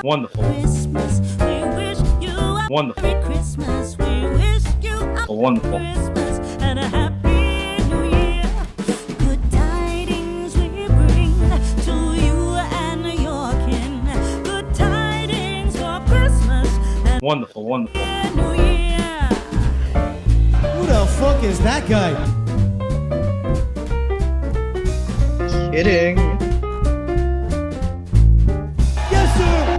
Wonderful. Christmas. We wish you a Wonderful. Merry Christmas. We wish you a Wonderful. Christmas and a Happy New Year. Good tidings we bring to you and your kin. Good tidings for Christmas and Wonderful. Wonderful. New Year. Who the fuck is that guy? Kidding. Yes, sir!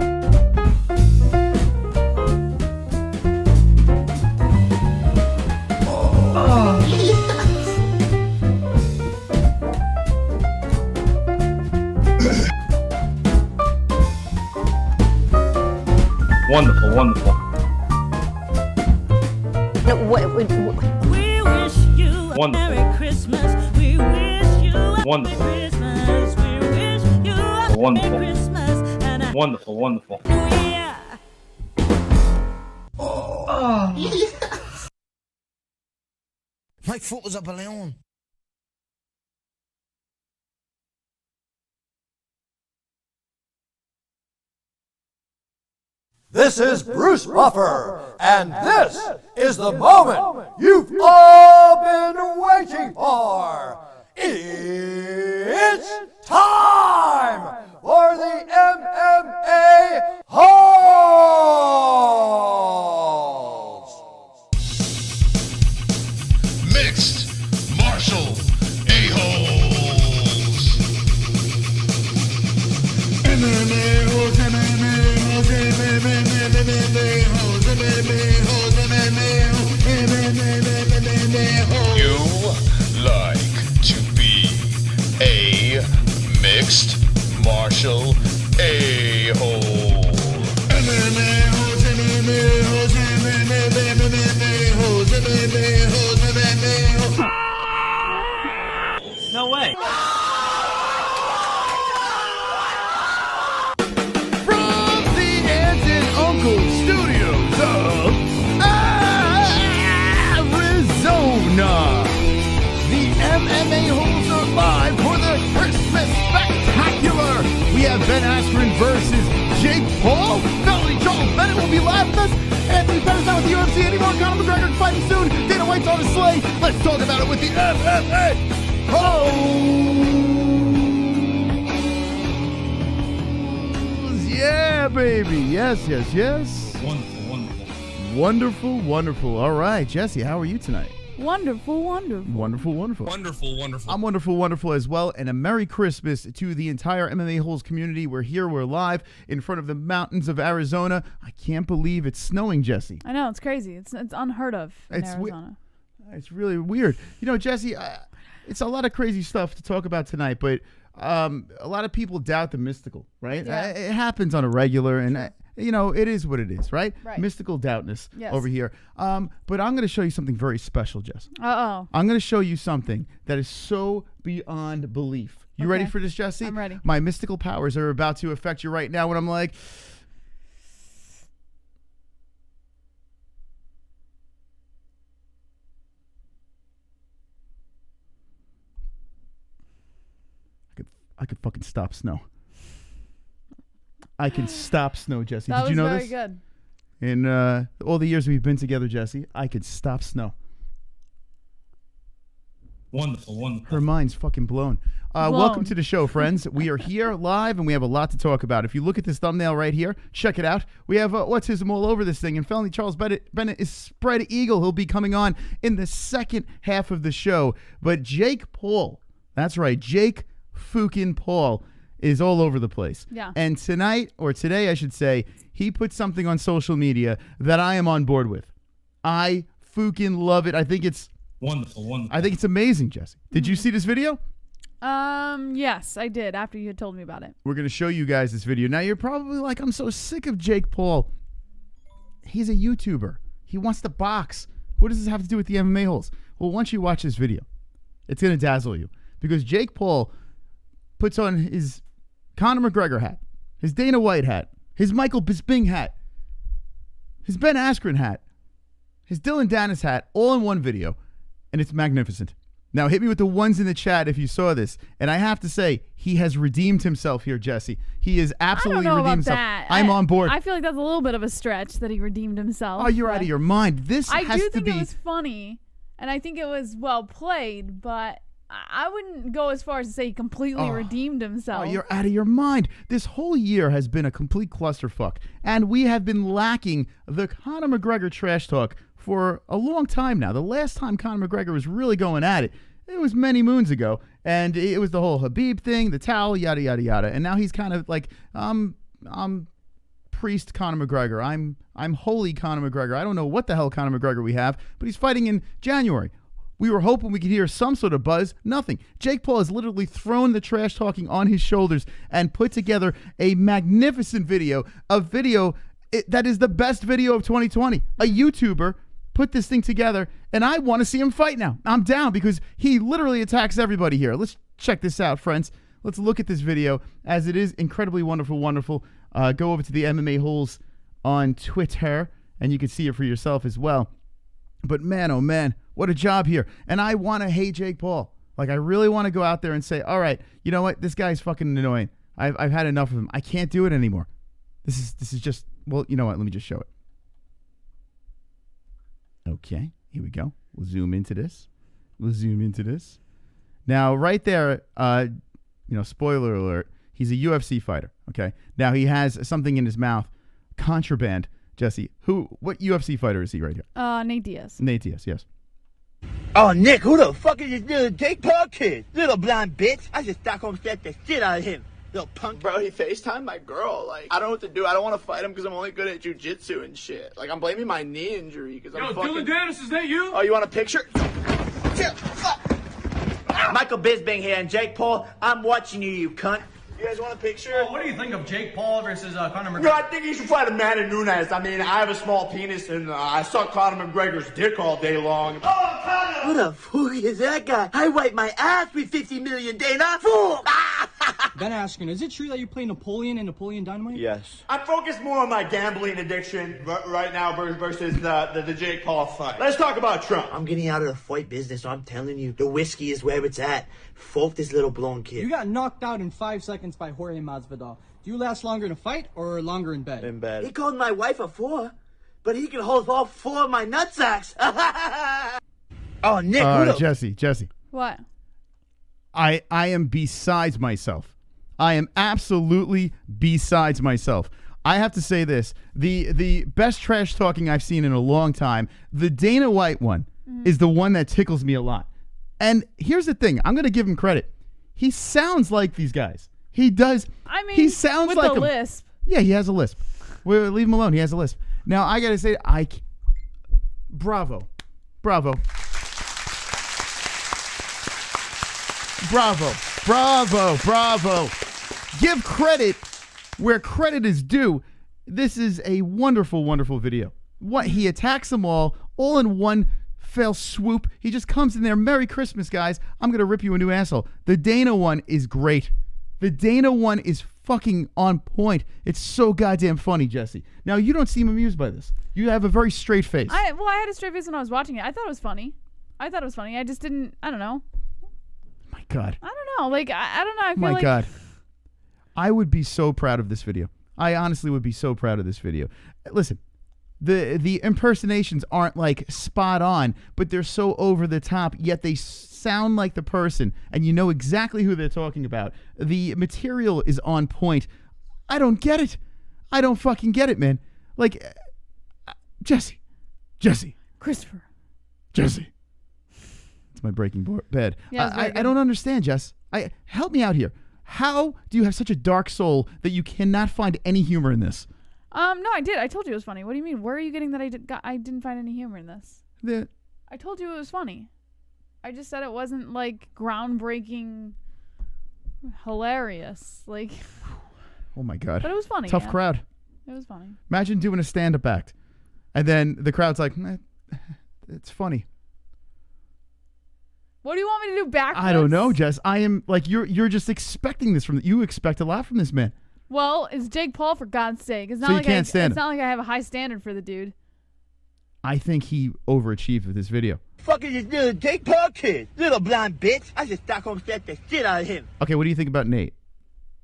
Wonderful. Wonderful. We wish you a Wonderful. Merry Christmas. We wish you a Wonderful. Merry Christmas. We wish you a Wonderful. Merry Christmas and a Wonderful. Wonderful. New Year. My foot was up a leon. This is Bruce Buffer, and this is the moment you've all been waiting for. It's time for the MMA Holes! Mixed martial a-holes. MMA holes, MMA holes, MMA holes, MMA holes, MMA holes. You like to be a mixed martial a-hole. MMA holes, MMA holes, MMA holes, MMA holes, MMA holes. No way. From the Aunt and Uncle Studios of Arizona, the MMA Holes are live for the Christmas Spectacular. We have Ben Askren versus Jake Paul. Felony Charles Bennett will be live with us. Anthony Pettis not with the UFC anymore. Conor McGregor fighting soon. Dana White's on his sleigh. Let's talk about it with the MMA Holes. Yeah, baby. Yes, yes, yes. Wonderful. Wonderful. Wonderful, wonderful. All right, Jesse, how are you tonight? Wonderful, wonderful. Wonderful, wonderful. Wonderful, wonderful. I'm wonderful, wonderful as well. And a Merry Christmas to the entire MMA Holes community. We're here, we're live in front of the mountains of Arizona. I can't believe it's snowing, Jesse. I know, it's crazy. It's unheard of in Arizona. It's really weird. You know, Jesse, it's a lot of crazy stuff to talk about tonight, but a lot of people doubt the mystical, right? Yeah. It happens on a regular, and you know, it is what it is, right? Right. Mystical doubtness Yes. over here. But I'm going to show you something very special, Jess. Uh-oh. I'm going to show you something that is so beyond belief. You ready Okay. for this, Jesse? I'm ready. My mystical powers are about to affect you right now when I'm like... I could fucking stop snow. I can stop snow, Jesse. That Did you know was this? very good. In all the years we've been together, Jesse, I could stop snow. Wonderful. Wonderful. Her mind's fucking blown. Welcome to the show, friends. We are here live, and we have a lot to talk about. If you look at this thumbnail right here, check it out. We have what's-his-name all over this thing, and Felony Charles Bennett is spread eagle. He'll be coming on in the second half of the show. But Jake Paul, that's right, Jake fucking Paul is all over the place. Yeah. And tonight, or today, I should say, he put something on social media that I am on board with. I fucking love it. I think it's Wonderful. Wonderful. I think it's amazing, Jesse. Did you see this video? Yes, I did after you had told me about it. We're going to show you guys this video. Now, you're probably like, I'm so sick of Jake Paul. He's a YouTuber. He wants to box. What does this have to do with the MMA holes? Well, once you watch this video, it's going to dazzle you. Because Jake Paul puts on his Conor McGregor hat, his Dana White hat, his Michael Bisping hat, his Ben Askren hat, his Dillon Danis hat, all in one video. And it's magnificent. Now hit me with the ones in the chat if you saw this. And I have to say, he has redeemed himself here, Jesse. He is absolutely I don't know redeemed about himself. that. I'm on board. I feel like that's a little bit of a stretch that he redeemed himself. Oh, you're out of your mind. This I has do to think be. it was funny, and I think it was well played, but I wouldn't go as far as to say he completely redeemed himself. Oh, you're out of your mind. This whole year has been a complete clusterfuck, and we have been lacking the Conor McGregor trash talk for a long time now. The last time Conor McGregor was really going at it, it was many moons ago, and it was the whole Habib thing, the towel, yada, yada, yada. And now he's kind of like, I'm priest Conor McGregor. I'm holy Conor McGregor. I don't know what the hell Conor McGregor we have, but he's fighting in January. We were hoping we could hear some sort of buzz. Nothing. Jake Paul has literally thrown the trash talking on his shoulders and put together a magnificent video, that is the best video of 2020. A YouTuber put this thing together, and I want to see him fight now. I'm down because he literally attacks everybody here. Let's check this out, friends. Let's look at this video, as it is incredibly wonderful, wonderful. Go over to the MMA-HOLES on Twitter, and you can see it for yourself as well. But man, oh man, what a job here. And I want to hate Jake Paul. Like, I really want to go out there and say, all right, you know what? This guy's fucking annoying. I've had enough of him. I can't do it anymore. This is just, well, you know what? Let me just show it. Okay, here we go. We'll zoom into this. Now, right there, spoiler alert, he's a UFC fighter, okay? Now, he has something in his mouth, contraband. Jesse, what UFC fighter is he right here? Nate Diaz. Nate Diaz, yes. Oh, Nick, who the fuck is this little Jake Paul kid? Little blind bitch. I just Stockholm set the shit out of him. Little punk. Bro, he FaceTimed my girl. Like, I don't know what to do. I don't want to fight him because I'm only good at jujitsu and shit. Like, I'm blaming my knee injury because I'm fucking... Dillon, Danis, is that you? Oh, you want a picture? Michael Bisping here, and Jake Paul, I'm watching you, you cunt. You guys want a picture? Oh, what do you think of Jake Paul versus Conor McGregor? No, I think he should fight Amanda Nunes. I mean, I have a small penis, and I suck Conor McGregor's dick all day long. Oh, Conor! Who the fuck is that guy? I wipe my ass with 50 million, Dana. Fool! Ben Askren, is it true that you play Napoleon in Napoleon Dynamite? Yes. I'm focused more on my gambling addiction right now versus the Jake Paul fight. Let's talk about Trump. I'm getting out of the fight business, I'm telling you. The whiskey is where it's at. Fuck this little blonde kid. You got knocked out in 5 seconds by Jorge Masvidal. Do you last longer in a fight or longer in bed? In bed. He called my wife a whore, but he can hold all 4 of my nutsacks. Oh, Nick, Jesse. What? I am besides myself. I am absolutely besides myself. I have to say this. The best trash talking I've seen in a long time, the Dana White one, is the one that tickles me a lot. And here's the thing. I'm going to give him credit. He sounds like these guys. He does. I mean, he sounds with like a him. lisp. Yeah, he has a lisp. Leave him alone. He has a lisp. Now, I got to say, bravo. Bravo. Give credit where credit is due. This is a wonderful, wonderful video. What he attacks them all in one fell swoop. He just comes in there. Merry Christmas, guys. I'm gonna rip you a new asshole. The Dana one is great. The Dana one is fucking on point. It's so goddamn funny, Jesse. Now, you don't seem amused by this. You have a very straight face. I had a straight face when I was watching it. I thought it was funny. I just didn't. I don't know. My God. I don't know. Like I don't know. I feel My like God. I would be so proud of this video. I honestly would be so proud of this video. Listen, the impersonations aren't like spot on, but they're so over the top, yet they sound like the person, and you know exactly who they're talking about. The material is on point. I don't get it. I don't fucking get it, man. Like, Jesse. Christopher. Jesse. It's my breaking bed. Yeah, I don't understand, Jess. Help me out here. How do you have such a dark soul that you cannot find any humor in this? No, I did. I told you it was funny. What do you mean? Where are you getting that I didn't find any humor in this? I told you it was funny. I just said it wasn't like groundbreaking, hilarious. Like, oh my God. But it was funny. Tough crowd. It was funny. Imagine doing a stand-up act, and then the crowd's like, it's funny. What do you want me to do backwards? I don't know, Jess. I am like you're just expecting this you expect a lot from this man. Well, it's Jake Paul, for God's sake. It's not So you like can't stand It's him. not like I have a high standard for the dude. I think he overachieved with this video. Fucking this little Jake Paul kid. Little blind bitch. I just Stockholm set the shit out of him. Okay, what do you think about Nate?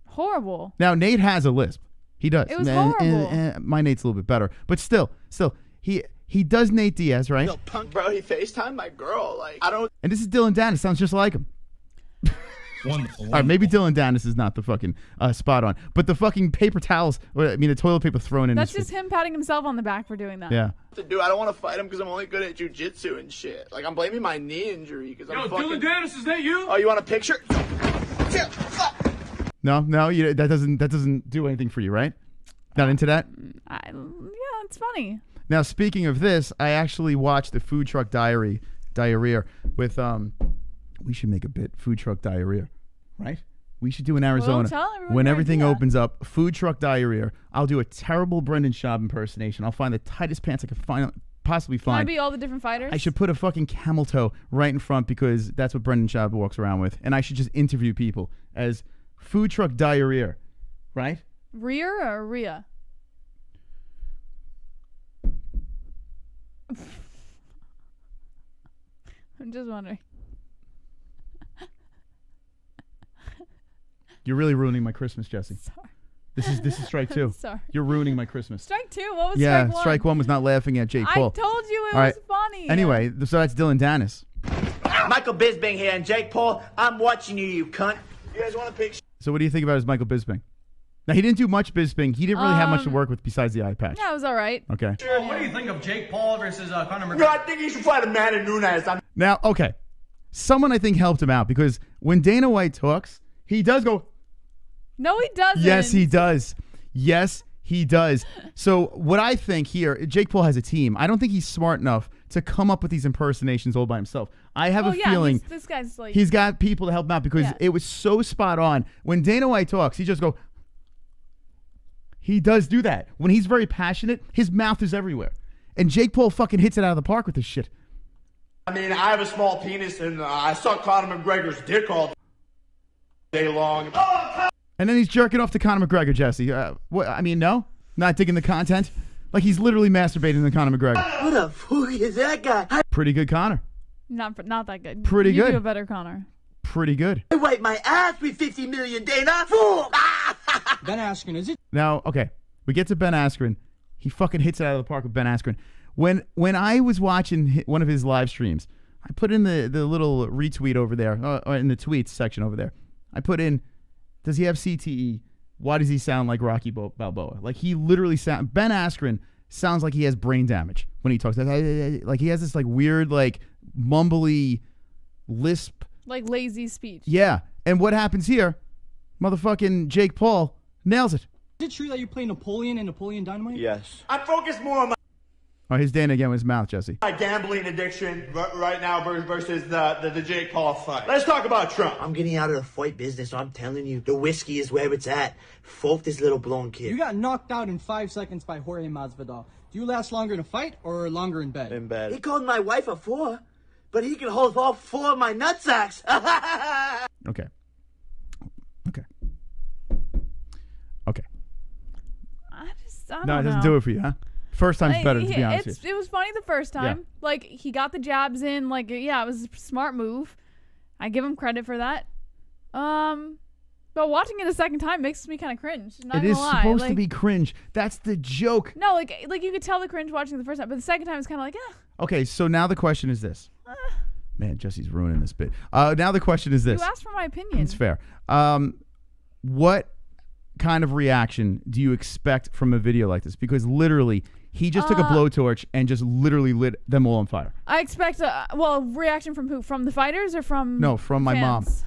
Horrible. Now, Nate has a lisp. He does. It was horrible. My Nate's a little bit better. But still, he does Nate Diaz, right? Little punk, bro. He FaceTimed my girl. Like, I don't. And this is Dillon Danis. Sounds just like him. Wonderful. All right, maybe Dillon Danis is not the fucking spot on. But the fucking paper towels, the toilet paper thrown in. That's just him patting himself on the back for doing that. Yeah. To do. I don't want to fight him because I'm only good at jujitsu and shit. Like, I'm blaming my knee injury because I'm fucking. Dillon Danis, is that you? Oh, you want a picture? No, that doesn't do anything for you, right? Not into that? Yeah, it's funny. Now, speaking of this, I actually watched the Food Truck Diarrhea with we should make a bit Food Truck Diarrhea, right? We should do in Arizona when everything opens up. Food Truck Diarrhea. I'll do a terrible Brendan Schaub impersonation. I'll find the tightest pants I can possibly find. Can I be all the different fighters? I should put a fucking camel toe right in front because that's what Brendan Schaub walks around with, and I should just interview people as Food Truck Diarrhea, right? Rear or Rhea? I'm just wondering. You're really ruining my Christmas, Jesse. Sorry. This is strike two. Sorry. You're ruining my Christmas. Strike two? What was yeah, strike one? Strike one was not laughing at Jake Paul. I told you it All was right. funny. Anyway, so that's Dillon Danis. Michael Bisping here, and Jake Paul, I'm watching you, you cunt. You guys want a picture? So what do you think about his Michael Bisping? Now, he didn't do much Bisping. He didn't really have much to work with besides the eye patch. Yeah, it was all right. Okay. What do you think of Jake Paul versus Conor McGregor? No, I think he should fight Amanda Nunes. Now, okay. Someone, I think, helped him out because when Dana White talks, he does go... No, he doesn't. Yes, he does. Yes, he does. So what I think here, Jake Paul has a team. I don't think he's smart enough to come up with these impersonations all by himself. I have a feeling this guy's like... he's got people to help him out because it was so spot on. When Dana White talks, he just go... He does do that. When he's very passionate, his mouth is everywhere. And Jake Paul fucking hits it out of the park with this shit. I mean, I have a small penis, and I suck Conor McGregor's dick all day long. And then he's jerking off to Conor McGregor, Jesse. What? I mean, no? Not digging the content? Like he's literally masturbating to Conor McGregor. Who the fuck is that guy? Pretty good Conor. Not that good. Pretty good. You do a better Conor. Pretty good. I wipe my ass with 50 million, Dana. Fool! Ben Askren, is it? Now, okay, we get to Ben Askren. He fucking hits it out of the park with Ben Askren. When I was watching one of his live streams, I put in the little retweet over there, or in the tweets section over there. I put in, does he have CTE? Why does he sound like Rocky Balboa? Like he literally Ben Askren sounds like he has brain damage when he talks. Like he has this like weird like mumbly lisp. Like lazy speech. Yeah. And what happens here? Motherfucking Jake Paul nails it. Is it true that you play Napoleon in Napoleon Dynamite? Yes. I'm focused more on Oh, he's Dana again with his mouth, Jesse. my gambling addiction right now versus the Jake Paul fight. Let's talk about Trump. I'm getting out of the fight business, I'm telling you. The whiskey is where it's at. Fuck this little blonde kid. You got knocked out in 5 seconds by Jorge Masvidal. Do you last longer in a fight or longer in bed? In bed. He called my wife a four, but he can hold all 4 of my nutsacks. Okay. I don't No, know. it doesn't do it for you, huh? First time's better, to be honest with you. It was funny the first time. Yeah. Like, he got the jabs in. Like, yeah, it was a smart move. I give him credit for that. But watching it a second time makes me kind of cringe. Not It gonna is lie. supposed Like, to be cringe. That's the joke. No, like you could tell the cringe watching it the first time, but the second time it's kind of like, Okay, so now the question is this. Man, Jesse's ruining this bit. Now the question is this. You asked for my opinion. It's fair. What kind of reaction do you expect from a video like this? Because literally, he just took a blowtorch and just literally lit them all on fire. I expect a reaction from who? From the fighters or from No, from my mom. fans?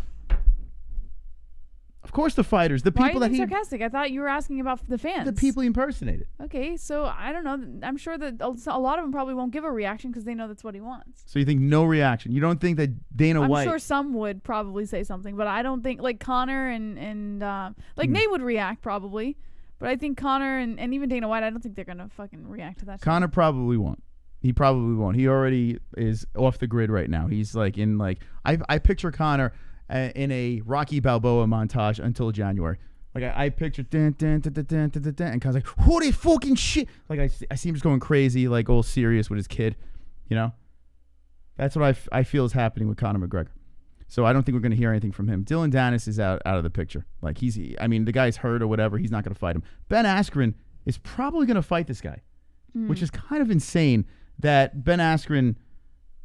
Of course, the fighters, the Why are people you that being he, sarcastic? I thought you were asking about the fans. the people he impersonated. Okay, so I don't know. I'm sure that a lot of them probably won't give a reaction because they know that's what he wants. So you think no reaction? You don't think that Dana I'm White? sure some would probably say something, but I don't think like Conor and Nate would react probably, but I think Conor and even Dana White, I don't think they're gonna fucking react to that. Conor probably won't. He probably won't. He already is off the grid right now. He's like in like I picture Conor in a Rocky Balboa montage until January. Like I picture and Conor's like, holy fucking shit. Like I see him just going crazy, like all serious with his kid, you know. That's what I feel is happening with Conor McGregor. So I don't think we're going to hear anything from him. Dillon Danis is out of the picture. Like the guy's hurt or whatever. He's not going to fight him. Ben Askren is probably going to fight this guy, which is kind of insane that Ben Askren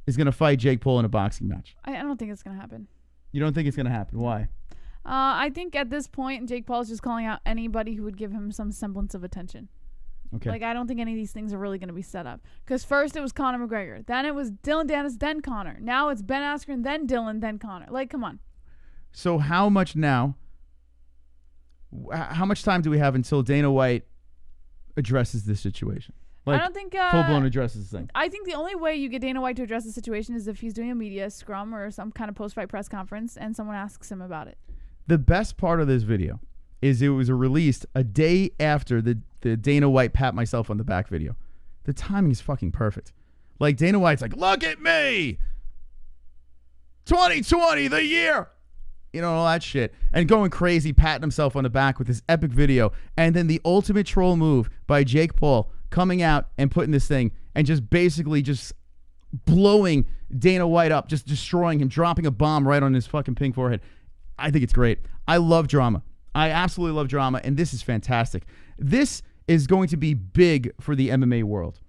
is going to fight Jake Paul in a boxing match. I don't think it's going to happen. You don't think it's going to happen? Why? I think at this point, Jake Paul is just calling out anybody who would give him some semblance of attention. Okay. Like, I don't think any of these things are really going to be set up. Because first it was Conor McGregor. Then it was Dillon Danis, then Conor. Now it's Ben Askren, then Dillon, then Conor. Like, come on. So how much time do we have until Dana White addresses this situation? Like, I don't think... full-blown addresses the thing. I think the only way you get Dana White to address the situation is if he's doing a media scrum or some kind of post-fight press conference and someone asks him about it. The best part of this video is it was released a day after the Dana White pat myself on the back video. The timing is fucking perfect. Like, Dana White's like, look at me! 2020, the year! You know, all that shit. And going crazy, patting himself on the back with this epic video. And then the ultimate troll move by Jake Paul coming out and putting this thing and just basically just blowing Dana White up, just destroying him, dropping a bomb right on his fucking pink forehead. I think it's great. I love drama. I absolutely love drama, and this is fantastic. This is going to be big for the MMA world.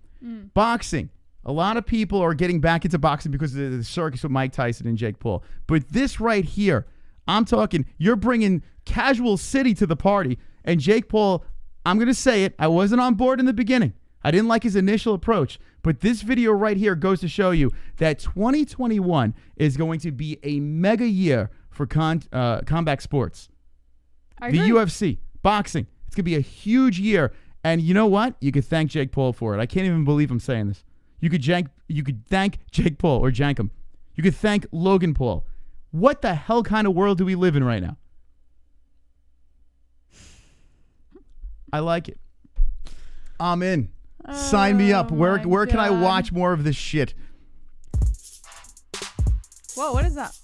Boxing. A lot of people are getting back into boxing because of the circus with Mike Tyson and Jake Paul. But this right here, I'm talking, you're bringing Casual City to the party, and Jake Paul, I'm going to say it, I wasn't on board in the beginning. I didn't like his initial approach, but this video right here goes to show you that 2021 is going to be a mega year for combat sports. The UFC, boxing. It's going to be a huge year. And you know what? You could thank Jake Paul for it. I can't even believe I'm saying this. You could thank Jake Paul or jank him. You could thank Logan Paul. What the hell kind of world do we live in right now? I like it. I'm in. Sign me up. Where can I watch more of this shit? Whoa, what is that?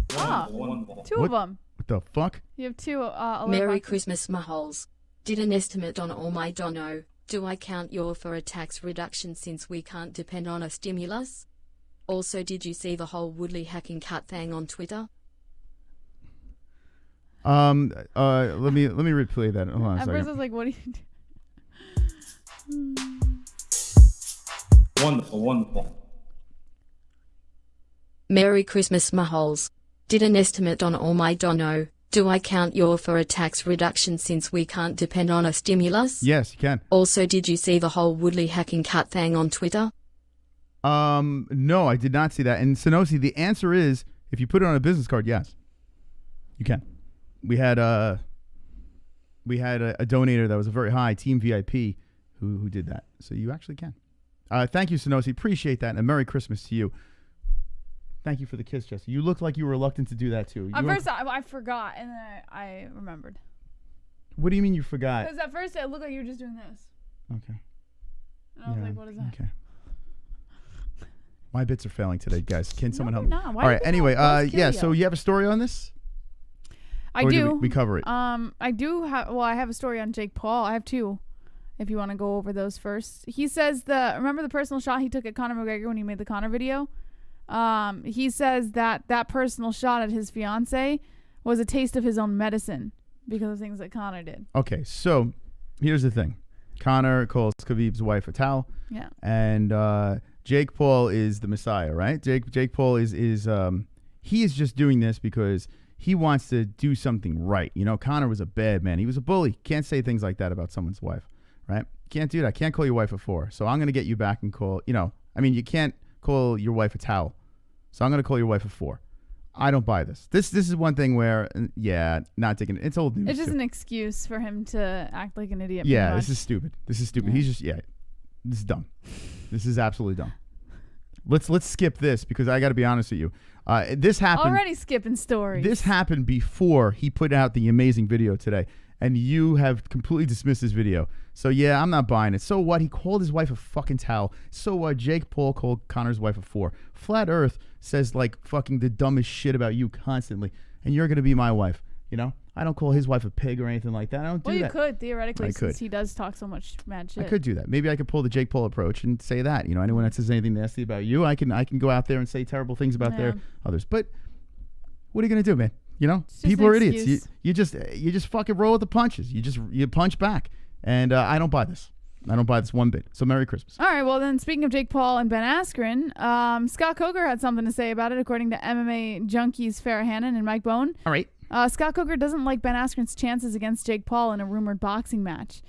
Two of them. What the fuck? You have two. Merry Christmas, my holes. Did an estimate on all my dono. Do I count your for a tax reduction since we can't depend on a stimulus? Also, did you see the whole Woodley hacking cut thing on Twitter? Let me replay that. Hold on a second. At first I was like, what do you do? Wonderful. Merry Christmas, my holes. Did an estimate on all my dono. Do I count your for a tax reduction since we can't depend on a stimulus? Yes, you can. Also, did you see the whole Woodley hacking cut thing on Twitter? No, I did not see that. And Sonosi, the answer is, if you put it on a business card, yes, you can. We had a donator that was a very high Team VIP who did that. So you actually can. Thank you, Sonosi. Appreciate that. And a Merry Christmas to you. Thank you for the kiss, Jesse. You looked like you were reluctant to do that, too. At first, I forgot, and then I remembered. What do you mean you forgot? Because at first, it looked like you were just doing this. Okay. And I was like, what is that? Okay. My bits are failing today, guys. Can someone help me? Not. Why all right, anyway, yeah, so you have a story on this? I or do. Did we cover it? I do have, well, I have a story on Jake Paul. I have two, if you want to go over those first. He says remember the personal shot he took at Conor McGregor when he made the Conor video? He says that personal shot at his fiance was a taste of his own medicine because of things that Conor did. Okay, so here's the thing. Conor calls Khabib's wife a towel. Yeah. And Jake Paul is the Messiah, right? Jake Paul is he is just doing this because he wants to do something right. You know, Conor was a bad man. He was a bully. Can't say things like that about someone's wife, right? Can't do that. Can't call your wife a whore. So I'm going to get you back and call, you can't call your wife a towel. So I'm going to call your wife a whore. I don't buy this. This is one thing where, not taking it. It's old news. It's just an excuse for him to act like an idiot. Yeah, this is stupid. Yeah. He's just, this is dumb. This is absolutely dumb. Let's skip this because I got to be honest with you. This happened. Already skipping stories. This happened before he put out the amazing video today, and you have completely dismissed this video. So yeah, I'm not buying it. So what? He called his wife a fucking towel. So what? Jake Paul called Conor's wife a whore. Flat Earth says like fucking the dumbest shit about you constantly, and you're gonna be my wife. You know, I don't call his wife a pig or anything like that. I don't do Well, you that. could theoretically, I since could. he does talk so much mad shit. I could do that. Maybe I could pull the Jake Paul approach and say that. You know, anyone that says anything nasty about you, I can go out there and say terrible things about their others. But what are you gonna do, man? You know, people are idiots. You just fucking roll with the punches. You punch back, and I don't buy this. I don't buy this one bit. So Merry Christmas. All right. Well, then, speaking of Jake Paul and Ben Askren, Scott Coker had something to say about it, according to MMA junkies Farrah Hannon and Mike Bone. All right. Scott Coker doesn't like Ben Askren's chances against Jake Paul in a rumored boxing match.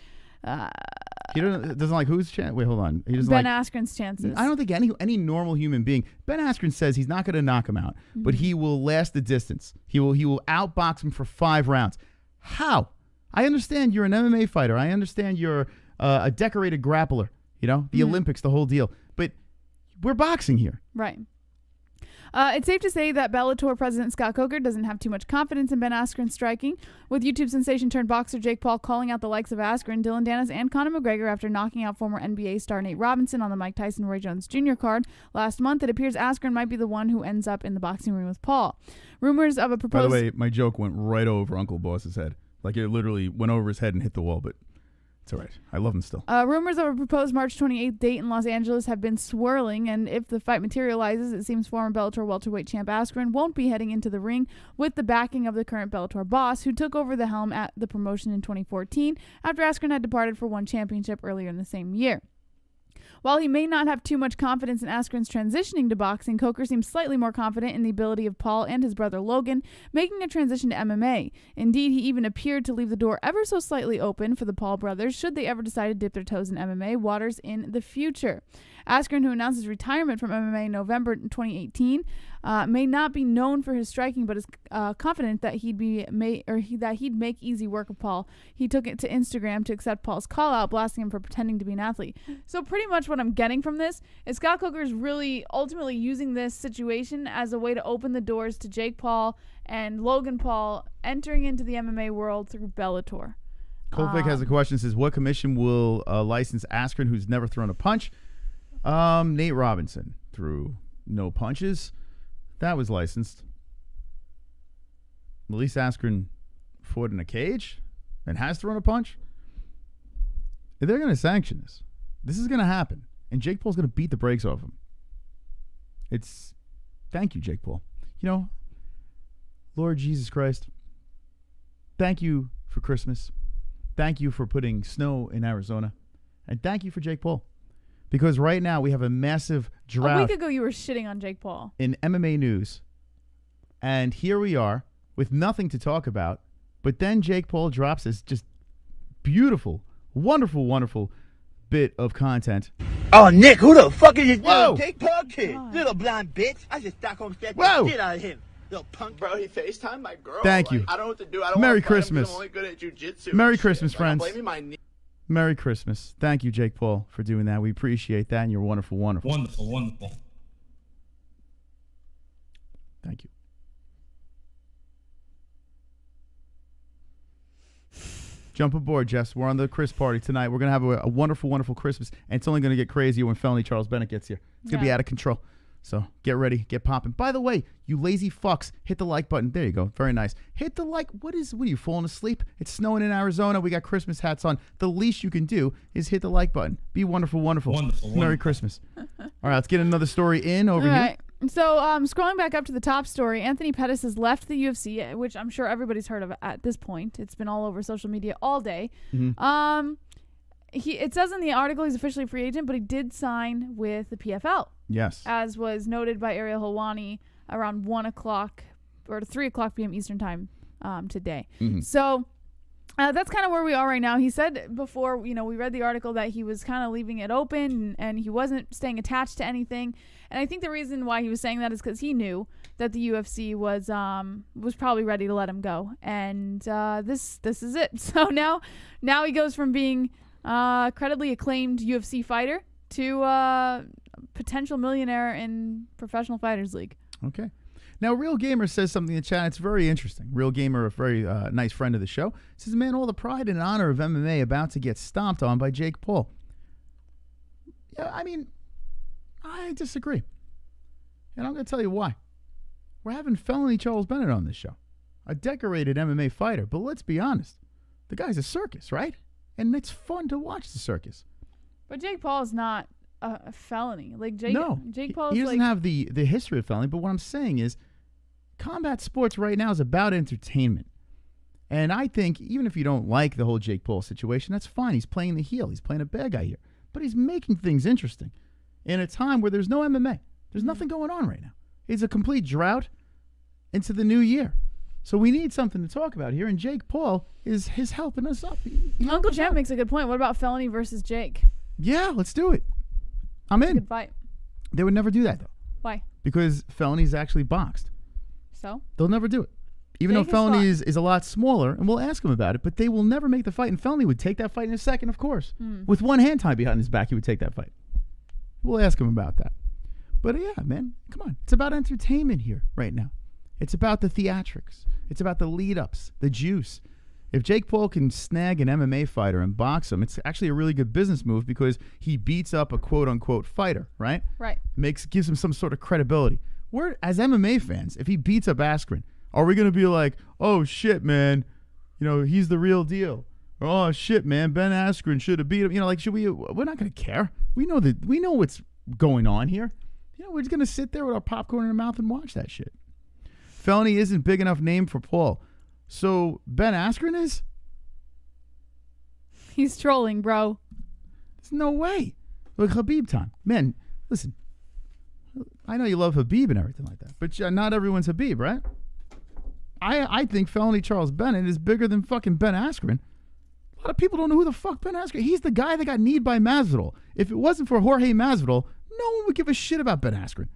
He doesn't like whose chance? Wait, hold on. He doesn't Ben like Askren's chances. I don't think any normal human being. Ben Askren says he's not going to knock him out, but he will last the distance. He will outbox him for 5 rounds. How? I understand you're an MMA fighter. I understand you're a decorated grappler. You know, the Olympics, the whole deal. But we're boxing here. Right. It's safe to say that Bellator president Scott Coker doesn't have too much confidence in Ben Askren striking, with YouTube sensation turned boxer Jake Paul calling out the likes of Askren, Dillon, Danis, and Conor McGregor after knocking out former NBA star Nate Robinson on the Mike Tyson-Roy Jones Jr. card last month. It appears Askren might be the one who ends up in the boxing ring with Paul. Rumors of a proposed... By the way, my joke went right over Uncle Boss's head. Like it literally went over his head and hit the wall, but... It's all right. I love him still. Rumors of a proposed March 28th date in Los Angeles have been swirling, and if the fight materializes, it seems former Bellator welterweight champ Askren won't be heading into the ring with the backing of the current Bellator boss, who took over the helm at the promotion in 2014 after Askren had departed for one championship earlier in the same year. While he may not have too much confidence in Askren's transitioning to boxing, Coker seems slightly more confident in the ability of Paul and his brother Logan making a transition to MMA. Indeed, he even appeared to leave the door ever so slightly open for the Paul brothers should they ever decide to dip their toes in MMA waters in the future. Askren, who announced his retirement from MMA in November 2018, may not be known for his striking, but is confident that he'd make easy work of Paul. He took it to Instagram to accept Paul's call out, blasting him for pretending to be an athlete. So pretty much what I'm getting from this is Scott Coker is really ultimately using this situation as a way to open the doors to Jake Paul and Logan Paul entering into the MMA world through Bellator. Colvick has a question. Says, what commission will license Askren, who's never thrown a punch? Nate Robinson threw no punches. That was licensed. Elise Askren fought in a cage and has thrown a punch. If they're going to sanction this, this is going to happen. And Jake Paul's going to beat the brakes off him. Thank you, Jake Paul. You know, Lord Jesus Christ, thank you for Christmas. Thank you for putting snow in Arizona. And thank you for Jake Paul. Because right now we have a massive drought. A week ago you were shitting on Jake Paul. In MMA news. And here we are with nothing to talk about. But then Jake Paul drops this just beautiful, wonderful, wonderful bit of content. Oh, Nick, who the fuck is this Whoa. little Jake Paul kid? Little blind bitch. I just Stockholm set the shit out of him. Little punk. Bro, he FaceTimed my girl. Thank you. I don't know what to do. I don't Merry want to fight him 'cause Christmas. I'm only good at jiu-jitsu. Merry and Christmas, shit. friends. Like, I'm blaming my knee. Merry Christmas. Thank you, Jake Paul, for doing that. We appreciate that, and you're wonderful, wonderful. Wonderful, wonderful. Thank you. Jump aboard, Jess. We're on the Chris party tonight. We're going to have a wonderful, wonderful Christmas, and it's only going to get crazier when Felony Charles Bennett gets here. It's going to be out of control. So get ready, get popping. By the way, you lazy fucks, hit the like button. There you go. Very nice. Hit the like. What are you, falling asleep? It's snowing in Arizona. We got Christmas hats on. The least you can do is hit the like button. Be wonderful, wonderful. Merry Christmas. All right, let's get another story in over here. All right. So scrolling back up to the top story, Anthony Pettis has left the UFC, which I'm sure everybody's heard of at this point. It's been all over social media all day. Mm-hmm. It says in the article he's officially a free agent, but he did sign with the PFL. Yes. As was noted by ARIEL HELWANI around 1 o'clock or 3 o'clock p.m. Eastern time today. Mm-hmm. So that's kind of where we are right now. He said before, we read the article that he was kind of leaving it open and he wasn't staying attached to anything. And I think the reason why he was saying that is because he knew that the UFC was probably ready to let him go. And this is it. So now he goes from being credibly acclaimed UFC fighter to potential millionaire in Professional Fighters League. Okay. Now, Real Gamer says something in the chat. It's very interesting. Real Gamer, a very nice friend of the show, says, man, all the pride and honor of MMA about to get stomped on by Jake Paul. Yeah, I mean, I disagree. And I'm going to tell you why. We're having Felony Charles Bennett on this show. a decorated MMA fighter, but let's be honest. The guy's a circus, right? And it's fun to watch the circus. But Jake Paul is not a felony. Like Jake Paul is he doesn't like, have the history of felony, but what I'm saying is combat sports right now is about entertainment. And I think even if you don't like the whole Jake Paul situation, that's fine. He's playing the heel. He's playing a bad guy here. But he's making things interesting in a time where there's no MMA. There's nothing going on right now. It's a complete drought into the new year. So we need something to talk about here, and Jake Paul is helping us up. Uncle Champ makes a good point. What about Felony versus Jake? Yeah, let's do it. I'm in. Good fight. They would never do that, though. Why? Because Felony's actually boxed. So? They'll never do it. Even Jake though Felony is a lot smaller, and we'll ask him about it, but they will never make the fight, and Felony would take that fight in a second, of course. With one hand tied behind his back, he would take that fight. We'll ask him about that. But yeah, man, come on. It's about entertainment here right now. It's about the theatrics. It's about the lead-ups, the juice. If Jake Paul can snag an MMA fighter and box him, it's actually a really good business move because he beats up a quote-unquote fighter, right? Right. Gives him some sort of credibility. We're, as MMA fans, if he beats up Askren, are we going to be like, oh, shit, man, he's the real deal? Or, oh, shit, man, Ben Askren should have beat him. We're not going to care. We know what's going on here. We're just going to sit there with our popcorn in our mouth and watch that shit. Felony isn't big enough name for Paul. So Ben Askren is? He's trolling, bro. There's no way. Look, Habib time. Man, listen. I know you love Habib and everything like that, but not everyone's Habib, right? I think Felony Charles Bennett is bigger than fucking Ben Askren. A lot of people don't know who the fuck Ben Askren is. He's the guy that got kneed by Masvidal. If it wasn't for Jorge Masvidal, no one would give a shit about Ben Askren.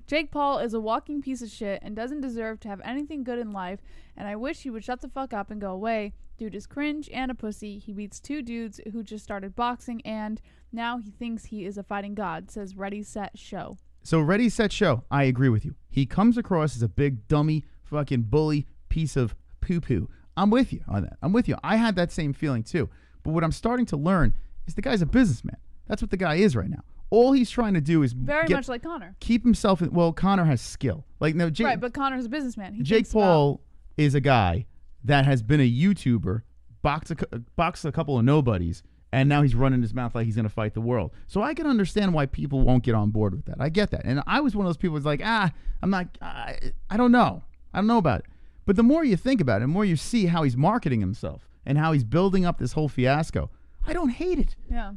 Jake Paul is a walking piece of shit and doesn't deserve to have anything good in life, and I wish he would shut the fuck up and go away. Dude is cringe and a pussy. He beats two dudes who just started boxing, and now he thinks he is a fighting god, says Ready, Set, Show. So Ready, Set, Show, I agree with you. He comes across as a big, dummy, fucking bully piece of poo-poo. I'm with you on that. I'm with you. I had that same feeling too. But what I'm starting to learn is the guy's a businessman. That's what the guy is right now. All he's trying to do is very much like Conor. Keep himself in. Well, Conor has skill. Like no, right, but Conor's a businessman. Jake Paul is a guy that has been a YouTuber, boxed a couple of nobodies, and now he's running his mouth like he's going to fight the world. So I can understand why people won't get on board with that. I get that, and I was one of those people who's like, I don't know. I don't know about it. But the more you think about it, the more you see how he's marketing himself and how he's building up this whole fiasco, I don't hate it. Yeah.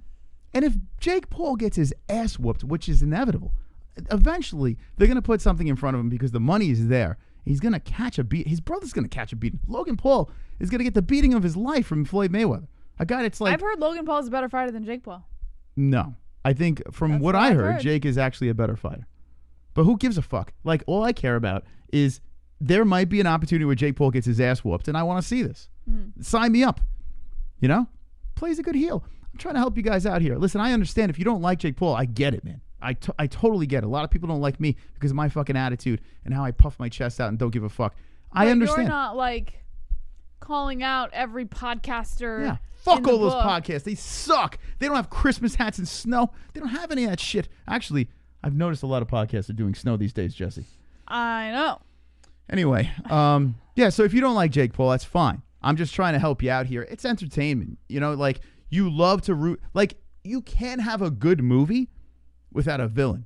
And if Jake Paul gets his ass whooped, which is inevitable, eventually they're going to put something in front of him because the money is there. He's going to catch a beat. His brother's going to catch a beating. Logan Paul is going to get the beating of his life from Floyd Mayweather. A guy that's like... I've heard Logan Paul is a better fighter than Jake Paul. No. I think from what I heard, Jake is actually a better fighter. But who gives a fuck? Like, all I care about is there might be an opportunity where Jake Paul gets his ass whooped, and I want to see this. Sign me up. Plays a good heel. I'm trying to help you guys out here. Listen, I understand if you don't like Jake Paul, I get it, man. I totally get it. A lot of people don't like me because of my fucking attitude and how I puff my chest out and don't give a fuck. I understand. You're not like calling out every podcaster. Yeah. Fuck all those podcasts. They suck. They don't have Christmas hats and snow. They don't have any of that shit. Actually, I've noticed a lot of podcasts are doing snow these days, Jesse. I know. Anyway, yeah, so if you don't like Jake Paul, that's fine. I'm just trying to help you out here. It's entertainment. Like, you love to root. Like, you can't have a good movie without a villain.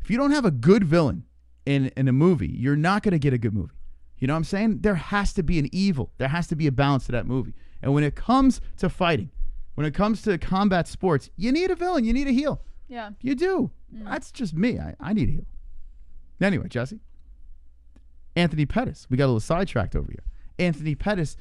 If you don't have a good villain in a movie, you're not going to get a good movie. You know what I'm saying? There has to be an evil. There has to be a balance to that movie. And when it comes to fighting, when it comes to combat sports, you need a villain. You need a heel. Yeah. You do. That's just me. I need a heel. Anyway, Jesse. Anthony Pettis. We got a little sidetracked over here. Anthony Pettis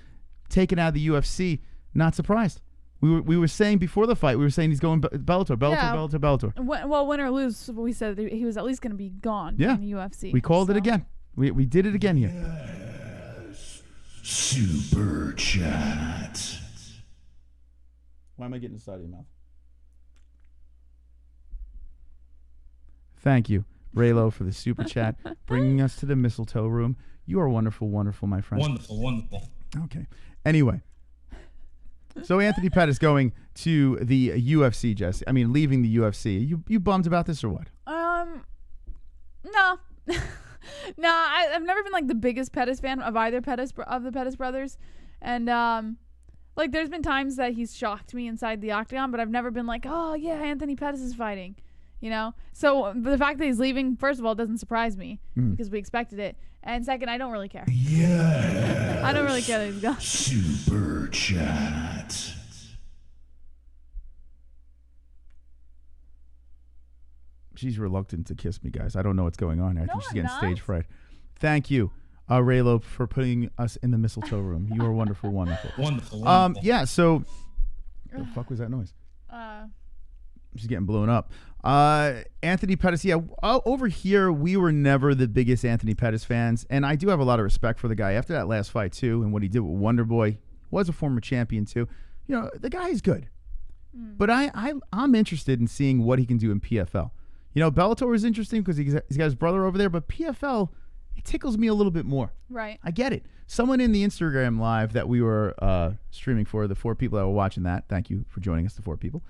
taken out of the UFC. Not surprised. We were saying before the fight, we were saying he's going Bellator. Well, win or lose, we said he was at least going to be gone in the UFC. We called it again. We did it again here. Yes. Super chat. Why am I getting inside of your mouth? Thank you, Raylo, for the super chat, bringing us to the mistletoe room. You are wonderful, wonderful, my friend. Wonderful, wonderful. Okay. Anyway. So Anthony Pettis going to the UFC, Jesse. I mean, leaving the UFC. You bummed about this or what? No. Nah, I've never been like the biggest Pettis fan of either of the Pettis brothers, and like there's been times that he's shocked me inside the octagon, but I've never been like, oh yeah, Anthony Pettis is fighting, you know. So the fact that he's leaving, first of all, doesn't surprise me because we expected it, and second, I don't really care. Yeah. I don't really care that he's gone. Super chat. She's reluctant to kiss me, guys. I don't know what's going on. I think she's I'm getting not. stage fright. Thank you, Raylo, for putting us in the mistletoe room. You are wonderful, wonderful. Wonderful. Yeah, so the fuck was that noise? She's getting blown up. Anthony Pettis, yeah, over here, we were never the biggest Anthony Pettis fans, and I do have a lot of respect for the guy after that last fight, too, and what he did with Wonderboy. Was a former champion, too. You know, the guy is good. But I'm interested in seeing what he can do in PFL. You know, Bellator is interesting because he's got his brother over there, but PFL, it tickles me a little bit more. Right. I get it. Someone in the Instagram live that we were streaming for, the 4 people that were watching that, thank you for joining us, the 4 people,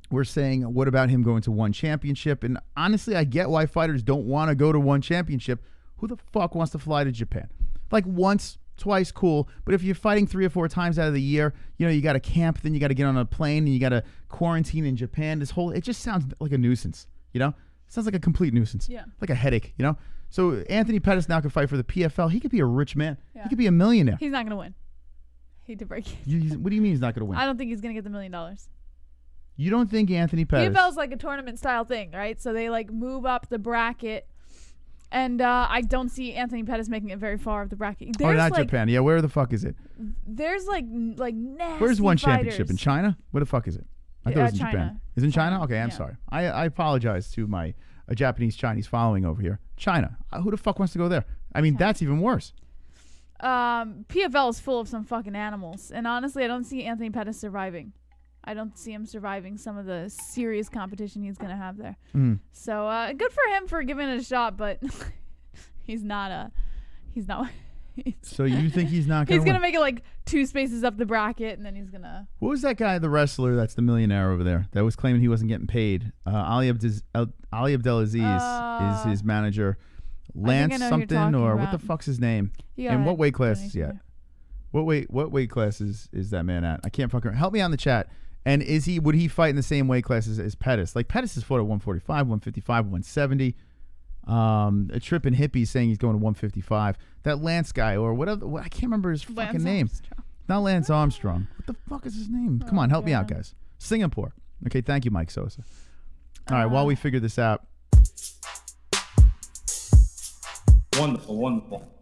we're saying, what about him going to one championship? And honestly, I get why fighters don't want to go to one championship. Who the fuck wants to fly to Japan? Like once, twice, cool. But if you're fighting 3 or 4 times out of the year, you know, you got to camp, then you got to get on a plane, and you got to quarantine in Japan. It just sounds like a nuisance, you know? It sounds like a complete nuisance. Yeah. Like a headache, you know? So Anthony Pettis now can fight for the PFL. He could be a rich man. Yeah. He could be a millionaire. He's not gonna win. Hate to break it. What do you mean he's not going to win? I don't think he's gonna get the $1 million. You don't think Anthony Pettis... PFL is like a tournament style thing, right? So they like move up the bracket, and I don't see Anthony Pettis making it very far of the bracket. There's not like, Japan. Yeah, where the fuck is it? There's like nasty. Where's one fighters. championship? In China? Where the fuck is it? I thought it was in China. Japan. Is it in China? Okay, I'm Yeah. sorry. I apologize to my Japanese-Chinese following over here. China. Who the fuck wants to go there? I mean, that's even worse. PFL is full of some fucking animals, and honestly, I don't see Anthony Pettis surviving. I don't see him surviving some of the serious competition he's gonna have there. So good for him for giving it a shot, but he's not. So you think he's not going to He's gonna make it like 2 spaces up the bracket, and then he's gonna. What was that guy, the wrestler that's the millionaire over there, that was claiming he wasn't getting paid? Ali Abdelaziz is his manager. Lance I know who you're something, talking or about. what the fuck's his name? You And got what it. weight class is he at? Donation. What weight class is that man at? I can't fucking help me on the chat. And would he fight in the same weight classes as Pettis? Like Pettis has fought at 145, 155, 170. A tripping hippie saying he's going to 155. That Lance guy or whatever, I can't remember his fucking name. Not Lance Armstrong. What the fuck is his name? Come on, help me out, guys. Singapore. Okay, thank you, Mike Sosa. All right, while we figure this out. Wonderful, wonderful.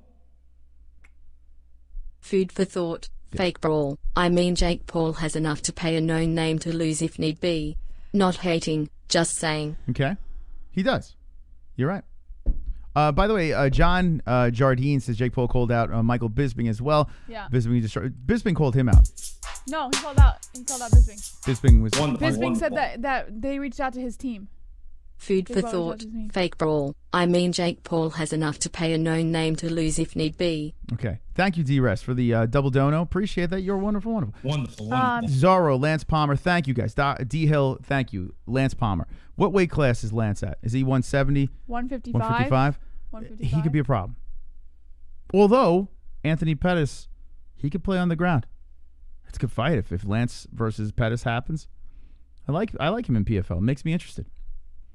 Food for thought. Fake brawl. I mean, Jake Paul has enough to pay a known name to lose if need be. Not hating, just saying. Okay, he does. You're right. By the way, John Jardine says Jake Paul called out Michael Bisping as well. Yeah. Bisping called him out. No, he called out Bisping. Bisping was Bisping said that they reached out to his team. Food for thought. Fake brawl. I mean, Jake Paul has enough to pay a known name to lose if need be. Okay. Thank you, D-Rest, for the double dono. Appreciate that. You're wonderful, wonderful. Wonderful, wonderful. Zorro, Lance Palmer. Thank you, guys. D-Hill, thank you. Lance Palmer. What weight class is Lance at? Is he 170? 155. 155? 155. He could be a problem. Although, Anthony Pettis, he could play on the ground. It's a good fight if Lance versus Pettis happens. I like him in PFL. It makes me interested.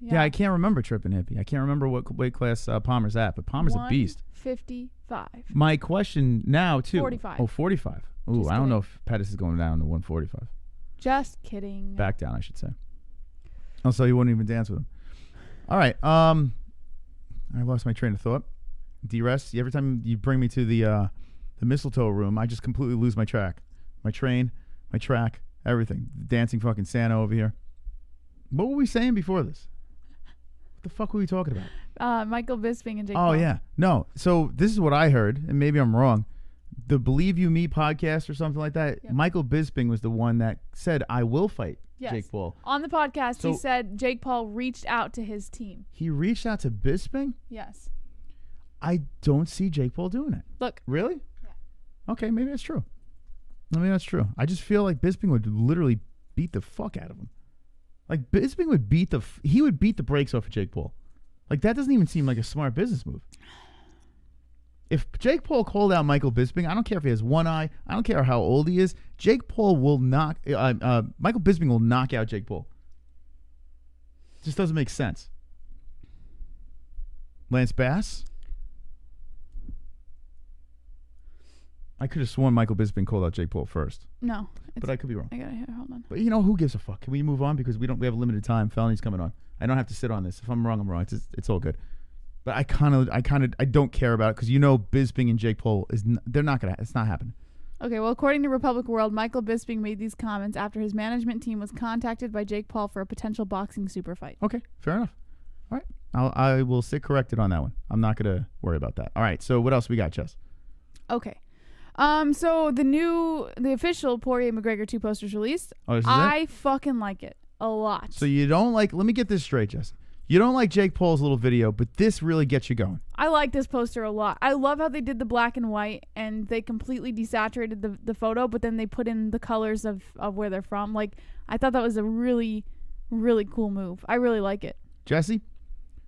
Yeah, I can't remember Trippin' Hippie. I can't remember what weight class Palmer's at, but Palmer's a beast. 155. My question now, too. 45. Oh, 45. Ooh, I don't know if Pettis is going down to 145. Just kidding. Back down, I should say. Also, he wouldn't even dance with him. All right. I lost my train of thought. D-Rest, every time you bring me to the mistletoe room, I just completely lose my track. My train, my track, everything. Dancing fucking Santa over here. What were we saying before this? What the fuck were we talking about? Michael Bisping and Jake Oh, Paul. yeah. No. So this is what I heard, and maybe I'm wrong. The Believe You Me podcast or something like that, Yep. Michael Bisping was the one that said, I will fight Yes. Jake Paul. On the podcast, he So- said Jake Paul reached out to his team. He reached out to Bisping? Yes. I don't see Jake Paul doing it. Look. Really? Yeah. Okay, maybe that's true. Maybe that's true. I just feel like Bisping would literally beat the fuck out of him. Like Bisping would beat the brakes off of Jake Paul. Like, that doesn't even seem like a smart business move. If Jake Paul called out Michael Bisping, I don't care if he has one eye. I don't care how old he is. Jake Paul will knock... Michael Bisping will knock out Jake Paul. Just doesn't make sense. Lance Bass? I could have sworn Michael Bisping called out Jake Paul first. No. But I could be wrong. I got it. Hold on. But who gives a fuck? Can we move on? Because we have a limited time. Felony's coming on. I don't have to sit on this. If I'm wrong, I'm wrong. It's all good. But I don't care about it because Bisping and Jake Paul they're not gonna. It's not happening. Okay, well, according to Republic World, Michael Bisping made these comments after his management team was contacted by Jake Paul for a potential boxing super fight. Okay, fair enough. All right, I will sit corrected on that one. I'm not gonna worry about that. All right, so what else we got, Jess? Okay. So the official Poirier McGregor 2 posters released. Oh, this is I fucking like it a lot. So you don't like? Let me get this straight, Jess. You don't like Jake Paul's little video, but this really gets you going. I like this poster a lot. I love how they did the black and white and they completely desaturated the photo, but then they put in the colors of where they're from. Like, I thought that was a really, really cool move. I really like it. Jesse,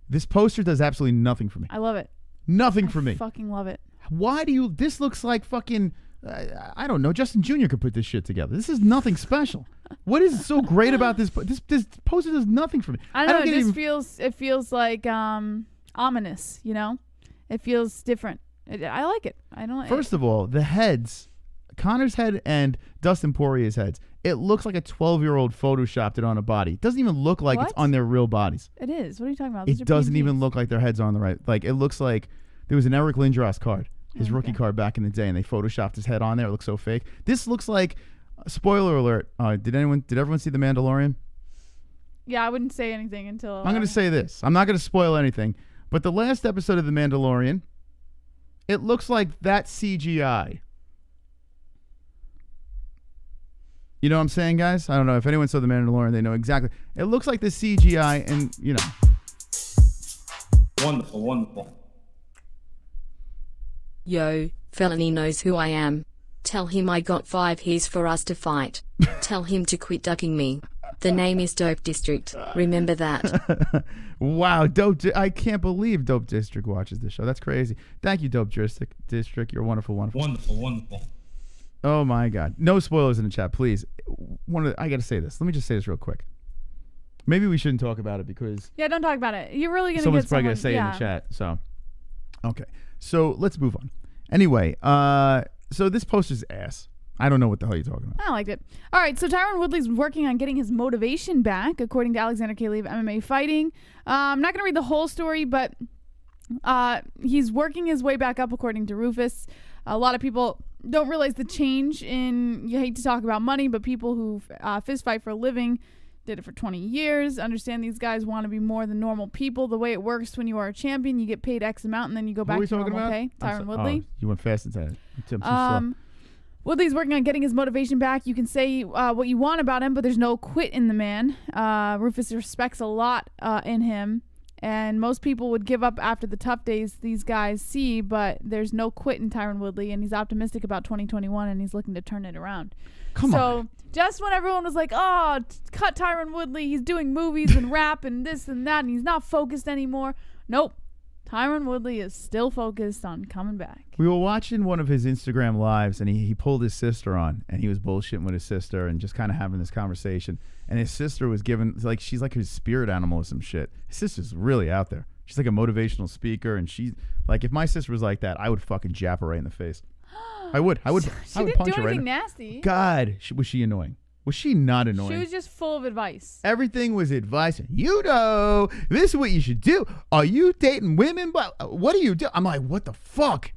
this poster does absolutely nothing for me. I love it. Nothing for me. I fucking love it. Why do you... This looks like fucking... I don't know. Justin Jr. could put this shit together. This is nothing special. What is so great about this? This poster does nothing for me. I don't know. It feels like ominous. It feels different. I like it. I don't. First of all, the heads, Conor's head and Dustin Poirier's heads. It looks like a 12-year-old photoshopped it on a body. It doesn't even look like it's on their real bodies. It is. What are you talking about? It doesn't even look like their heads are on the right. Like, it looks like there was an Eric Lindros card. His rookie card back in the day, and they photoshopped his head on there. It looks so fake. This looks like, spoiler alert. Did everyone see The Mandalorian? Yeah, I wouldn't say anything until. I'm going to say this. I'm not going to spoil anything, but the last episode of The Mandalorian, it looks like that CGI. You know what I'm saying, guys? I don't know if anyone saw The Mandalorian. They know exactly. It looks like the CGI, and Wonderful, wonderful. Yo, Felony knows who I am. Tell him I got 5 hairs for us to fight. Tell him to quit ducking me. The name is Dope District. Remember that. Wow, I can't believe Dope District watches this show. That's crazy. Thank you, Dope District. You're wonderful, wonderful. Wonderful, wonderful. Oh my God. No spoilers in the chat, please. I got to say this. Let me just say this real quick. Maybe we shouldn't talk about it because... Yeah, don't talk about it. You're really going to someone's get probably going to say it in the chat. So, okay. So let's move on. Anyway, so this poster's ass. I don't know what the hell you're talking about. I liked it. All right, so Tyron Woodley's working on getting his motivation back, according to Alexander K. Lee of MMA Fighting. I'm not going to read the whole story, but he's working his way back up, according to Rufus. A lot of people don't realize the change in, you hate to talk about money, but people who fist fight for a living, did it for 20 years, understand these guys want to be more than normal people. The way it works when you are a champion, you get paid X amount and then you go back to normal pay. Tyron Woodley. You went fast into that. Woodley's working on getting his motivation back. You can say what you want about him, but there's no quit in the man. Rufus respects a lot in him, and most people would give up after the tough days these guys see, but there's no quit in Tyron Woodley, and he's optimistic about 2021, and he's looking to turn it around. Come on. Just when everyone was like, oh, cut Tyron Woodley, he's doing movies and rap and this and that, and he's not focused anymore. Nope. Tyron Woodley is still focused on coming back. We were watching one of his Instagram lives, and he pulled his sister on, and he was bullshitting with his sister and just kind of having this conversation. And his sister was she's like his spirit animal or some shit. His sister's really out there. She's like a motivational speaker, and she, like, if my sister was like that, I would fucking jab her right in the face. I would. She I would didn't punch do her anything right nasty. God, was she annoying? Was she not annoying? She was just full of advice. Everything was advice. This is what you should do. Are you dating women? But what do you do? I'm like, what the fuck?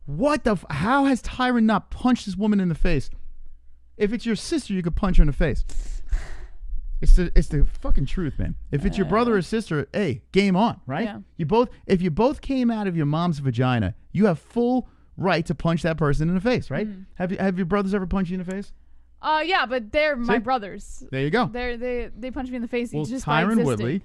How has Tyron not punched this woman in the face? If it's your sister, you could punch her in the face. It's the fucking truth, man. If it's your brother or sister, hey, game on, right? Yeah. If you both came out of your mom's vagina, you have full right to punch that person in the face, right? Mm. Have your brothers ever punched you in the face? Yeah, but they're my brothers. There you go. They punch me in the face just Tyron by Woodley,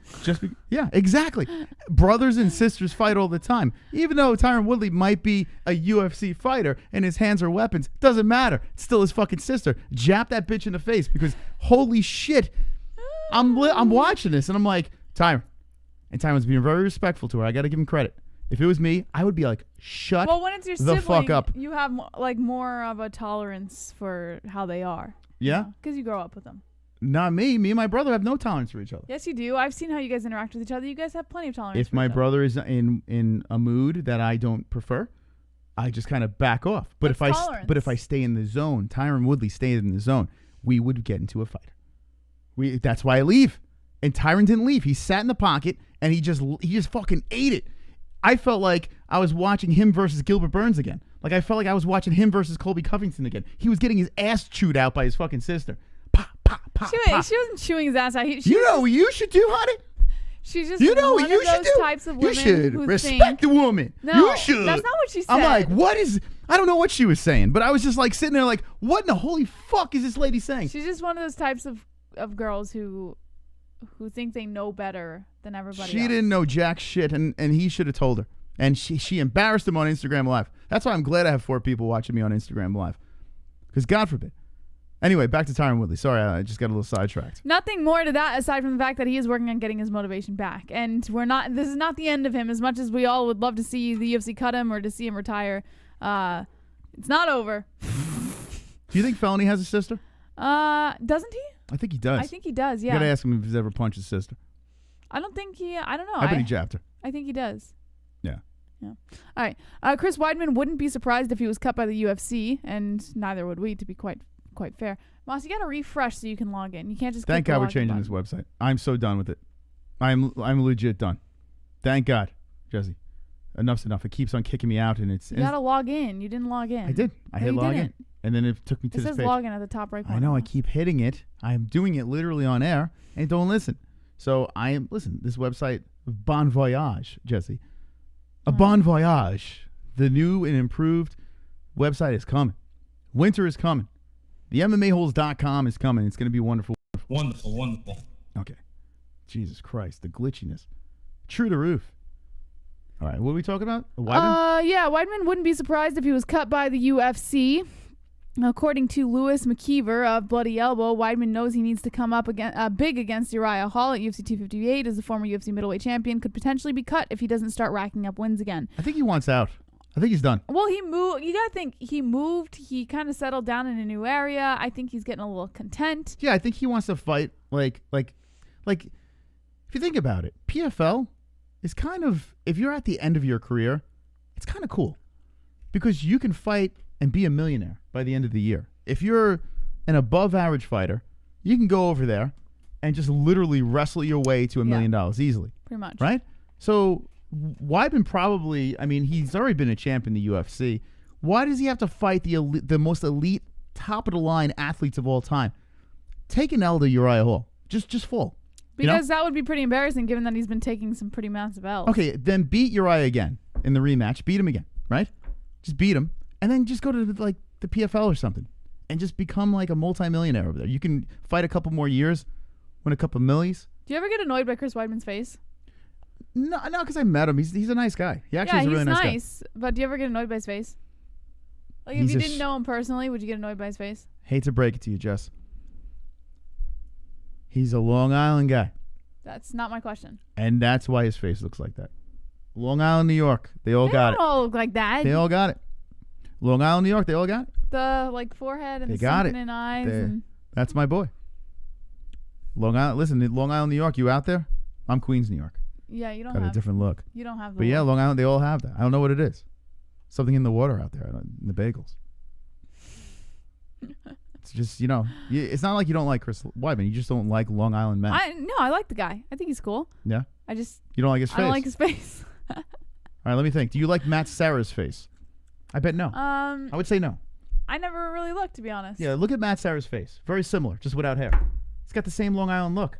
yeah, exactly. Brothers and sisters fight all the time. Even though Tyron Woodley might be a UFC fighter and his hands are weapons, doesn't matter. It's still his fucking sister. Jab that bitch in the face because holy shit, I'm watching this and I'm like, Tyron, And Tyron's being very respectful to her. I got to give him credit. If it was me, I would be like, shut Well, when it's your the sibling, fuck up. you have like more of a tolerance for how they are. Yeah? Because you grow up with them. Not me. Me and my brother have no tolerance for each other. Yes, you do. I've seen how you guys interact with each other. You guys have plenty of tolerance. If for my each other. brother is in a mood that I don't prefer, I just kind of back off. But That's if I stay in the zone, Tyron Woodley stayed in the zone, we would get into a fight. That's why I leave. And Tyron didn't leave. He sat in the pocket and he just fucking ate it. I felt like I was watching him versus Gilbert Burns again. Like I felt like I was watching him versus Colby Covington again. He was getting his ass chewed out by his fucking sister. Pop, pop, pop. She wasn't chewing his ass out. You know what you should do, honey? She's just You know one what you of should those do? types of You women should who respect think, the woman. No, You should. that's not what she said. I'm like, what is... I don't know what she was saying, but I was just like sitting there like, what in the holy fuck is this lady saying? She's just one of those types of girls who think they know better than everybody She else. didn't know jack shit, and he should have told her. And she embarrassed him on Instagram Live. That's why I'm glad I have 4 people watching me on Instagram Live. Because God forbid. Anyway, back to Tyron Woodley. Sorry, I just got a little sidetracked. Nothing more to that aside from the fact that he is working on getting his motivation back. And this is not the end of him. As much as we all would love to see the UFC cut him or to see him retire, it's not over. Do you think Felony has a sister? Doesn't he? I think he does. I think he does, yeah. You gotta ask him if he's ever punched his sister. I don't know. I bet he jabbed her. I think he does. Yeah. Yeah. All right. Chris Weidman wouldn't be surprised if he was cut by the UFC, and neither would we, to be quite fair. Moss, you got to refresh so you can log in. You can't just Thank God we're changing this website. I'm so done with it. I'm legit done. Thank God, Jesse. Enough's enough. It keeps on kicking me out, and it's... You got to log in. You didn't log in. I did. I hit log in. And then it took me to this page. It says log in at the top right corner. I know. I keep hitting it. I'm doing it literally on air, and it don't listen. So listen, this website, Bon Voyage, Jesse. A Bon Voyage. The new and improved website is coming. Winter is coming. The MMA-HOLES.com is coming. It's going to be wonderful. Wonderful. Okay. Jesus Christ. The glitchiness. True to roof. All right. What are we talking about? Weidman? Yeah. Weidman wouldn't be surprised if he was cut by the UFC. According to Lewis McKeever of Bloody Elbow, Weidman knows he needs to come up big against Uriah Hall at UFC 258 as the former UFC middleweight champion could potentially be cut if he doesn't start racking up wins again. I think he wants out. I think he's done. Well, he moved. You got to think he moved. He kind of settled down in a new area. I think he's getting a little content. Yeah, I think he wants to fight like if you think about it, PFL is kind of, if you're at the end of your career, it's kind of cool because you can fight and be a millionaire by the end of the year. If you're an above average fighter, you can go over there and just literally wrestle your way to $1 million easily. Pretty much. Right? So Weidman probably, I mean, he's already been a champ in the UFC. Why does he have to fight the most elite, top of the line athletes of all time? Take an L to Uriah Hall. Just fall. Because that would be pretty embarrassing given that he's been taking some pretty massive L's. Okay, then beat Uriah again in the rematch. Beat him again, right? Just beat him. And then just go to the PFL or something and just become like a multimillionaire over there. You can fight a couple more years, win a couple millies. Do you ever get annoyed by Chris Weidman's face? No, because I met him. He's a nice guy. He actually is a really nice guy. But do you ever get annoyed by his face? Like if you didn't know him personally, would you get annoyed by his face? Hate to break it to you, Jess. He's a Long Island guy. That's not my question. And that's why his face looks like that. Long Island, New York. They all got it. They all look like that. They all got it. Long Island, New York. They all got it. The forehead and they the got sunken in eyes. That's my boy. Long Island. Listen, Long Island, New York. You out there? I'm Queens, New York. Yeah, you don't got have a different look. You don't have. But yeah, Long Island. They all have that. I don't know what it is. Something in the water out there. In the bagels. It's just, it's not like you don't like Chris Weidman. You just don't like Long Island men. No, I like the guy. I think he's cool. Yeah? You don't like his face? I don't like his face. All right, let me think. Do you like Matt Serra's face? I bet no. I would say no. I never really looked, to be honest. Yeah, look at Matt Serra's face. Very similar, just without hair. He's got the same Long Island look.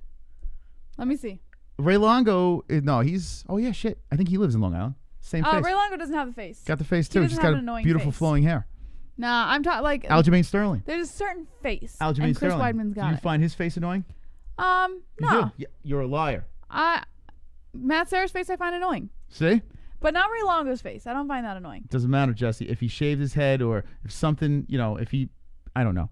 Let me see. Ray Longo, oh yeah, shit. I think he lives in Long Island. Same face. Ray Longo doesn't have the face. Got the face too. He's got a beautiful flowing hair. Nah, I'm talking like Aljamain Sterling. There's a certain face. Aljamain and Chris Sterling. Weidman's got Do you it. find his face annoying? No. You're a liar. Matt Serra's face I find annoying. See? But not Ray Longo's face. I don't find that annoying. Doesn't matter, Jesse. If he shaved his head or if something, if he, I don't know.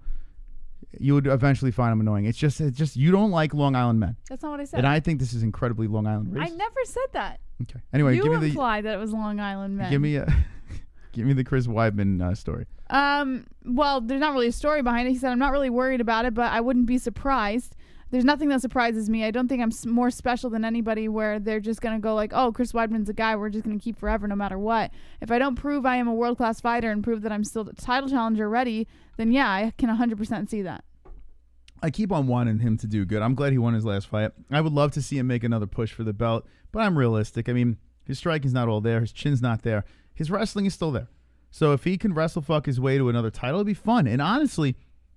you would eventually find him annoying. It's just you don't like Long Island men. That's not what I said. And I think this is incredibly Long Island racist. I never said that. Okay. Anyway, you give me implied that it was Long Island men. Give me the Chris Weidman story. Well, there's not really a story behind it. He said, I'm not really worried about it, but I wouldn't be surprised. There's nothing that surprises me. I don't think I'm more special than anybody where they're just going to go like, oh, Chris Weidman's a guy we're just going to keep forever no matter what. If I don't prove I am a world-class fighter and prove that I'm still the title challenger ready, then yeah, I can 100% see that. I keep on wanting him to do good. I'm glad he won his last fight. I would love to see him make another push for the belt, but I'm realistic. I mean, his striking's not all there. His chin's not there. His wrestling is still there. So if he can wrestle fuck his way to another title, it'd be fun. And honestly,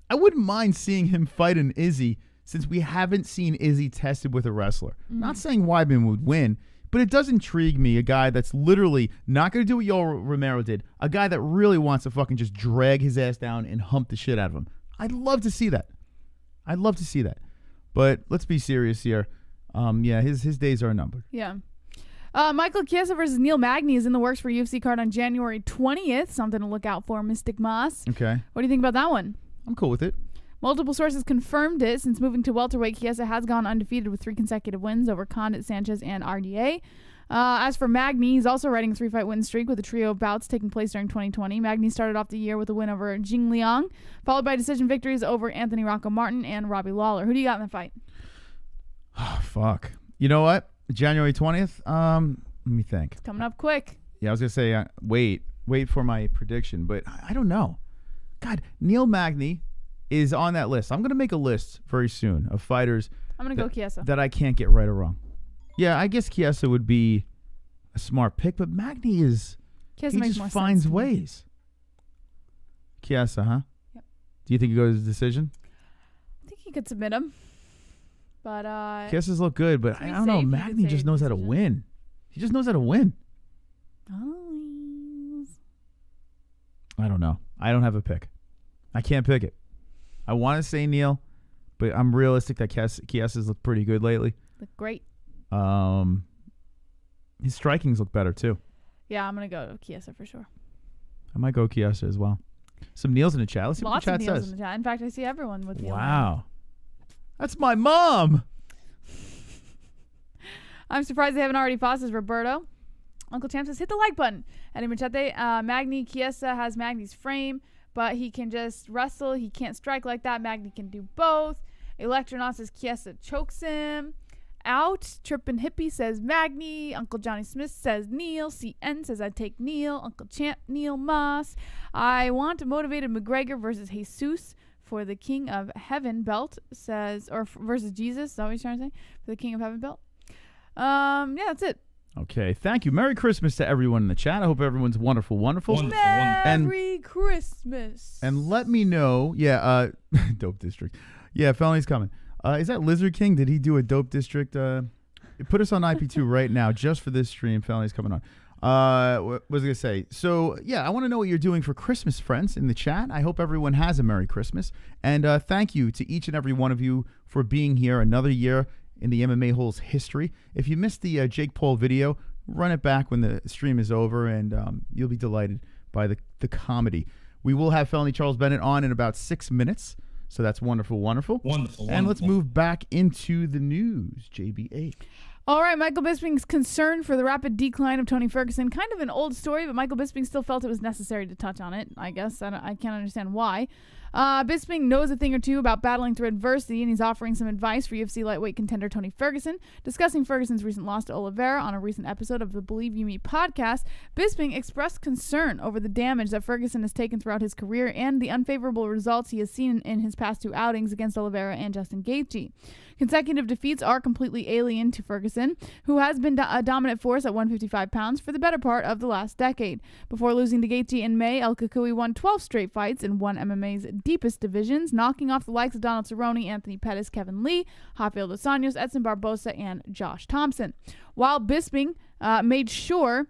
I wouldn't mind seeing him fight an Izzy since we haven't seen Izzy tested with a wrestler. Not saying Weidman would win, but it does intrigue me, a guy that's literally not going to do what Yoel Romero did, a guy that really wants to fucking just drag his ass down and hump the shit out of him. I'd love to see that. I'd love to see that. But let's be serious here. Yeah, his days are numbered. Yeah. Michael Chiesa versus Neil Magny is in the works for UFC card on January 20th. Something to look out for, Mystic Moss. Okay. What do you think about that one? I'm cool with it. Multiple sources confirmed it. Since moving to welterweight, Chiesa has gone undefeated with 3 consecutive wins over Condit, Sanchez, and RDA. As for Magny, he's also riding a 3-fight win streak with a trio of bouts taking place during 2020. Magny started off the year with a win over Jing Liang, followed by decision victories over Anthony Rocco Martin and Robbie Lawler. Who do you got in the fight? Oh, fuck. You know what? January 20th? Let me think. It's coming up quick. Yeah, I was going to say, wait for my prediction, but I don't know. God, Neil Magny is on that list. I'm going to make a list very soon of fighters I'm going to go Chiesa. that I can't get right or wrong. Yeah, I guess Chiesa would be a smart pick, but Magny is... Chiesa he makes just more finds sense to me. ways. Chiesa, huh? Yep. Do you think he goes to decision? I think he could submit him. But Chiesa's look good, but I don't know. safe, you could Magny say just knows how to decision. win. He just knows how to win. I don't know. I don't have a pick. I can't pick it. I want to say Neil, but I'm realistic that Chiesa's looked pretty good lately. Look great. His strikings look better too. Yeah, I'm going to go Chiesa for sure. I might go Chiesa as well. Some Neils in the chat. Let's see Lots what of the chat Neils says. in the chat. In fact, I see everyone with Neil. Wow. That's my mom. I'm surprised they haven't already paused this, Roberto. Uncle Champ says, hit the like button. Eddie Machete, Magny Chiesa has Magny's frame, but he can just wrestle. He can't strike like that. Magny can do both. Electronaut says Chiesa chokes him out. Trippin' Hippie says Magny. Uncle Johnny Smith says Neil. CN says I take Neil. Uncle Champ, Neil Moss. I want a motivated McGregor versus Jesus for the King of Heaven belt, says, or versus Jesus. Is that what he's trying to say? For the King of Heaven belt. Yeah, that's it. Okay, thank you. Merry Christmas to everyone in the chat. I hope everyone's wonderful. Merry Christmas. And let me know. Yeah, Dope District. Yeah, Felony's coming. Is that Lizard King? Did he do a Dope District? Put us on IP2 right now just for this stream. Felony's coming on. What was I going to say? So, yeah, I want to know what you're doing for Christmas, friends, in the chat. I hope everyone has a Merry Christmas. And thank you to each and every one of you for being here another year in the MMA-HOLES history. If you missed the Jake Paul video, run it back when the stream is over, and you'll be delighted by the comedy. We will have Felony Charles Bennett on in about 6 minutes, so that's wonderful, wonderful. And let's move back into the news, JB8. All right, Michael Bisping's concern for the rapid decline of Tony Ferguson. Kind of an old story, but Michael Bisping still felt it was necessary to touch on it, I guess. I can't understand why. Bisping knows a thing or two about battling through adversity, and he's offering some advice for UFC lightweight contender Tony Ferguson. Discussing Ferguson's recent loss to Oliveira on a recent episode of the Believe You Me podcast, Bisping expressed concern over the damage that Ferguson has taken throughout his career and the unfavorable results he has seen in his past 2 outings against Oliveira and Justin Gaethje. Consecutive defeats are completely alien to Ferguson, who has been a dominant force at 155 pounds for the better part of the last decade. Before losing to Gaethje in May, El Kukui won 12 straight fights in one MMA's deepest divisions, knocking off the likes of Donald Cerrone, Anthony Pettis, Kevin Lee, Rafael Dos Anjos, Edson Barbosa, and Josh Thompson. While Bisping made sure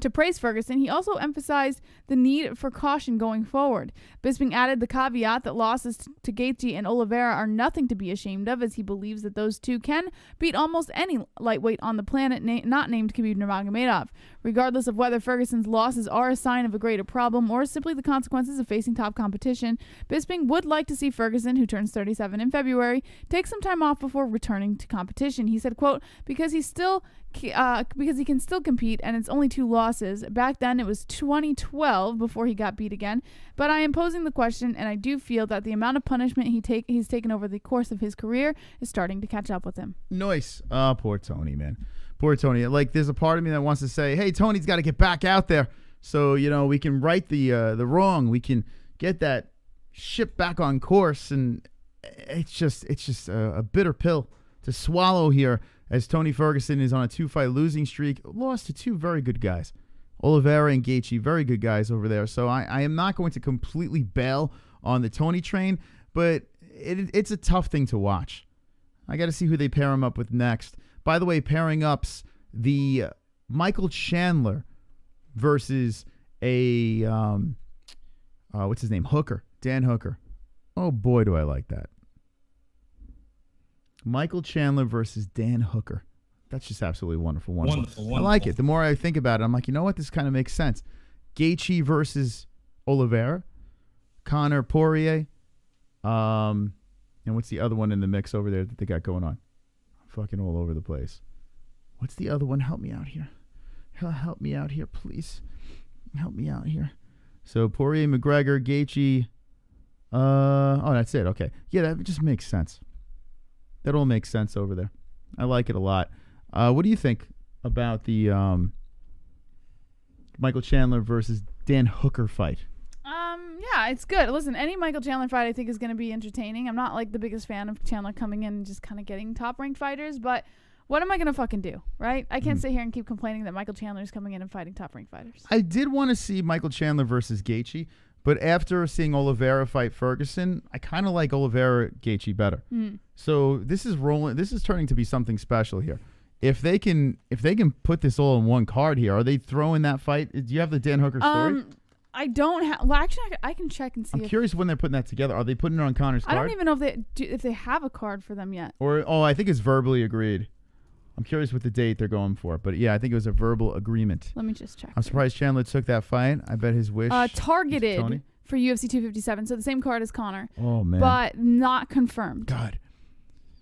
To praise Ferguson, he also emphasized the need for caution going forward. Bisping added the caveat that losses to Gaethje and Oliveira are nothing to be ashamed of, as he believes that those two can beat almost any lightweight on the planet not named Khabib Nurmagomedov. Regardless of whether Ferguson's losses are a sign of a greater problem or simply the consequences of facing top competition, Bisping would like to see Ferguson, who turns 37 in February, take some time off before returning to competition. He said, quote, because he can still compete and it's only 2 losses. Back then it was 2012 before he got beat again. But I am posing the question, and I do feel that the amount of punishment he's taken over the course of his career is starting to catch up with him. Nice. Oh, poor Tony, man. Poor Tony. Like, there's a part of me that wants to say, hey, Tony's got to get back out there so, you know, we can right the wrong. We can get that ship back on course. And it's just a bitter pill to swallow here, as Tony Ferguson is on a 2-fight losing streak, lost to 2 very good guys. Oliveira and Gaethje, very good guys over there. So I am not going to completely bail on the Tony train, but it's a tough thing to watch. I got to see who they pair him up with next. By the way, pairing ups, the Michael Chandler versus a, what's his name? Hooker, Dan Hooker. Oh boy, do I like that. Michael Chandler versus Dan Hooker. That's just absolutely wonderful. Wonderful. I like it. The more I think about it, I'm like, you know what? This kind of makes sense. Gaethje versus Oliveira. Conor, Poirier. And what's the other one in the mix over there that they got going on? I'm fucking all over the place. What's the other one? Help me out here. Help me out here, please. Help me out here. So Poirier, McGregor, Gaethje. Oh, that's it. Okay. Yeah, that just makes sense. That all makes sense over there. I like it a lot. What do you think about the Michael Chandler versus Dan Hooker fight? Yeah, it's good. Listen, any Michael Chandler fight I think is going to be entertaining. I'm not like the biggest fan of Chandler coming in and just kind of getting top-ranked fighters, but what am I going to fucking do, right? I can't sit here and keep complaining that Michael Chandler is coming in and fighting top-ranked fighters. I did want to see Michael Chandler versus Gaethje, but after seeing Oliveira fight Ferguson, I kind of like Oliveira Gaethje better. So this is rolling. This is turning to be something special here. If they can put this all in one card here, are they throwing that fight? Do you have the Dan Hooker story? I don't have. Well, actually, I can check and see. I'm curious when they're putting that together. Are they putting it on Conor's card? I don't even know if they have a card for them yet. Or I think it's verbally agreed. I'm curious what the date they're going for, but yeah, I think it was a verbal agreement. Let me just check. I'm surprised Chandler took that fight. I bet his wish. Targeted for UFC 257, so the same card as Conor. Oh man, but not confirmed. God,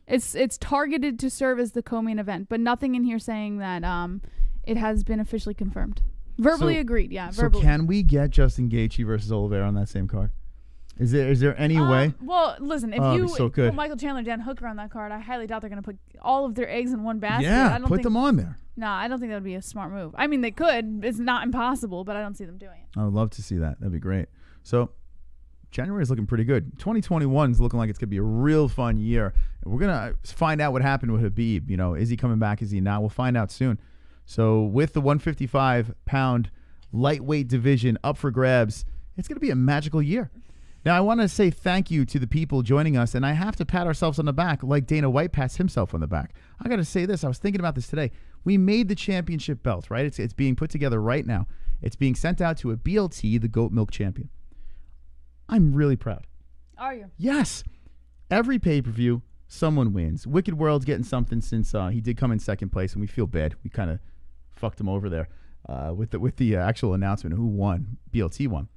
it's targeted to serve as the co-main event, but nothing in here saying that it has been officially confirmed. Verbally agreed, yeah. Verbally. So can we get Justin Gaethje versus Oliveira on that same card? Is there any way? Well, listen, if you put Michael Chandler, Dan Hooker on that card, I highly doubt they're going to put all of their eggs in one basket. Yeah, put them on there. No, I don't think that would be a smart move. I mean, they could. It's not impossible, but I don't see them doing it. I would love to see that. That'd be great. So January is looking pretty good. 2021 is looking like it's going to be a real fun year. We're going to find out what happened with Khabib. You know, is he coming back? Is he not? We'll find out soon. So with the 155-pound lightweight division up for grabs, it's going to be a magical year. Now, I want to say thank you to the people joining us, and I have to pat ourselves on the back like Dana White pats himself on the back. I got to say this. I was thinking about this today. We made the championship belt, right? It's being put together right now. It's being sent out to a BLT, the Goat Milk Champion. I'm really proud. Are you? Yes. Every pay-per-view, someone wins. Wicked World's getting something since he did come in second place, and we feel bad. We kind of fucked him over there with the actual announcement of who won. BLT won.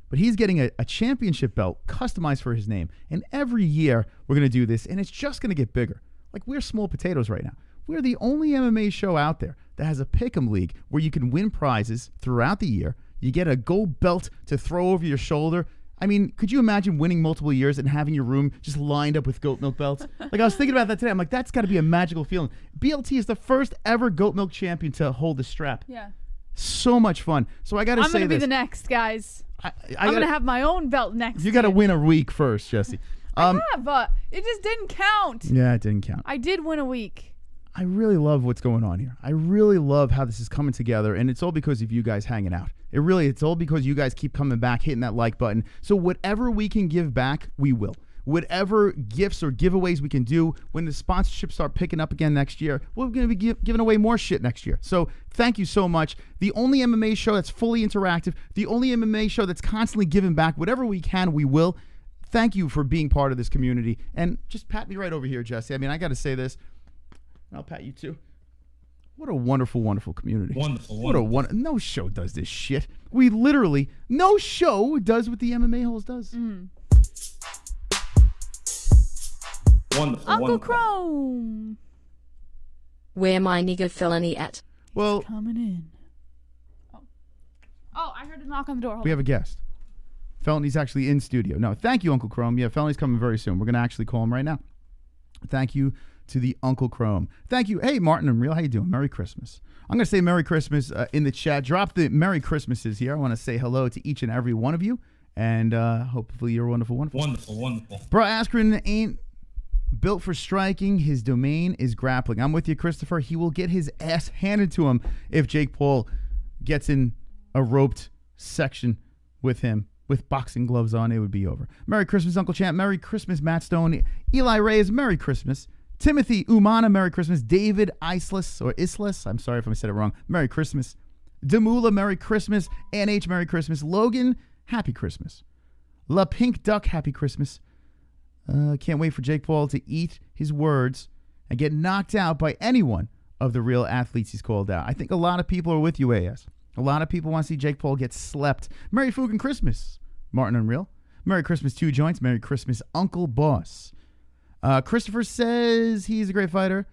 But he's getting a championship belt customized for his name. And every year we're going to do this, and it's just going to get bigger. Like, we're small potatoes right now. We're the only MMA show out there that has a pick'em league where you can win prizes throughout the year. You get a gold belt to throw over your shoulder. I mean, could you imagine winning multiple years and having your room just lined up with goat milk belts? Like, I was thinking about that today. I'm like, that's got to be a magical feeling. BLT is the first ever goat milk champion to hold the strap. Yeah. So much fun. So I got to say this. I'm going to be the next, guys. I'm going to have my own belt next. You got to win a week first, Jesse. I have. It just didn't count. Yeah, it didn't count. I did win a week. I really love what's going on here. I really love how this is coming together, and it's all because of you guys hanging out. It's all because you guys keep coming back, hitting that like button. So whatever we can give back, we will. whatever gifts or giveaways we can do when the sponsorships start picking up again next year. We're going to be giving away more shit next year. So thank you so much. The only MMA show that's fully interactive, the only MMA show that's constantly giving back. Whatever we can, we will. Thank you for being part of this community. And just pat me right over here, Jesse. I mean, I got to say this. I'll pat you too. What a wonderful, wonderful community. Wonderful. No show does this shit. We literally, no show does what the MMA Holes does. Wonderful. Uncle Chrome. Where my nigga Felony at? Well, Coming in. Oh, I heard a knock on the door. Hold we on. have a guest. Felony's actually in studio. No, thank you, Uncle Chrome. Yeah, Felony's coming very soon. We're going to actually call him right now. Thank you to the Uncle Chrome. Thank you. Hey, Martin and Real, how you doing? Merry Christmas. I'm going to say Merry Christmas in the chat. Drop the Merry Christmases here. I want to say hello to each and every one of you. And hopefully you're wonderful. Wonderful. Bro, Askren ain't built for striking. His domain is grappling. I'm with you, Christopher. He will get his ass handed to him if Jake Paul gets in a roped section with him. With boxing gloves on, it would be over. Merry Christmas, Uncle Champ. Merry Christmas, Matt Stone. Eli Reyes, Merry Christmas. Timothy Umana, Merry Christmas. David Isles, I'm sorry if I said it wrong. Merry Christmas. Demula, Merry Christmas. NH, Merry Christmas. Logan, Happy Christmas. La Pink Duck, Happy Christmas. Can't wait for Jake Paul to eat his words and get knocked out by anyone of the real athletes he's called out. I think a lot of people are with you, AS. A lot of people want to see Jake Paul get slept. Merry fucking Christmas, Martin Unreal. Merry Christmas, Two Joints. Merry Christmas, Uncle Boss. Christopher says he's a great fighter,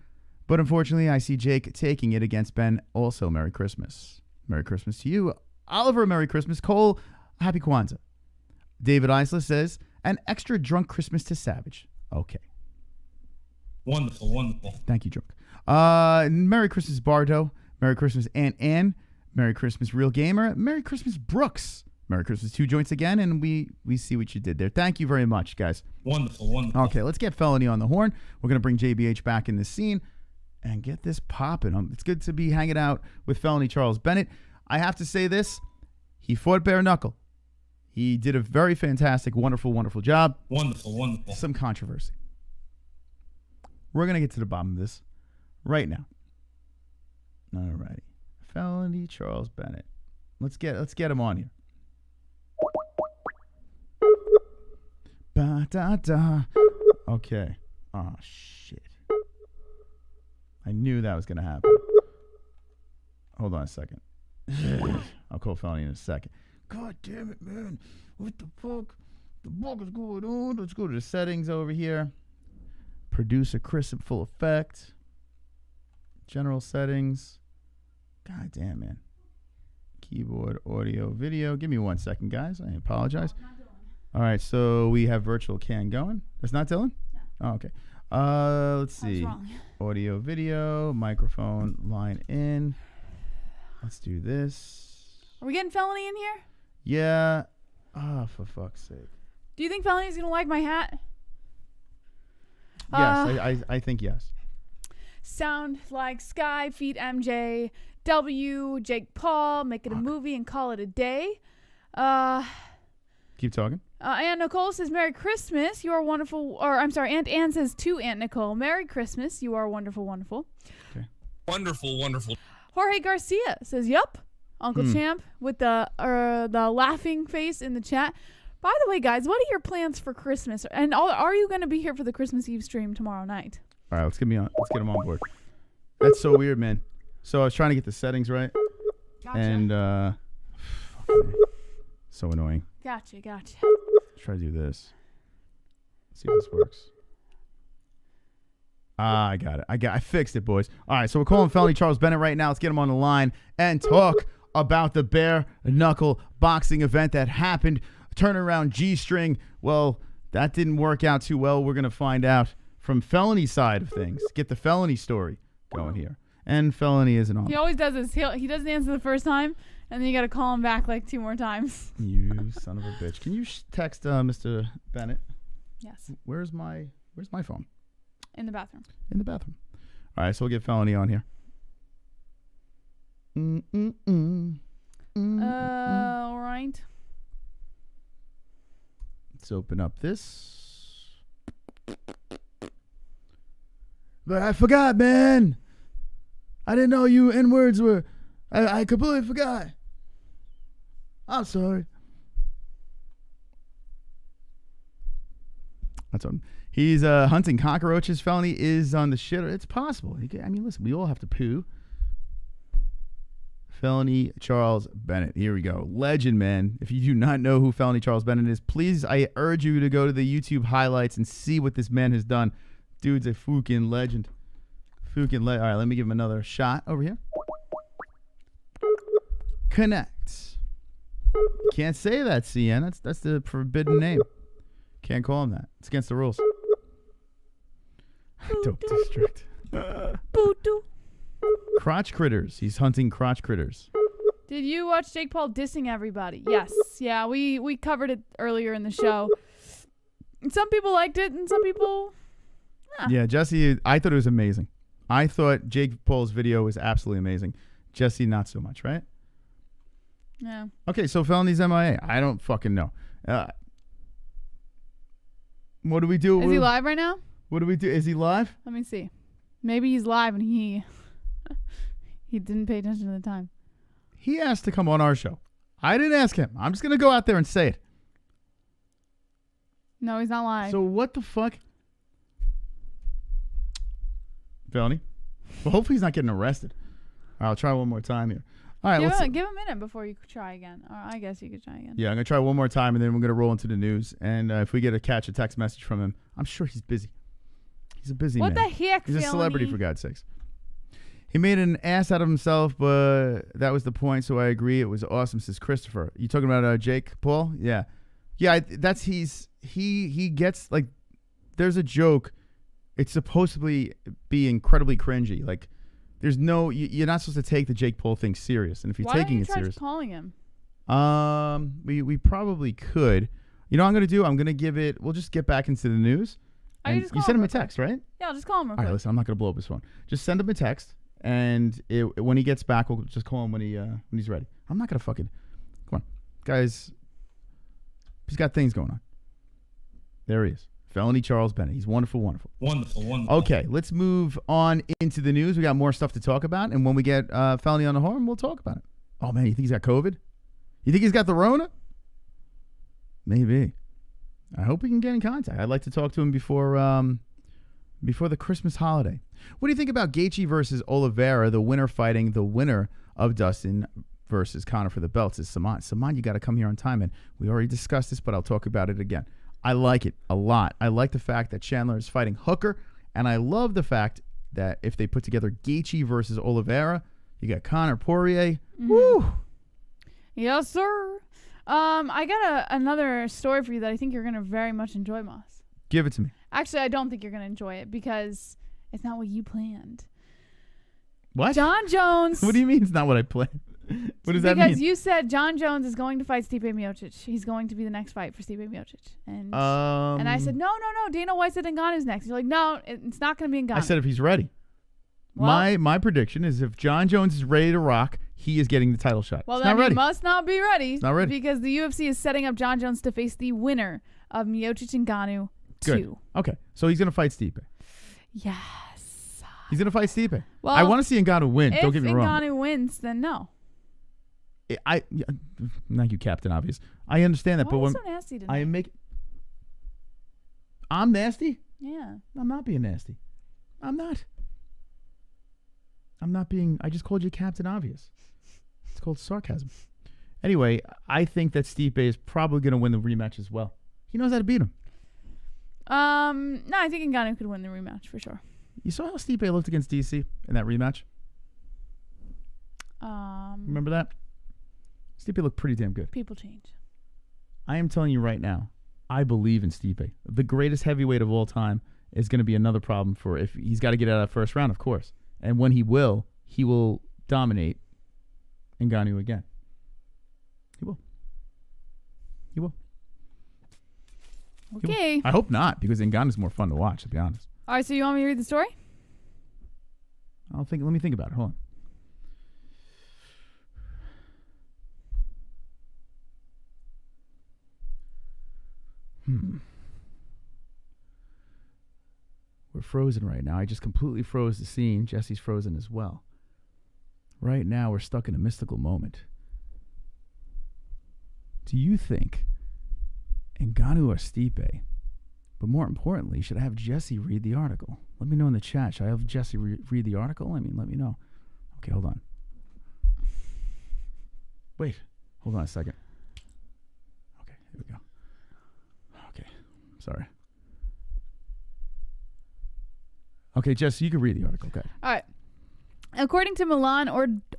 but unfortunately I see Jake taking it against Ben. Also, Merry Christmas. Merry Christmas to you. Oliver, Merry Christmas. Cole, Happy Kwanzaa. David Isla says, an extra drunk Christmas to Savage. Okay. Wonderful. Thank you, drunk. Merry Christmas, Bardo. Merry Christmas, Aunt Ann. Merry Christmas, Real Gamer. Merry Christmas, Brooks. Merry Christmas, Two Joints again, and we see what you did there. Thank you very much, guys. Wonderful. Okay, let's get Felony on the horn. We're going to bring JBH back in the scene and get this popping. It's good to be hanging out with Felony Charles Bennett. I have to say this. He fought bare knuckle. He did a very fantastic, wonderful job. Wonderful. Some controversy. We're going to get to the bottom of this right now. All righty. Felony Charles Bennett. Let's get him on here. Ba-da-da. Okay. Oh, shit. I knew that was going to happen. Hold on a second. I'll call Felony in a second. God damn it, man. What the fuck? The fuck is going on? Let's go to the settings over here. Producer Chris in full effect. General settings. God damn, man. Keyboard, audio, video. Give me 1 second, guys. I apologize. All right, so we have virtual can going. That's not Dillon? No. Oh, okay. Let's see. Audio, video, microphone, line in. Let's do this. Are we getting Felony in here? Yeah. Oh, for fuck's sake. Do you think Felony's going to like my hat? Yes, I think yes. Sound like Sky, Feet MJ, W, Jake Paul, make it a movie and call it a day. Keep talking. Aunt Nicole says, Merry Christmas. You are wonderful. Or, I'm sorry, Aunt Ann says to Aunt Nicole, Merry Christmas. You are wonderful. Okay. Wonderful. Jorge Garcia says, yup. Uncle Champ with the laughing face in the chat. By the way, guys, what are your plans for Christmas? And are you going to be here for the Christmas Eve stream tomorrow night? All right, let's get him on board. That's so weird, man. So I was trying to get the settings right. Gotcha. And so annoying. Gotcha. Let's try to do this. Let's see if this works. I got it. I fixed it, boys. All right, so we're calling Felony Charles Bennett right now. Let's get him on the line and talk about the bare knuckle boxing event that happened. Turnaround G-string. Well, that didn't work out too well. We're going to find out from Felony side of things. Get the Felony story going here. And Felony isn't on. He always does this. He doesn't answer the first time, and then you got to call him back like 2 more times. You son of a bitch. Can you text Mr. Bennett? Yes. Where's my phone? In the bathroom. In the bathroom. All right, so we'll get Felony on here. All right. Let's open up this. But I forgot, man. I didn't know you N-words were. I completely forgot. I'm sorry. That's what he's hunting cockroaches. Felony is on the shitter. It's possible. I mean, listen, we all have to poo. Felony Charles Bennett. Here we go. Legend, man. If you do not know who Felony Charles Bennett is, please, I urge you to go to the YouTube highlights and see what this man has done. Dude's a fucking legend. All right, let me give him another shot over here. Connect. Can't say that, CN. That's the forbidden name. Can't call him that. It's against the rules. Dope district. Crotch critters. He's hunting crotch critters. Did you watch Jake Paul dissing everybody? Yes. Yeah, we covered it earlier in the show. And some people liked it, and some people... Yeah, Jesse, I thought it was amazing. I thought Jake Paul's video was absolutely amazing. Jesse, not so much, right? Yeah. Okay, so Felony's MIA. I don't fucking know. What do we do? Is he live right now? What do we do? Is he live? Let me see. Maybe he's live and he didn't pay attention to the time. He asked to come on our show. I didn't ask him. I'm just going to go out there and say it. No, he's not live. So what the fuck? Felony? Well, hopefully he's not getting arrested. All right, I'll try one more time here. All right, give a minute before you try again. Or I guess you could try again. Yeah, I'm going to try one more time, and then we're going to roll into the news. And if we get a text message from him, I'm sure he's busy. He's a busy man. What the heck, He's a Felony? celebrity, for God's sakes. He made an ass out of himself, but that was the point, so I agree. It was awesome, says Christopher. You talking about Jake Paul? Yeah. Yeah, he gets, like, there's a joke. It's supposed to be incredibly cringy. Like, there's no, you're not supposed to take the Jake Paul thing serious. And if you're taking it serious. Why don't you try calling him? We probably could. You know what I'm going to do? I'm going to give it, we'll just get back into the news. And you send him a text, right? Yeah, I'll just call him real quick. All right, listen, I'm not going to blow up his phone. Just send him a text, and when he gets back, we'll just call him when he's ready. I'm not going to fucking, come on. Guys, he's got things going on. There he is. Felony Charles Bennett. He's wonderful, wonderful. Wonderful. Okay, let's move on into the news. We got more stuff to talk about, and when we get Felony on the horn, we'll talk about it. Oh, man, you think he's got COVID? You think he's got the Rona? Maybe. I hope we can get in contact. I'd like to talk to him before the Christmas holiday. What do you think about Gaethje versus Oliveira, the winner fighting the winner of Dustin versus Conor for the belts is Saman. Saman, you got to come here on time, and we already discussed this, but I'll talk about it again. I like it a lot. I like the fact that Chandler is fighting Hooker, and I love the fact that if they put together Gaethje versus Oliveira, you got Conor Poirier. Mm-hmm. Woo! Yes, sir. I got another story for you that I think you're going to very much enjoy, Moss. Give it to me. Actually, I don't think you're going to enjoy it because it's not what you planned. What? Jon Jones. What do you mean it's not what I planned? What does that mean? Because you said Jon Jones is going to fight Stipe Miocic. He's going to be the next fight for Stipe Miocic. And I said, no. Dana White said Ngannou's next. You're like, no, it's not going to be Ngannou. I said if he's ready. Well, my prediction is if Jon Jones is ready to rock, he is getting the title shot. Well, it's then not ready. he must not be ready. It's not ready. Because the UFC is setting up Jon Jones to face the winner of Miocic and Ngannou 2. Good. Okay, so he's going to fight Stipe. Yes. He's going to fight Stipe. Well, I want to see Ngannou win. Don't get me wrong. If Ngannou wins, then no. Thank you, Captain Obvious. I understand that, Why but are when you so nasty tonight? I'm nasty? Yeah. I'm not being nasty. I'm not being, I just called you Captain Obvious. It's called sarcasm. Anyway, I think that Stipe is probably going to win the rematch as well. He knows how to beat him. No, I think Ngannou could win the rematch for sure. You saw how Stipe looked against DC in that rematch? Remember that? Stipe looked pretty damn good. People change. I am telling you right now, I believe in Stipe. The greatest heavyweight of all time is going to be another problem for if he's got to get out of that first round, of course. And when he will dominate Ngannou again. He will. Okay. I hope not, because Ngannou's more fun to watch, to be honest. All right, so you want me to read the story? Let me think about it. Hold on. We're frozen right now. I just completely froze the scene. Jesse's frozen as well. Right now, we're stuck in a mystical moment. Do you think Ngannou or Stipe? But more importantly, should I have Jesse read the article? Let me know in the chat. Should I have Jesse read the article? I mean, let me know. Okay, hold on. Wait, hold on a second. Okay, here we go. Okay, sorry. Okay, Jesse, you can read the article. Okay. All right. According to Milan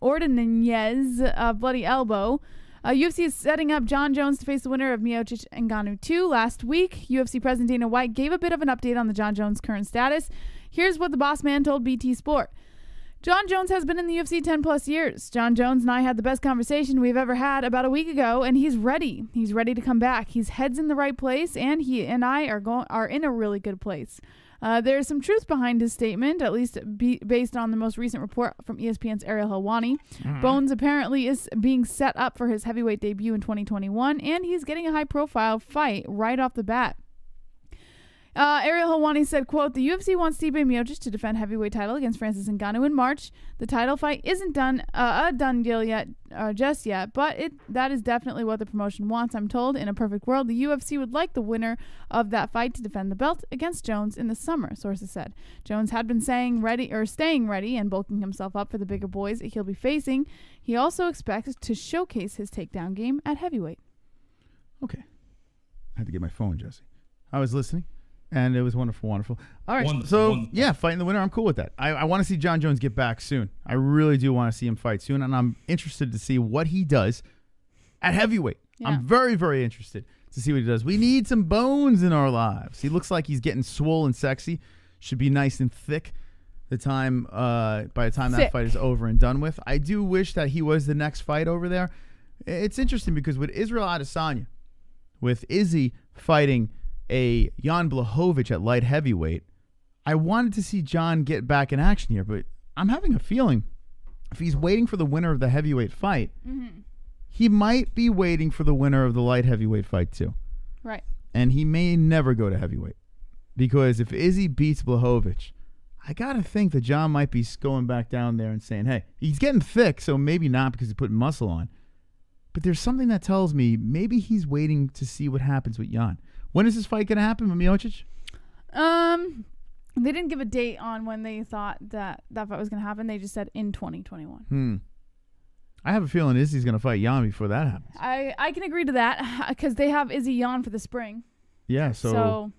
Ordonez, Bloody Elbow, UFC is setting up Jon Jones to face the winner of Miocic and Ngannou 2 last week. UFC President Dana White gave a bit of an update on the Jon Jones' current status. Here's what the boss man told BT Sport. Jon Jones has been in the UFC 10 plus years. Jon Jones and I had the best conversation we've ever had about a week ago, and he's ready. He's ready to come back. His head's in the right place, and he and I are in a really good place. There is some truth behind his statement, at least based on the most recent report from ESPN's ARIEL HELWANI. Bones apparently is being set up for his heavyweight debut in 2021, and he's getting a high-profile fight right off the bat. ARIEL HELWANI said, quote, the UFC wants Stipe Miocic to defend heavyweight title against Francis Ngannou in March. The title fight isn't a done deal yet, just yet, but that is definitely what the promotion wants, I'm told. In a perfect world, the UFC would like the winner of that fight to defend the belt against Jones in the summer, sources said. Jones had been staying ready and bulking himself up for the bigger boys he'll be facing. He also expects to showcase his takedown game at heavyweight. Okay. I had to get my phone, Jesse. I was listening. And it was wonderful, wonderful. All right, yeah, fighting the winner, I'm cool with that. I want to see Jon Jones get back soon. I really do want to see him fight soon, and I'm interested to see what he does at heavyweight. Yeah. I'm very, very interested to see what he does. We need some bones in our lives. He looks like he's getting swole and sexy. Should be nice and thick by the time that fight is over and done with. I do wish that he was the next fight over there. It's interesting because with Israel Adesanya, with Izzy fighting a Jan Blachowicz at light heavyweight, I wanted to see Jon get back in action here, but I'm having a feeling if he's waiting for the winner of the heavyweight fight, he might be waiting for the winner of the light heavyweight fight too. Right. And he may never go to heavyweight because if Izzy beats Blachowicz, I got to think that Jon might be going back down there and saying, hey, he's getting thick, so maybe not because he's putting muscle on. But there's something that tells me maybe he's waiting to see what happens with Jan. When is this fight going to happen with Miocic? They didn't give a date on when they thought that fight was going to happen. They just said in 2021. I have a feeling Izzy's going to fight Jan before that happens. I can agree to that because they have Izzy Jan for the spring. Yeah, so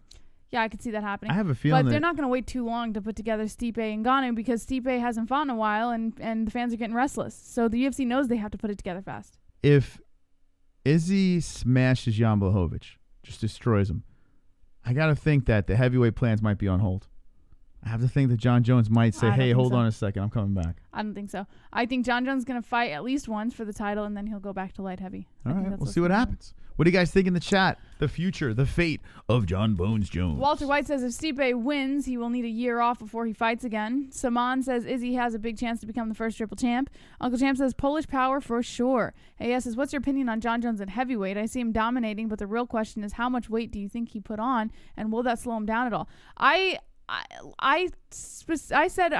yeah, I could see that happening. I have a feeling but they're not going to wait too long to put together Stipe and Ngannou because Stipe hasn't fought in a while and the fans are getting restless. So the UFC knows they have to put it together fast. If Izzy smashes Jan Blachowicz, just destroys him, I got to think that the heavyweight plans might be on hold. I have to think that Jon Jones might say, hey, hold on a second, I'm coming back. I don't think so. I think Jon Jones is going to fight at least once for the title, and then he'll go back to light heavy. All right, we'll see what happens. What do you guys think in the chat? The future, the fate of Jon Bones Jones. Walter White says if Stipe wins, he will need a year off before he fights again. Saman says Izzy has a big chance to become the first triple champ. Uncle Champ says Polish power for sure. AS says, what's your opinion on Jon Jones at heavyweight? I see him dominating, but the real question is how much weight do you think he put on, and will that slow him down at all? I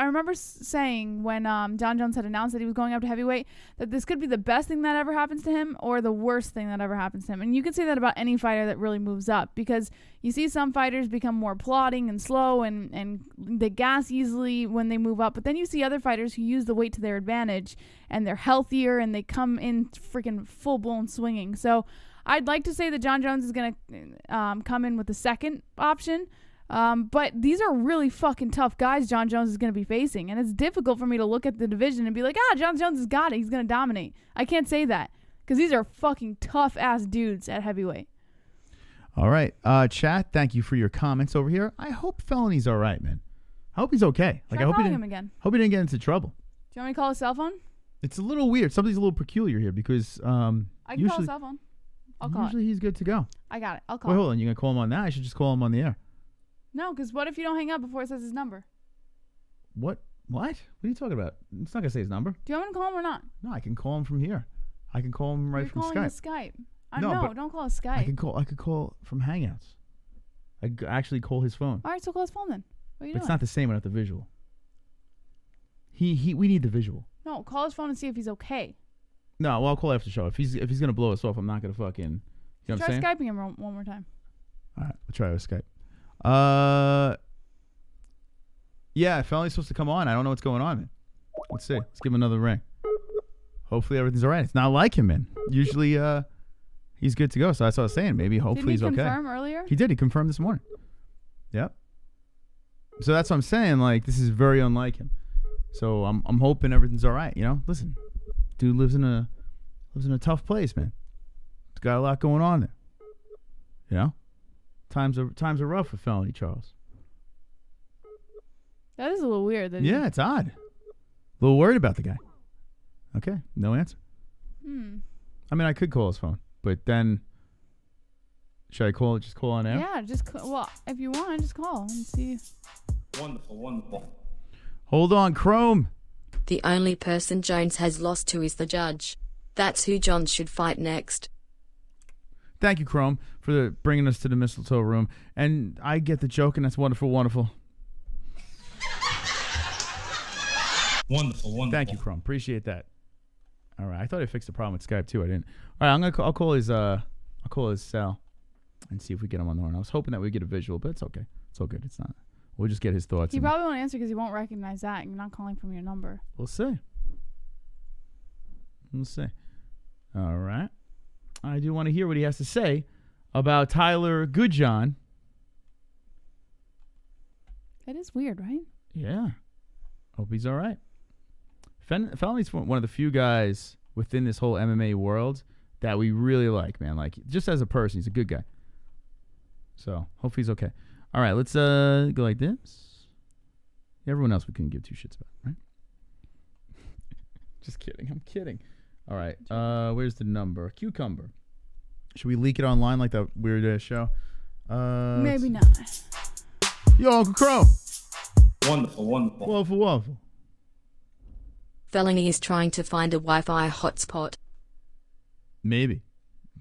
remember saying when Jon Jones had announced that he was going up to heavyweight that this could be the best thing that ever happens to him or the worst thing that ever happens to him. And you can say that about any fighter that really moves up because you see some fighters become more plodding and slow and they gas easily when they move up. But then you see other fighters who use the weight to their advantage and they're healthier and they come in freaking full-blown swinging. So I'd like to say that Jon Jones is going to come in with the second option. But these are really fucking tough guys Jon Jones is going to be facing. And it's difficult for me to look at the division and be like, Jon Jones has got it. He's going to dominate. I can't say that because these are fucking tough-ass dudes at heavyweight. All right. Chat, thank you for your comments over here. I hope Felony's all right, man. I hope he's okay. Try calling him again. Hope he didn't get into trouble. Do you want me to call his cell phone? It's a little weird. Something's a little peculiar here because I can call his cell phone. I'll call usually he's good to go. I got it. I'll call Wait, hold on. You're going to call him on that? I should just call him on the air. No, because what if you don't hang up before it says his number? What? What are you talking about? It's not going to say his number. Do you want me to call him or not? No, I can call him from here. I can call him from Skype. His Skype. No, don't call his Skype. I could call from Hangouts. I actually call his phone. All right, so call his phone then. What are you But it's doing? not the same without the visual. We need the visual. No, call his phone and see if he's okay. No, well, I'll call after the show. If he's gonna blow us off, I'm not gonna fucking. You know what I'm Try saying? Skyping him one more time. All right, we'll try with Skype. Yeah, Felony's supposed to come on. I don't know what's going on, man. Let's see. Let's give him another ring. Hopefully everything's all right. It's not like him, man. Usually, he's good to go. So that's what I was saying. Maybe hopefully he's Didn't he okay. confirm earlier? He did. He confirmed this morning. Yep. So that's what I'm saying. Like, this is very unlike him. So I'm hoping everything's all right. You know, listen, dude lives in a tough place, man. He's got a lot going on there. You know, times are rough for Felony Charles. That is a little weird. That Yeah, it's odd. A little worried about the guy. Okay, no answer. I mean, I could call his phone, but then should I call? Just call on air? Yeah, well, if you want, just call and see. Wonderful, wonderful. Hold on, Chrome. The only person Jones has lost to is the judge. That's who Jones should fight next. Thank you, Chrome, for bringing us to the mistletoe room. And I get the joke, and that's wonderful, wonderful. Wonderful, wonderful. Thank you, Chrome. Appreciate that. All right, I thought I fixed the problem with Skype too. I didn't. All right, I'll call his cell and see if we get him on the horn. I was hoping that we'd get a visual, but it's okay. It's all good. It's not. We'll just get his thoughts. He probably won't answer because he won't recognize that. You're not calling from your number. We'll see. We'll see. All right. I do want to hear what he has to say about Tyler Goodjohn. That is weird, right? Yeah. Hope he's all right. Felony's one of the few guys within this whole MMA world that we really like, man. Like, just as a person, he's a good guy. So, hopefully he's okay. All right, let's go like this. Everyone else we couldn't give two shits about, right? Just kidding. I'm kidding. All right. Where's the number? Cucumber. Should we leak it online like that weird show? Maybe not. Yo, Uncle Crow. Wonderful, wonderful. Waffle, waffle. Felony is trying to find a Wi-Fi hotspot. Maybe.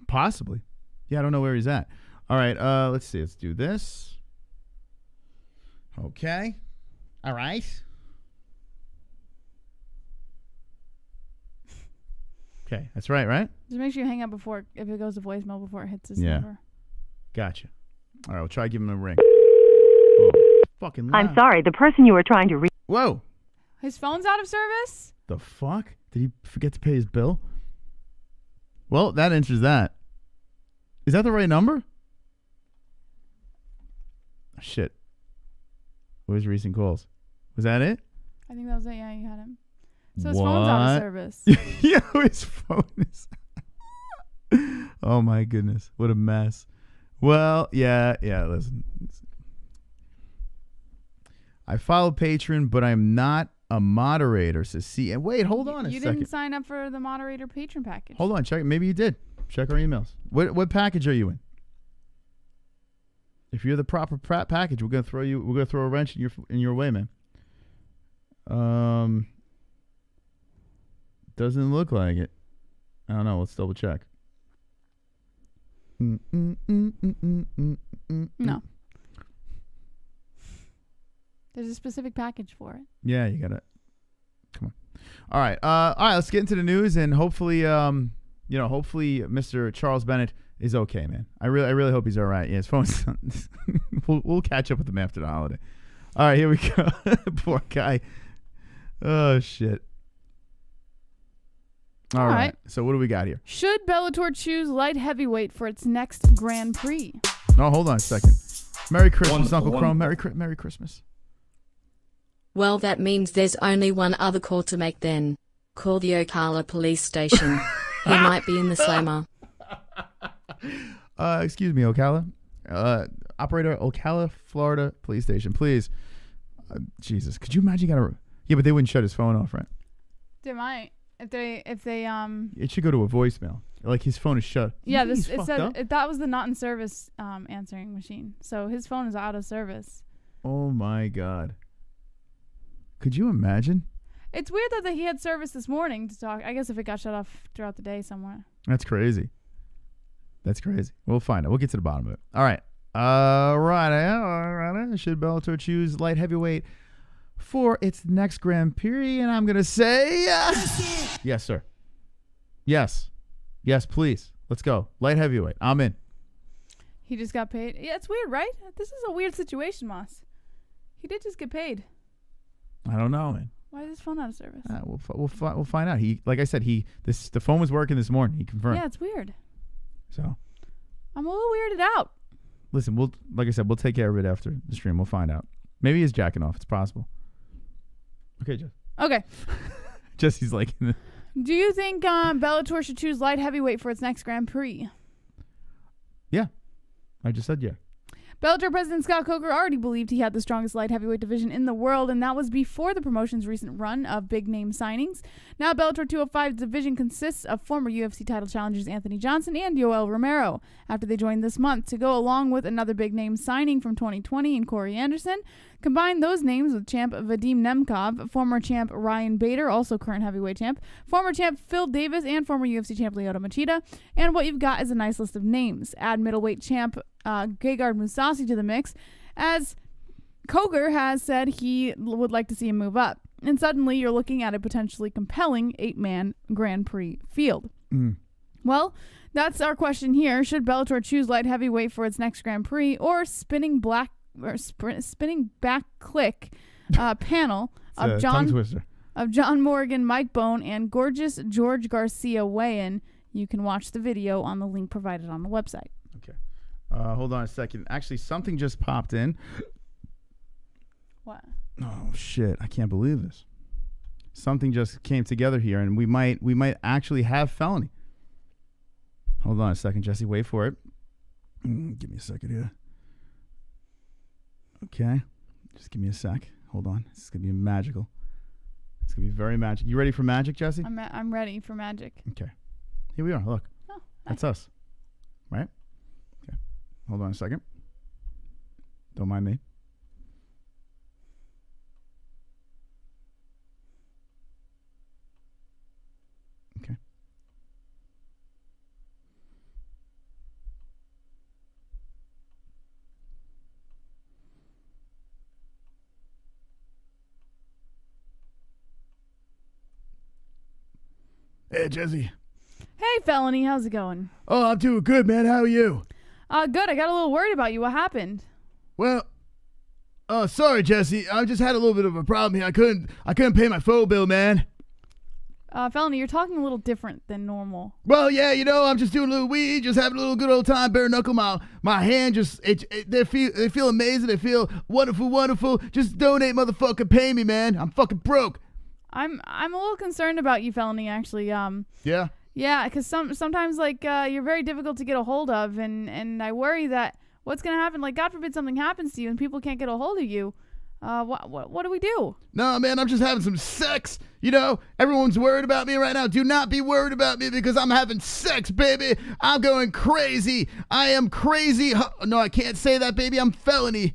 Possibly. Yeah, I don't know where he's at. All right, let's see. Let's do this. Okay. All right. Okay, that's right? Just make sure you hang up before, if it goes to voicemail, before it hits his number. Gotcha. All right, we'll try to give him a ring. Whoa, fucking loud. I'm sorry, the person you were trying to reach. Whoa. His phone's out of service? The fuck? Did he forget to pay his bill? Well, that answers that. Is that the right number? Oh, shit. Where's recent calls? Was that it? I think that was it. Yeah, you had him. So his phone's out of service. Yeah, his phone is. Oh my goodness, what a mess. Well, yeah. Listen, I follow Patreon, but I'm not a moderator. So see, and wait, hold on a You second. didn't sign up for the moderator patron package. Hold on, check. Maybe you did. Check our emails. What package are you in? If you're the proper package, we're gonna throw a wrench in your way, man. Doesn't look like it. I don't know. Let's double check. No. There's a specific package for it. Yeah, you gotta. Come on. All right. Let's get into the news, and hopefully, hopefully, Mr. Charles Bennett is okay, man. I really hope he's all right. Yeah, his phone's. we'll catch up with him after the holiday. All right, here we go. Poor guy. Oh shit. All right. So what do we got here? Should Bellator choose light heavyweight for its next Grand Prix? No, hold on a second. Merry Christmas, Wonderful, Uncle Chrome. Merry Christmas. Well, that means there's only one other call to make then. Call the Ocala police station. He might be in the slammer. Excuse me, Ocala. Operator, Ocala, Florida police station, please. Jesus, could you imagine? Yeah, but they wouldn't shut his phone off, right? They might. If they It should go to a voicemail. Like his phone is shut. Yeah, He's it fucked said up. that was the not in service answering machine. So his phone is out of service. Oh my God. Could you imagine? It's weird that he had service this morning to talk. I guess if it got shut off throughout the day somewhere. That's crazy. That's crazy. We'll find it. We'll get to the bottom of it. All right. All right. Should Bellator choose light heavyweight for its next Grand Prix? And I'm going to say yes, sir. Yes. Yes, please. Let's go. Light heavyweight. I'm in. He just got paid. Yeah, it's weird, right? This is a weird situation, Moss. He did just get paid. I don't know, man. Why is his phone out of service? We'll find out. Like I said, the phone was working this morning. He confirmed. Yeah, it's weird. So I'm a little weirded out. listen, like I said, we'll take care of it after the stream. We'll find out. Maybe he's jacking off. It's possible. Okay, Jess. Okay. Jesse's like. Do you think Bellator should choose light heavyweight for its next Grand Prix? Yeah, I just said yeah. Bellator president Scott Coker already believed he had the strongest light heavyweight division in the world, and that was before the promotion's recent run of big-name signings. Now, Bellator 205's division consists of former UFC title challengers Anthony Johnson and Yoel Romero, after they joined this month, to go along with another big-name signing from 2020 in Corey Anderson. Combine those names with champ Vadim Nemkov, former champ Ryan Bader, also current heavyweight champ, former champ Phil Davis, and former UFC champ Lyoto Machida, and what you've got is a nice list of names. Add middleweight champ Gegard Mousasi to the mix, as Coker has said he would like to see him move up. And suddenly you're looking at a potentially compelling 8-man Grand Prix field. Well, that's our question here. Should Bellator choose light heavyweight for its next Grand Prix, or spinning back click panel of John Morgan, Mike Bone, and gorgeous George Garcia weigh-in? You can watch the video on the link provided on the website. Okay. Hold on a second. Actually, something just popped in. What? Oh shit! I can't believe this. Something just came together here, and we might actually have Felony. Hold on a second, Jesse. Wait for it. Give me a second here. Okay, just give me a sec. Hold on. This is gonna be magical. It's gonna be very magic. You ready for magic, Jesse? I'm ready for magic. Okay. Here we are. Look. Oh, nice. That's us. Right? Okay. Hold on a second. Don't mind me. Okay. Hey, Jesse. Hey, Felony, how's it going? Oh, I'm doing good, man. How are you? Good. I got a little worried about you. What happened? Well, sorry, Jesse. I just had a little bit of a problem here. I couldn't pay my phone bill, man. Felony, you're talking a little different than normal. Well, yeah, I'm just doing a little weed, just having a little good old time, bare knuckle. My hand just, they feel amazing. They feel wonderful. Just donate, motherfucker. Pay me, man. I'm fucking broke. I'm a little concerned about you, Felony, actually. Yeah? Yeah, because sometimes, like, you're very difficult to get a hold of, and I worry that what's going to happen, like, God forbid something happens to you and people can't get a hold of you. What do we do? No, man, I'm just having some sex. Everyone's worried about me right now. Do not be worried about me because I'm having sex, baby. I'm going crazy. I am crazy. No, I can't say that, baby. I'm Felony.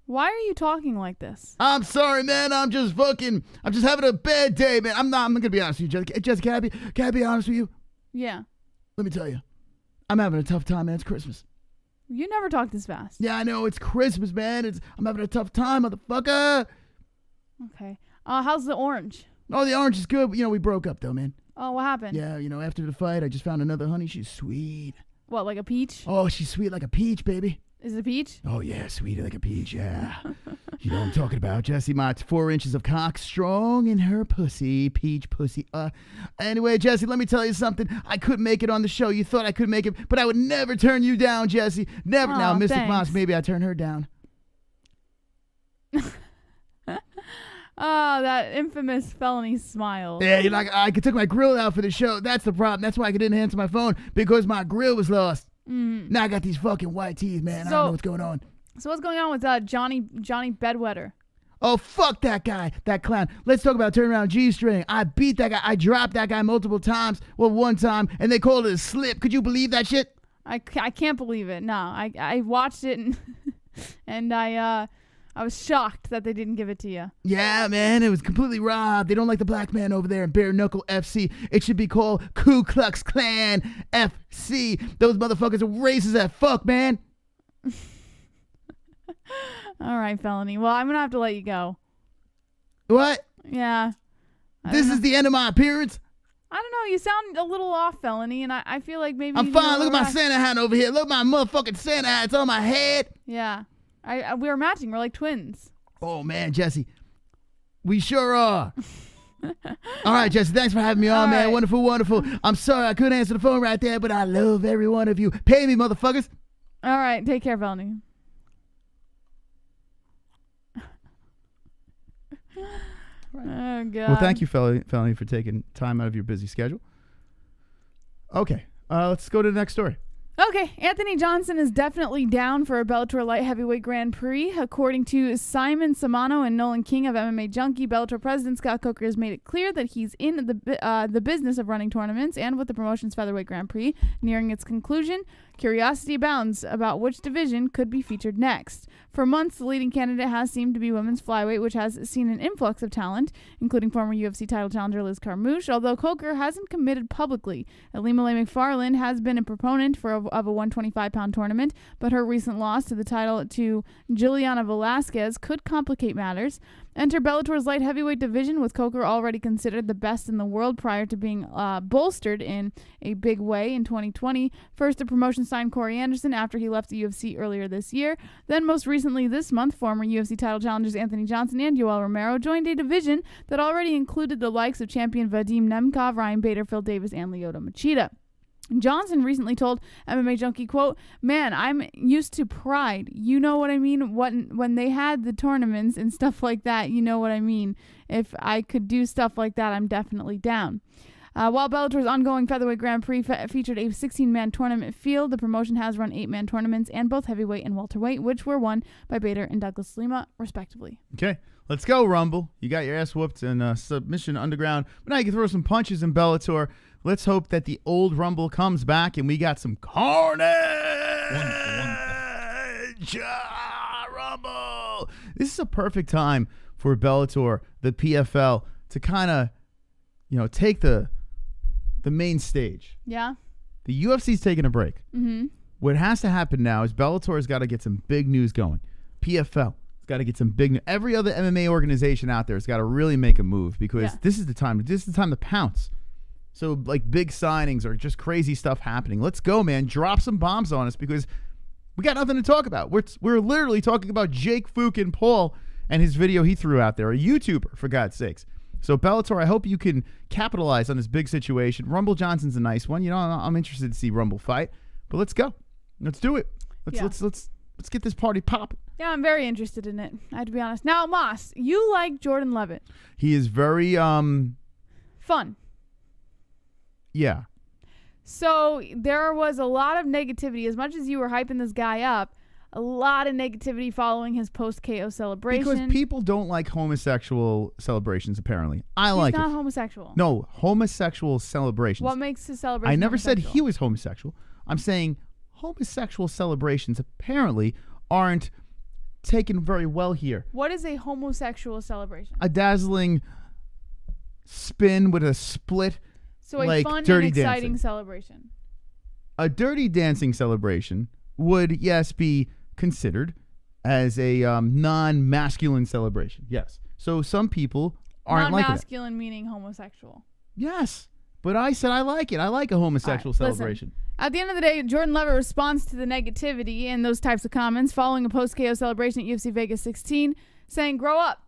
Why are you talking like this? I'm sorry, man. I'm just having a bad day, man. I'm going to be honest with you, Jessica. Can I be honest with you? Yeah. Let me tell you. I'm having a tough time, man. It's Christmas. You never talk this fast. Yeah, I know. It's Christmas, man. I'm having a tough time, motherfucker. Okay. How's the orange? Oh, the orange is good. We broke up, though, man. Oh, what happened? Yeah, after the fight, I just found another honey. She's sweet. What, like a peach? Oh, she's sweet like a peach, baby. Is it a peach? Oh, yeah, sweet like a peach, yeah. You know what I'm talking about, Jesse. My 4 inches of cock strong in her pussy. Peach pussy. Anyway, Jesse, let me tell you something. I couldn't make it on the show. You thought I could make it, but I would never turn you down, Jesse. Never. Oh, now, Mystic thanks. Moss, maybe I turn her down. Oh, that infamous Felony smile. Yeah, I took my grill out for the show. That's the problem. That's why I didn't answer my phone, because my grill was lost. Now I got these fucking white teeth, man. I don't know what's going on. So what's going on with Johnny Bedwetter? Oh, fuck that guy, that clown. Let's talk about turnaround G-string. I beat that guy. I dropped that guy multiple times. Well, one time, and they called it a slip. Could you believe that shit? I can't believe it. No, I watched it and I was shocked that they didn't give it to you. Yeah, man, it was completely robbed. They don't like the black man over there in Bare Knuckle FC. It should be called Ku Klux Klan FC. Those motherfuckers are racist as fuck, man. All right, Felony. Well, I'm going to have to let you go. What? Yeah. This is the end of my appearance? I don't know. You sound a little off, Felony, and I feel like maybe... I'm fine. Look at my Santa hat over here. Look at my motherfucking Santa hat. It's on my head. Yeah. We were matching. We're like twins. Oh, man, Jesse. We sure are. All right, Jesse, thanks for having me on, man. Right. Wonderful, wonderful. I'm sorry I couldn't answer the phone right there, but I love every one of you. Pay me, motherfuckers. All right. Take care, Felony. Oh, God. Well, thank you, Felony, for taking time out of your busy schedule. Okay, let's go to the next story. Okay, Anthony Johnson is definitely down for a Bellator light heavyweight Grand Prix. According to Simon Samano and Nolan King of MMA Junkie, Bellator president Scott Coker has made it clear that he's in the business of running tournaments, and with the promotion's featherweight Grand Prix nearing its conclusion, curiosity abounds about which division could be featured next. For months, the leading candidate has seemed to be women's flyweight, which has seen an influx of talent, including former UFC title challenger Liz Carmouche, although Coker hasn't committed publicly. Alimale McFarland has been a proponent of a 125-pound tournament, but her recent loss to the title to Juliana Velasquez could complicate matters. Enter Bellator's light heavyweight division, with Coker already considered the best in the world prior to being bolstered in a big way in 2020. First, the promotion signed Corey Anderson after he left the UFC earlier this year. Then, most recently this month, former UFC title challengers Anthony Johnson and Yoel Romero joined a division that already included the likes of champion Vadim Nemkov, Ryan Bader, Phil Davis, and Lyoto Machida. Johnson recently told MMA Junkie, quote, "Man, I'm used to Pride. You know what I mean? When they had the tournaments and stuff like that, you know what I mean? If I could do stuff like that, I'm definitely down." While Bellator's ongoing featherweight Grand Prix featured a 16-man tournament field, the promotion has run 8-man tournaments and both heavyweight and welterweight, which were won by Bader and Douglas Lima, respectively. Okay, let's go, Rumble. You got your ass whooped in Submission Underground, but now you can throw some punches in Bellator. Let's hope that the old Rumble comes back and we got some carnage. Rumble. This is a perfect time for Bellator, the PFL, to kind of, take the main stage. Yeah. The UFC's taking a break. Mm-hmm. What has to happen now is Bellator's got to get some big news going. PFL has got to get some big news. Every other MMA organization out there has got to really make a move, because this is the time. This is the time to pounce. So, like, big signings or just crazy stuff happening. Let's go, man. Drop some bombs on us, because we got nothing to talk about. We're literally talking about Jake fucking Paul and his video he threw out there, a YouTuber, for God's sakes. So, Bellator, I hope you can capitalize on this big situation. Rumble Johnson's a nice one. I'm interested to see Rumble fight. But let's go. Let's do it. Let's get this party popping. Yeah, I'm very interested in it, I have to be honest. Now, Moss, you like Jordan Levitt. He is very fun. Yeah. So there was a lot of negativity. As much as you were hyping this guy up, a lot of negativity following his post-KO celebration. Because people don't like homosexual celebrations, apparently. I like it. He's not homosexual. No, homosexual celebrations. What makes his celebration I never said homosexual? he was homosexual. I'm saying homosexual celebrations apparently aren't taken very well here. What is a homosexual celebration? A dazzling spin with a split. So a like fun dirty and exciting dancing. celebration. A dirty dancing celebration would, yes, be considered as a non-masculine celebration. Yes. So some people aren't like that. Non-masculine meaning homosexual. Yes. But I said I like it. I like a homosexual celebration. Listen, at the end of the day, Jordan Levitt responds to the negativity and those types of comments following a post-KO celebration at UFC Vegas 16, saying, "Grow up."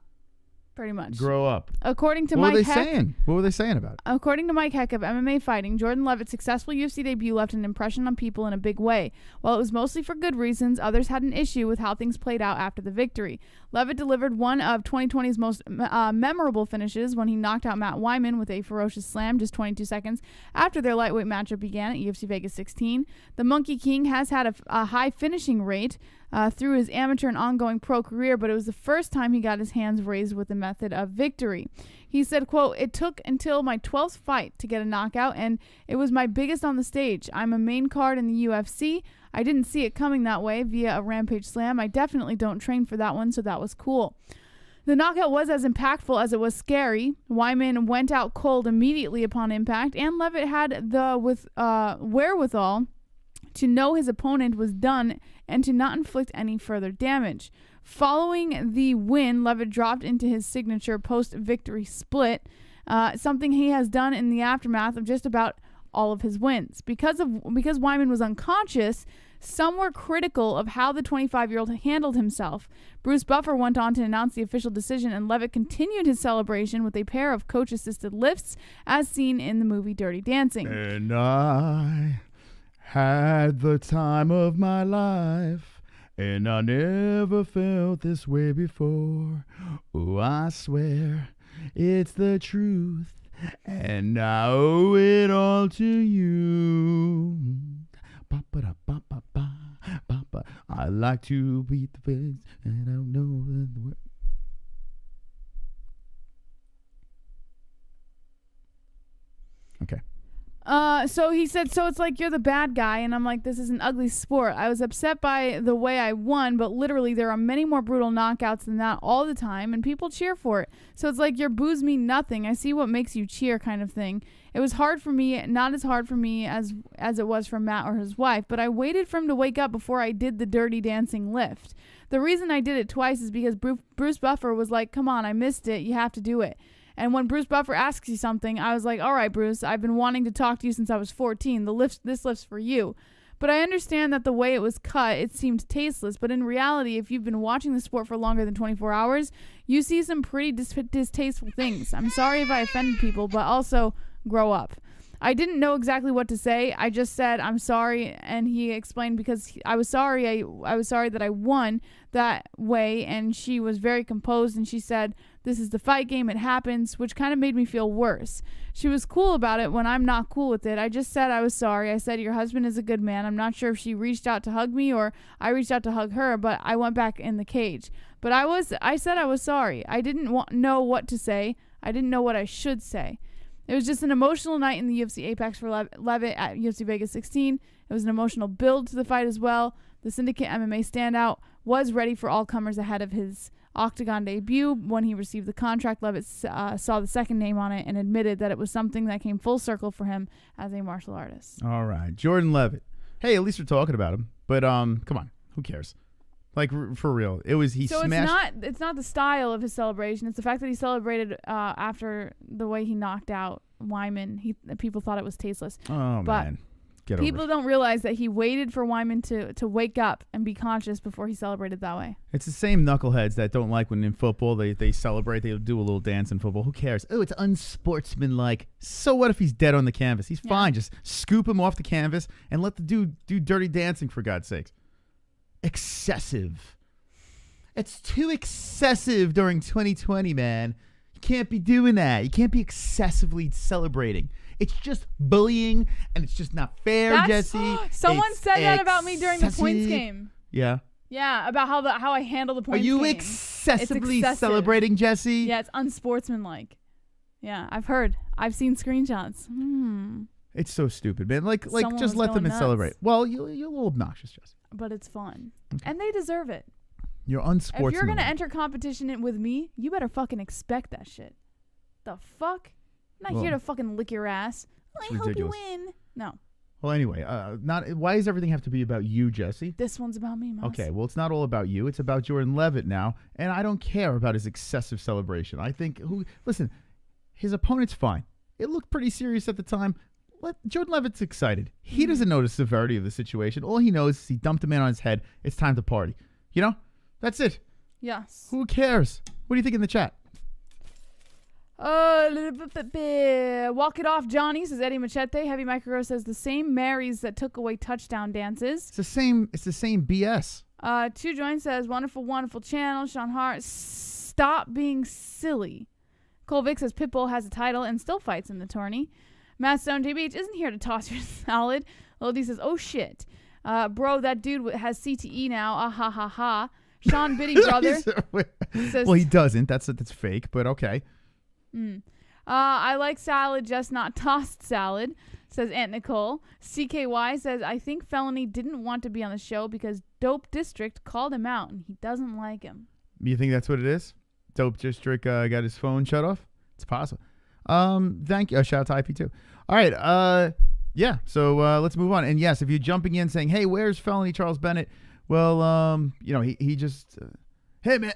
Pretty much. Grow up. According to Mike Heck. What were they saying about it? According to Mike Heck of MMA Fighting, Jordan Levitt's successful UFC debut left an impression on people in a big way. While it was mostly for good reasons, others had an issue with how things played out after the victory. Levitt delivered one of 2020's most memorable finishes when he knocked out Matt Wyman with a ferocious slam just 22 seconds after their lightweight matchup began at UFC Vegas 16. The Monkey King has had a high finishing rate through his amateur and ongoing pro career, but it was the first time he got his hands raised with the method of victory. He said, quote, "It took until my 12th fight to get a knockout, and it was my biggest on the stage. I'm a main card in the UFC. I didn't see it coming that way via a Rampage Slam. I definitely don't train for that one, so that was cool." The knockout was as impactful as it was scary. Wyman went out cold immediately upon impact, and Levitt had the wherewithal to know his opponent was done and to not inflict any further damage. Following the win, Levitt dropped into his signature post-victory split, something he has done in the aftermath of just about all of his wins. Because Wyman was unconscious, some were critical of how the 25-year-old handled himself. Bruce Buffer went on to announce the official decision, and Levitt continued his celebration with a pair of coach-assisted lifts, as seen in the movie Dirty Dancing. And I had the time of my life, and I never felt this way before. Oh, I swear it's the truth, and I owe it all to you. I like to beat the face, and I don't know the word. Okay. So he said, so it's like you're the bad guy, and I'm like, this is an ugly sport. I was upset by the way I won, but literally there are many more brutal knockouts than that all the time, and people cheer for it. So it's like your boos mean nothing. I see what makes you cheer kind of thing. It was hard for me, not as hard for me as it was for Matt or his wife, but I waited for him to wake up before I did the Dirty Dancing lift. The reason I did it twice is because Bruce Buffer was like, come on, I missed it. You have to do it. And when Bruce Buffer asks you something, I was like, all right, Bruce, I've been wanting to talk to you since I was 14. This lift's for you. But I understand that the way it was cut, it seemed tasteless. But in reality, if you've been watching the sport for longer than 24 hours, you see some pretty distasteful things. I'm sorry if I offended people, but also grow up. I didn't know exactly what to say. I just said, I'm sorry. And he explained because I was sorry. I was sorry that I won that way. And she was very composed. And she said, this is the fight game. It happens, which kind of made me feel worse. She was cool about it when I'm not cool with it. I just said I was sorry. I said, your husband is a good man. I'm not sure if she reached out to hug me or I reached out to hug her, but I went back in the cage. But I said I was sorry. I didn't know what to say. I didn't know what I should say. It was just an emotional night in the UFC Apex for Levitt at UFC Vegas 16. It was an emotional build to the fight as well. The Syndicate MMA standout was ready for all comers ahead of his Octagon debut. When he received the contract, Levitt saw the second name on it and admitted that it was something that came full circle for him as a martial artist. All right, Jordan Levitt. Hey, at least we're talking about him. But come on, who cares? Like, for real, it was he smashed. It's not the style of his celebration. It's the fact that he celebrated after the way he knocked out Wyman. People thought it was tasteless. Oh, but man. Get over it. People don't realize that he waited for Wyman to wake up and be conscious before he celebrated that way. It's the same knuckleheads that don't like when in football they celebrate, they do a little dance in football. Who cares? Oh, it's unsportsmanlike. So what if he's dead on the canvas? He's fine. Just scoop him off the canvas and let the dude do dirty dancing, for God's sakes. Excessive. It's too excessive during 2020, man. You can't be doing that. You can't be excessively celebrating. It's just bullying, and it's just not fair, Jesse. Someone said that about me during the points game. Yeah. Yeah, about how I handle the points game. Are you excessively celebrating, Jesse? Yeah, it's unsportsmanlike. Yeah, I've heard. I've seen screenshots. It's so stupid, man. Like Someone just was let them going celebrate. nuts. Well, you're a little obnoxious, Jesse. But it's fun. And they deserve it. You're unsportsmanlike. If you're going to enter competition with me, you better fucking expect that shit. The fuck? I'm not here to fucking lick your ass. I hope ridiculous. you win. No. Well, anyway, why does everything have to be about you, Jesse? This one's about me, Mouse. Okay, well, it's not all about you. It's about Jordan Levitt now, and I don't care about his excessive celebration. I think, listen, his opponent's fine. It looked pretty serious at the time. Jordan Levitt's excited. He doesn't know the severity of the situation. All he knows is he dumped a man on his head. It's time to party. You know? That's it. Yes. Who cares? What do you think in the chat? Walk it off, Johnny, says Eddie Machete. Heavy Mcgregor says the same Marys that took away touchdown dances. It's the same BS. Two Joint says wonderful, wonderful channel. Sean Hart, stop being silly. Cole Vick says Pitbull has a title and still fights in the tourney. Matt Stone TBH isn't here to toss your salad. Lodi says, oh shit. Bro, that dude has CTE now. Ah ha ha ha. Sean Biddy brother says, well, he doesn't. That's fake, but okay. I like salad, just not tossed salad, says Aunt Nicole. CKY says, I think Felony didn't want to be on the show because Dope District called him out and he doesn't like him. You think that's what it is? Dope District got his phone shut off? It's possible. Thank you. Shout out to IP2. All right. Yeah. So let's move on. And yes, if you're jumping in saying, "Hey, where's Felony Charles Bennett?" Well, he just Hey, man.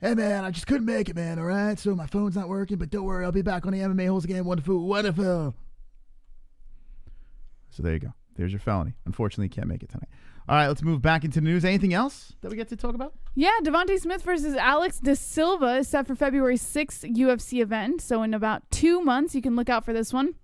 Hey, man, I just couldn't make it, man, all right? So my phone's not working, but don't worry. I'll be back on the MMA holes again. Wonderful, wonderful. So there you go. There's your felony. Unfortunately, you can't make it tonight. All right, let's move back into the news. Anything else that we get to talk about? Yeah, Devontae Smith versus Alex De Silva is set for February 6th UFC event. So in about 2 months, you can look out for this one.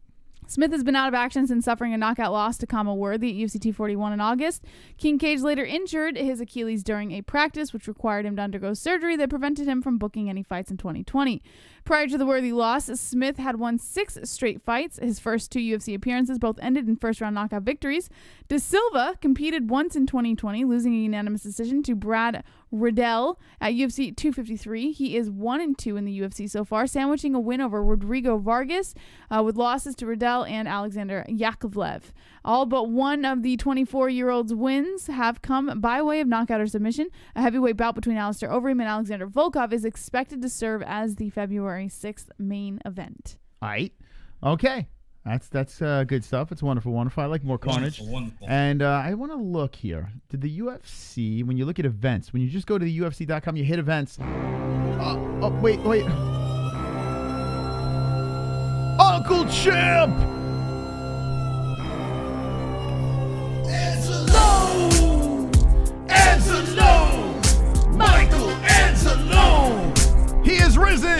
Smith has been out of action since suffering a knockout loss to Kama Worthy at UFC 241 in August. King Cage later injured his Achilles during a practice, which required him to undergo surgery that prevented him from booking any fights in 2020. Prior to the Worthy loss, Smith had won 6 straight fights. His first 2 UFC appearances both ended in first-round knockout victories. De Silva competed once in 2020, losing a unanimous decision to Brad Riddell at UFC 253. He is 1-2 in the UFC so far, sandwiching a win over Rodrigo Vargas with losses to Riddell and Alexander Yakovlev. All but one of the 24-year-old's wins have come by way of knockout or submission. A heavyweight bout between Alistair Overeem and Alexander Volkov is expected to serve as the February 6th main event. All right. Okay. That's good stuff. It's wonderful, wonderful. I like more carnage. Wonderful. And I want to look here. Did the UFC, when you look at events, when you just go to the UFC.com, you hit events. Wait. Uncle Champ! Anzalone! Michael Anzalone! He is risen!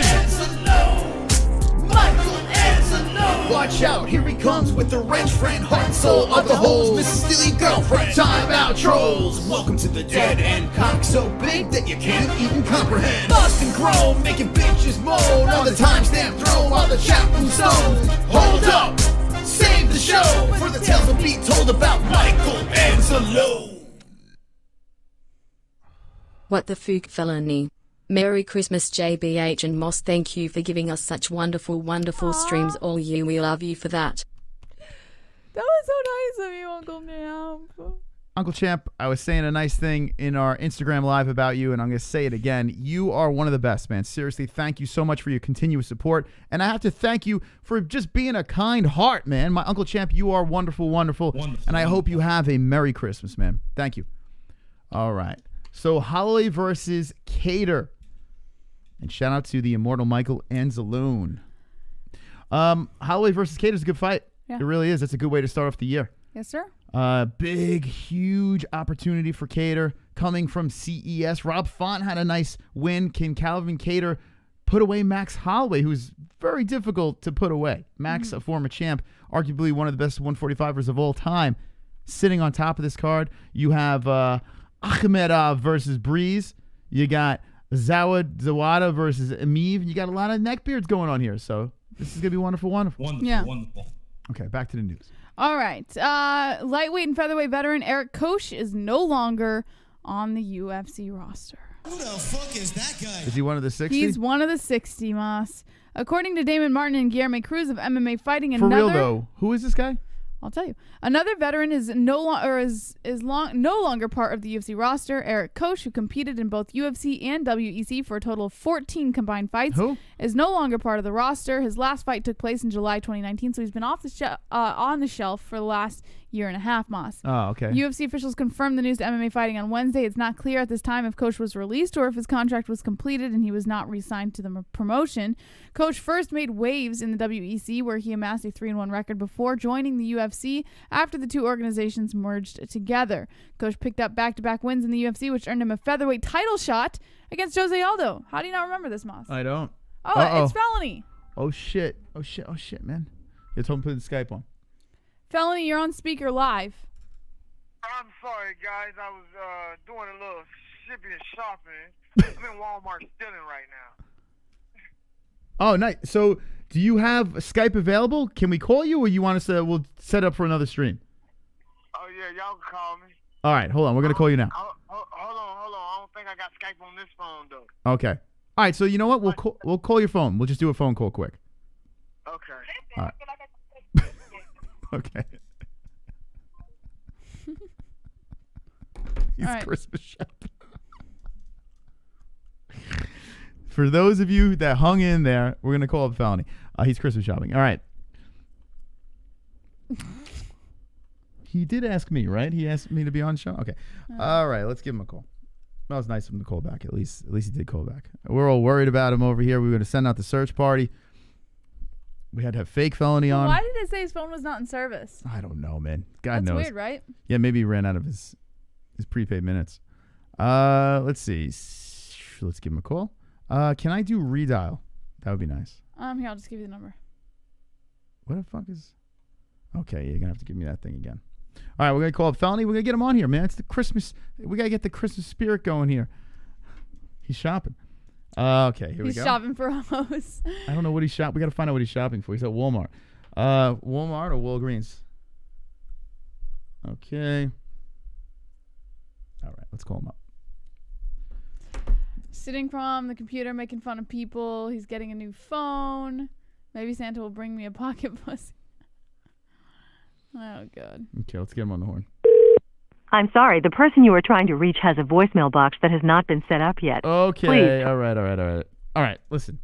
Michael Anzalone! Watch out, here he comes with the wrench friend, heart and soul of the holes, Mrs. Steely girlfriend, time out trolls. Welcome to the dead end, cock so big that you can't even comprehend. Bust and groan, making bitches moan on the timestamp throne while the chap moves stone. Hold up, save the show, for the tales will be told about Michael Anzalone. What the fuck, Felony? Merry Christmas, JBH and Moss. Thank you for giving us such wonderful, wonderful streams all year. We love you for that. That was so nice of you, Uncle Champ. Uncle Champ, I was saying a nice thing in our Instagram live about you, and I'm going to say it again. You are one of the best, man. Seriously, thank you so much for your continuous support. And I have to thank you for just being a kind heart, man. My Uncle Champ, you are wonderful, wonderful. And I hope you have a Merry Christmas, man. Thank you. All right. So Holloway versus Cater. And shout out to the immortal Michael Anzalone. Holloway versus Cater is a good fight. Yeah. It really is. That's a good way to start off the year. Yes, sir. Big, huge opportunity for Cater coming from CES. Rob Font had a nice win. Can Calvin Cater put away Max Holloway, who's very difficult to put away? Max, a former champ, arguably one of the best 145ers of all time, sitting on top of this card. You have Akhmedov versus Breeze. You got Zawada versus Amiv. You got a lot of neckbeards going on here. So this is going to be wonderful, wonderful. Wonderful. Okay, back to the news. All right. Lightweight and featherweight veteran Eric Koch is no longer on the UFC roster. Who the fuck is that guy? Is he one of the 60? He's one of the 60, Moss. According to Damon Martin and Guillermo Cruz of MMA Fighting, For real, though, who is this guy? I'll tell you. Another veteran is no longer part of the UFC roster. Eric Koch, who competed in both UFC and WEC for a total of 14 combined fights, is no longer part of the roster. His last fight took place in July 2019, so he's been off the on the shelf for the last year and a half, Moss. Oh, okay. UFC officials confirmed the news to MMA Fighting on Wednesday. It's not clear at this time if Koch was released or if his contract was completed and he was not re-signed to the promotion. Koch first made waves in the WEC, where he amassed a 3-1 record before joining the UFC after the two organizations merged together. Koch picked up back-to-back wins in the UFC, which earned him a featherweight title shot against Jose Aldo. How do you not remember this, Moss? I don't. Oh, it's Felony. Oh, shit, man. You told him to put the Skype on. Felony, you're on speaker live. I'm sorry, guys. I was doing a little shipping and shopping. I'm in Walmart stealing right now. Oh, nice. So, do you have Skype available? Can we call you, or you want us to? We'll set up for another stream. Oh yeah, y'all can call me. All right, hold on. We're gonna call you now. Hold on. I don't think I got Skype on this phone though. Okay. All right. So you know what? We'll call your phone. We'll just do a phone call quick. Okay. All right. Okay. He's All right. Christmas shopping. For those of you that hung in there, we're going to call it Felony. He's Christmas shopping. All right. He did ask me, right? He asked me to be on the show? Okay. All right. Let's give him a call. That was nice of him to call back. At least he did call back. We're all worried about him over here. We were going to send out the search party. We had to have fake felony on. Why did it say his phone was not in service? I don't know, man. God knows. That's weird, right? Yeah, maybe he ran out of his prepaid minutes. Let's see. Let's give him a call. Can I do redial? That would be nice. Here, I'll just give you the number. What the fuck is... Okay, you're going to have to give me that thing again. All right, we're going to call up Felony. We're going to get him on here, man. It's the Christmas... We got to get the Christmas spirit going here. He's shopping. Okay, here we go. He's shopping for a hose. I don't know what he's shopping. We got to find out what he's shopping for. He's at Walmart. Walmart or Walgreens? Okay. All right, let's call him up. Sitting from the computer making fun of people. He's getting a new phone. Maybe Santa will bring me a pocket pussy. Oh, God. Okay, let's get him on the horn. I'm sorry, the person you are trying to reach has a voicemail box that has not been set up yet. Okay, Please. all right, listen.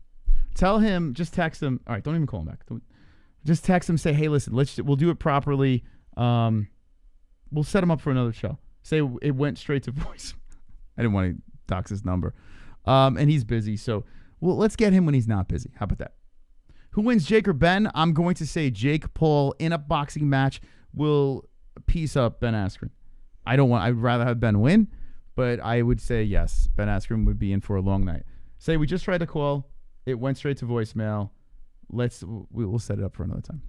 Tell him, just text him. All right, don't even call him back. Just text him, say, hey, listen, we'll do it properly. We'll set him up for another show. Say it went straight to voice. I didn't want to dox his number. And he's busy, so let's get him when he's not busy. How about that? Who wins, Jake or Ben? I'm going to say Jake Paul in a boxing match will piece up Ben Askren. I'd rather have Ben win, but I would say yes. Ben Askren would be in for a long night. Say we just tried to call. It went straight to voicemail. We'll set it up for another time.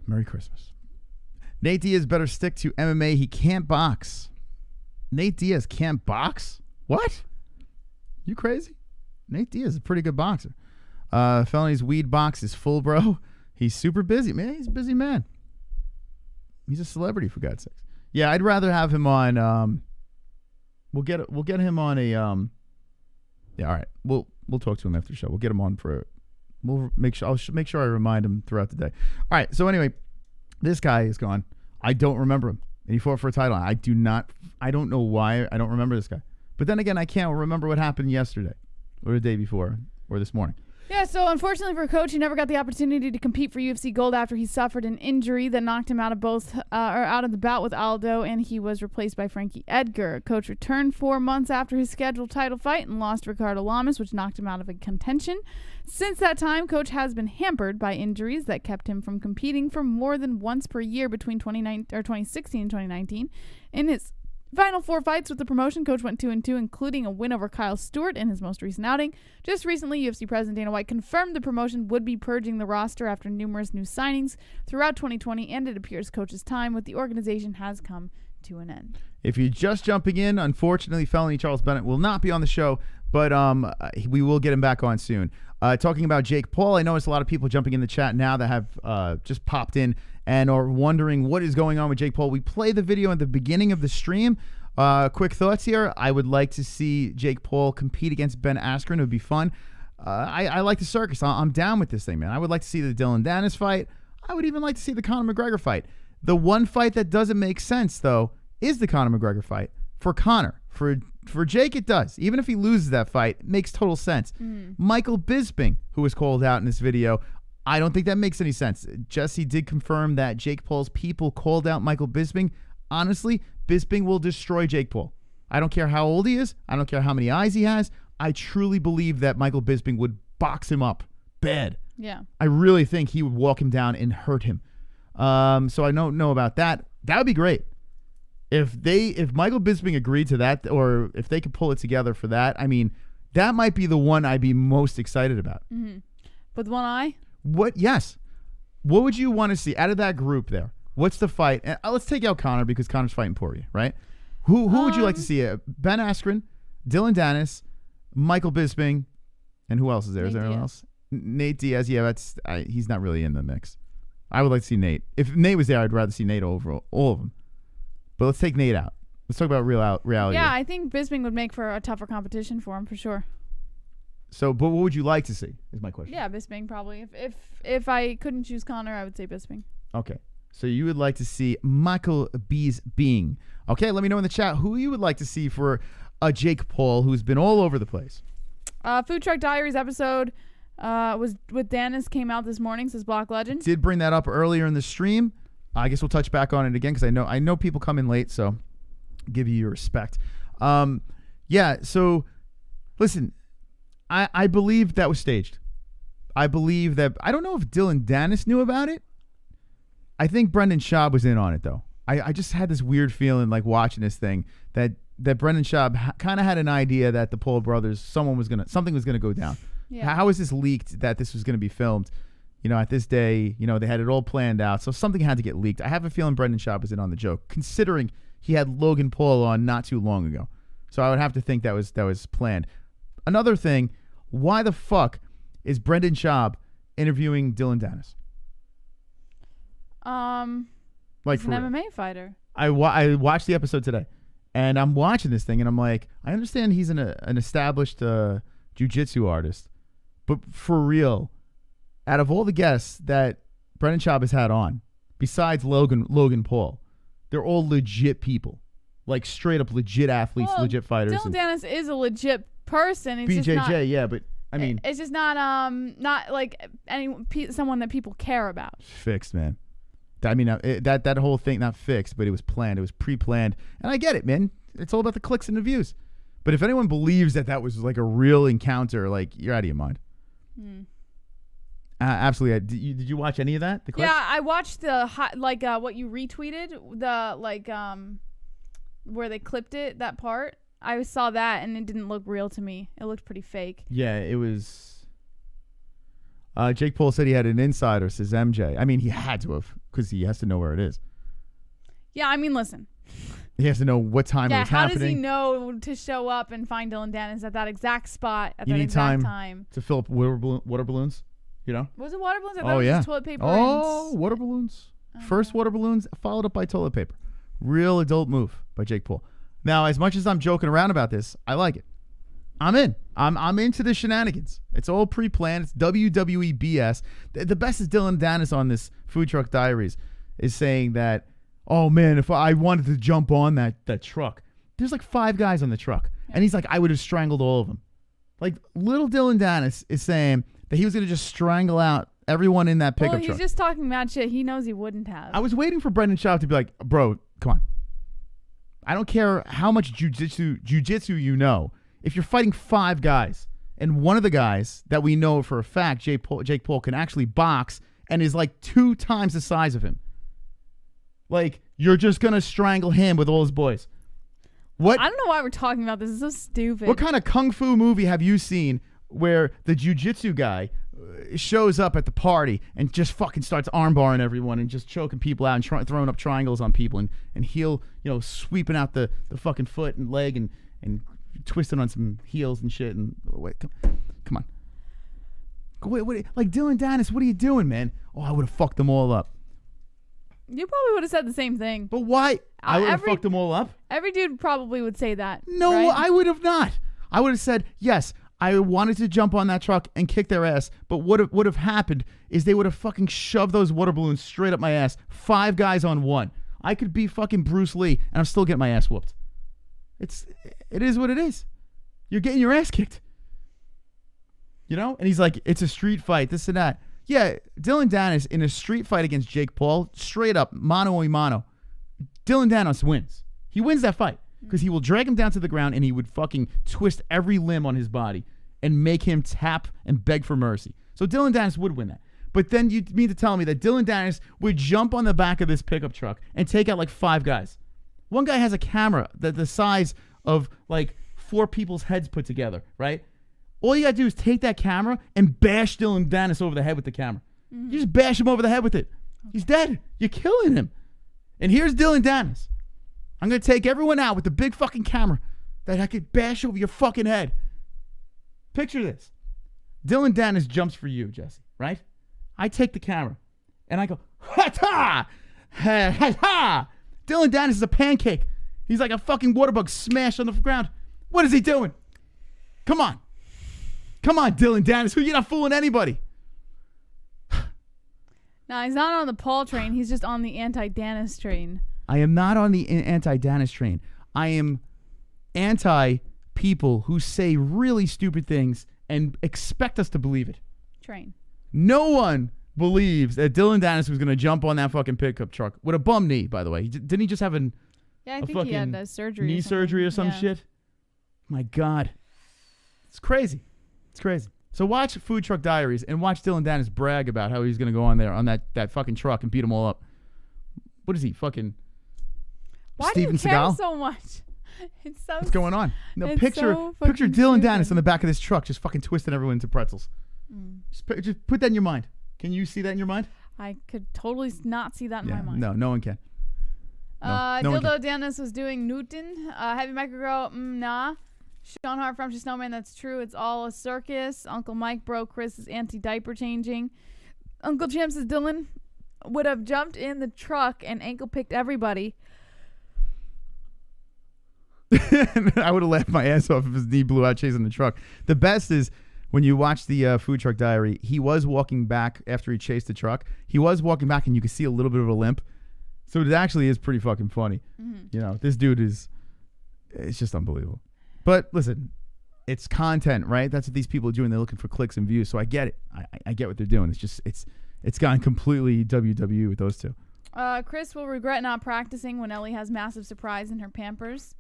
Merry Christmas. Nate Diaz better stick to MMA. He can't box. Nate Diaz can't box? What? You crazy? Nate Diaz is a pretty good boxer. Felony's weed box is full, bro. He's super busy, man. He's a busy man. He's a celebrity, for God's sakes. Yeah, I'd rather have him on. We'll get him on a. Yeah, all right. We'll talk to him after the show. We'll get him on for. We'll make sure. I'll make sure I remind him throughout the day. All right. So anyway, this guy is gone. I don't remember him, and he fought for a title. I don't know why I don't remember this guy. But then again, I can't remember what happened yesterday, or the day before, or this morning. Yeah, so unfortunately for Coach, he never got the opportunity to compete for UFC Gold after he suffered an injury that knocked him out of out of the bout with Aldo, and he was replaced by Frankie Edgar. Coach returned 4 months after his scheduled title fight and lost Ricardo Lamas, which knocked him out of a contention. Since that time, Coach has been hampered by injuries that kept him from competing for more than once per year between 2016 and 2019. In his final 4 fights with the promotion, Coach went 2-2, including a win over Kyle Stewart in his most recent outing. Just recently, UFC President Dana White confirmed the promotion would be purging the roster after numerous new signings throughout 2020, and it appears Coach's time with the organization has come to an end. If you're just jumping in, unfortunately, Felony Charles Bennett will not be on the show, but we will get him back on soon. Talking about Jake Paul, I noticed a lot of people jumping in the chat now that have just popped in and are wondering what is going on with Jake Paul. We play the video at the beginning of the stream. Quick thoughts here. I would like to see Jake Paul compete against Ben Askren. It would be fun. I like the circus. I'm down with this thing, man. I would like to see the Dillon Danis fight. I would even like to see the Conor McGregor fight. The one fight that doesn't make sense, though, is the Conor McGregor fight. For Conor. For Jake, it does. Even if he loses that fight, it makes total sense. Michael Bisping, who was called out in this video, I don't think that makes any sense. Jesse did confirm that Jake Paul's people called out Michael Bisping. Honestly, Bisping will destroy Jake Paul. I don't care how old he is. I don't care how many eyes he has. I truly believe that Michael Bisping would box him up bad. Yeah. I really think he would walk him down and hurt him. So I don't know about that. That would be great. If Michael Bisping agreed to that, or if they could pull it together for that, I mean, that might be the one I'd be most excited about. Mm-hmm. With one eye? Yes. What would you want to see out of that group there? What's the fight? And let's take out Conor because Conor's fighting Poirier, right? Who would you like to see? Ben Askren, Dillon Danis, Michael Bisping, and who else is there? Is there anyone else? Nate Diaz. Yeah, he's not really in the mix. I would like to see Nate. If Nate was there, I'd rather see Nate over all of them. But let's take Nate out. Let's talk about reality. Yeah, I think Bisping would make for a tougher competition for him, for sure. So, but what would you like to see, is my question. Yeah, Bisping probably. If I couldn't choose Conor, I would say Bisping. Okay. So you would like to see Michael Bisping. Okay, let me know in the chat who you would like to see for Jake Paul, who's been all over the place. Food Truck Diaries episode was with Danis, came out this morning, says Block Legend. Did bring that up earlier in the stream. I guess we'll touch back on it again because I know people come in late, so give you your respect. Yeah. So, listen, I believe that was staged. I believe that. I don't know if Dillon Danis knew about it. I think Brendan Schaub was in on it though. I just had this weird feeling like watching this thing that Brendan Schaub kind of had an idea that the Paul brothers, something was gonna go down. Yeah. How was this leaked that this was gonna be filmed? You know, at this day, you know, they had it all planned out, so something had to get leaked. I have a feeling Brendan Schaub was in on the joke, considering he had Logan Paul on not too long ago. So I would have to think that was planned. Another thing, why the fuck is Brendan Schaub interviewing Dillon Danis? Like he's an MMA fighter. I watched the episode today, and I'm watching this thing, and I'm like, I understand he's an established jiu-jitsu artist, but for real, out of all the guests that Brendan Schaub has had on, besides Logan Paul, they're all legit people, like straight up legit athletes, legit fighters. Dillon Danis is a legit person. It's BJJ, just not, yeah, but I mean, it's just not like someone that people care about. Fixed, man. I mean, that whole thing, not fixed, but it was planned. It was pre-planned. And I get it, man. It's all about the clicks and the views. But if anyone believes that was like a real encounter, like, you're out of your mind. Absolutely. Did you watch any of that? The clips? Yeah, I watched the what you retweeted, the where they clipped it, that part. I saw that, and it didn't look real to me. It looked pretty fake. Yeah, it was... Jake Paul said he had an insider, says MJ. I mean, he had to have, because he has to know where it is. Yeah, I mean, listen. He has to know what time it was how happening. does he know to show up and find Dillon Danis at that exact spot at You that need exact time? to fill up water balloons, you know? Was it water balloons? I thought Oh, it was yeah. just toilet paper. Oh, water balloons. First water balloons, followed up by toilet paper. Real adult move by Jake Paul. Now, as much as I'm joking around about this, I like it. I'm in. I'm into the shenanigans. It's all pre-planned. It's WWE BS. The best is Dillon Danis on this Food Truck Diaries is saying that, oh man, if I wanted to jump on that truck, there's like 5 guys on the truck. And he's like, I would have strangled all of them. Like, little Dillon Danis is saying that he was going to just strangle out everyone in that pickup truck. He's just talking mad shit. He knows he wouldn't have. I was waiting for Brendan Schaub to be like, bro, come on. I don't care how much jiu-jitsu you know. If you're fighting 5 guys, and one of the guys that we know for a fact, Jake Paul, can actually box and is like 2 times the size of him, like, you're just going to strangle him with all his boys. What? I don't know why we're talking about this. It's so stupid. What kind of kung fu movie have you seen where the jiu-jitsu guy shows up at the party and just fucking starts armbarring everyone and just choking people out and throwing up triangles on people and heel, sweeping out the fucking foot and leg and twisting on some heels and shit and wait, come on. Wait, like Dillon Danis, what are you doing, man? Oh, I would have fucked them all up. You probably would have said the same thing. But why? I would have fucked them all up? Every dude probably would say that. No, right? I would have not. I would have said, yes, I wanted to jump on that truck and kick their ass, but what would have happened is they would have fucking shoved those water balloons straight up my ass. 5 guys on one. I could be fucking Bruce Lee, and I'm still getting my ass whooped. It is what it is. You're getting your ass kicked. And he's like, it's a street fight, this and that. Yeah, Dillon Danis in a street fight against Jake Paul, straight up, mano a mano. Dillon Danis wins. He wins that fight because he will drag him down to the ground and he would fucking twist every limb on his body and make him tap and beg for mercy. So Dillon Danis would win that. But then you mean to tell me that Dillon Danis would jump on the back of this pickup truck and take out like 5 guys. One guy has a camera the size of like 4 people's heads put together, right? All you got to do is take that camera and bash Dillon Danis over the head with the camera. You just bash him over the head with it. He's dead. You're killing him. And here's Dillon Danis. I'm going to take everyone out with the big fucking camera that I could bash over your fucking head. Picture this. Dillon Danis jumps for you, Jesse, right? I take the camera and I go, ha-ta! Ha-ha! Dillon Danis is a pancake. He's like a fucking water bug smashed on the ground. What is he doing? Come on. Come on, Dillon Danis. You're not fooling anybody. No, he's not on the Paul train. He's just on the anti-Danis train. I am not on the anti-Danis train. I am anti-people who say really stupid things and expect us to believe it. Train. No one believes that Dillon Danis was going to jump on that fucking pickup truck with a bum knee, by the way. Didn't he just have Yeah, I think he had a surgery. Knee surgery or some yeah. shit? My God. It's crazy. It's crazy. So watch Food Truck Diaries and watch Dillon Danis brag about how he's going to go on there on that fucking truck and beat them all up. What is he, fucking Why Steven do you care Seagal? so much? It's so. What's going on? No, it's picture so picture fucking Dillon stupid. Danis on the back of this truck just fucking twisting everyone into pretzels. Just put that in your mind. Can you see that in your mind? I could totally not see that in my mind. No one can. No one Dildo Dennis was doing Newton. Heavy Microgirl, nah. Sean Hart from Snowman, that's true. It's all a circus. Uncle Mike broke Chris's anti-diaper changing. Uncle Jim says Dylan would have jumped in the truck and ankle picked everybody. I would have laughed my ass off if his knee blew out chasing the truck. The best is when you watch the Food Truck Diary, he was walking back after he chased the truck. He was walking back and you could see a little bit of a limp. So it actually is pretty fucking funny. You know, this dude it's just unbelievable. But listen, it's content, right? That's what these people are doing. They're looking for clicks and views. So I get it. I get what they're doing. It's just, it's gone completely WWE with those two. Chris will regret not practicing when Ellie has massive surprise in her Pampers.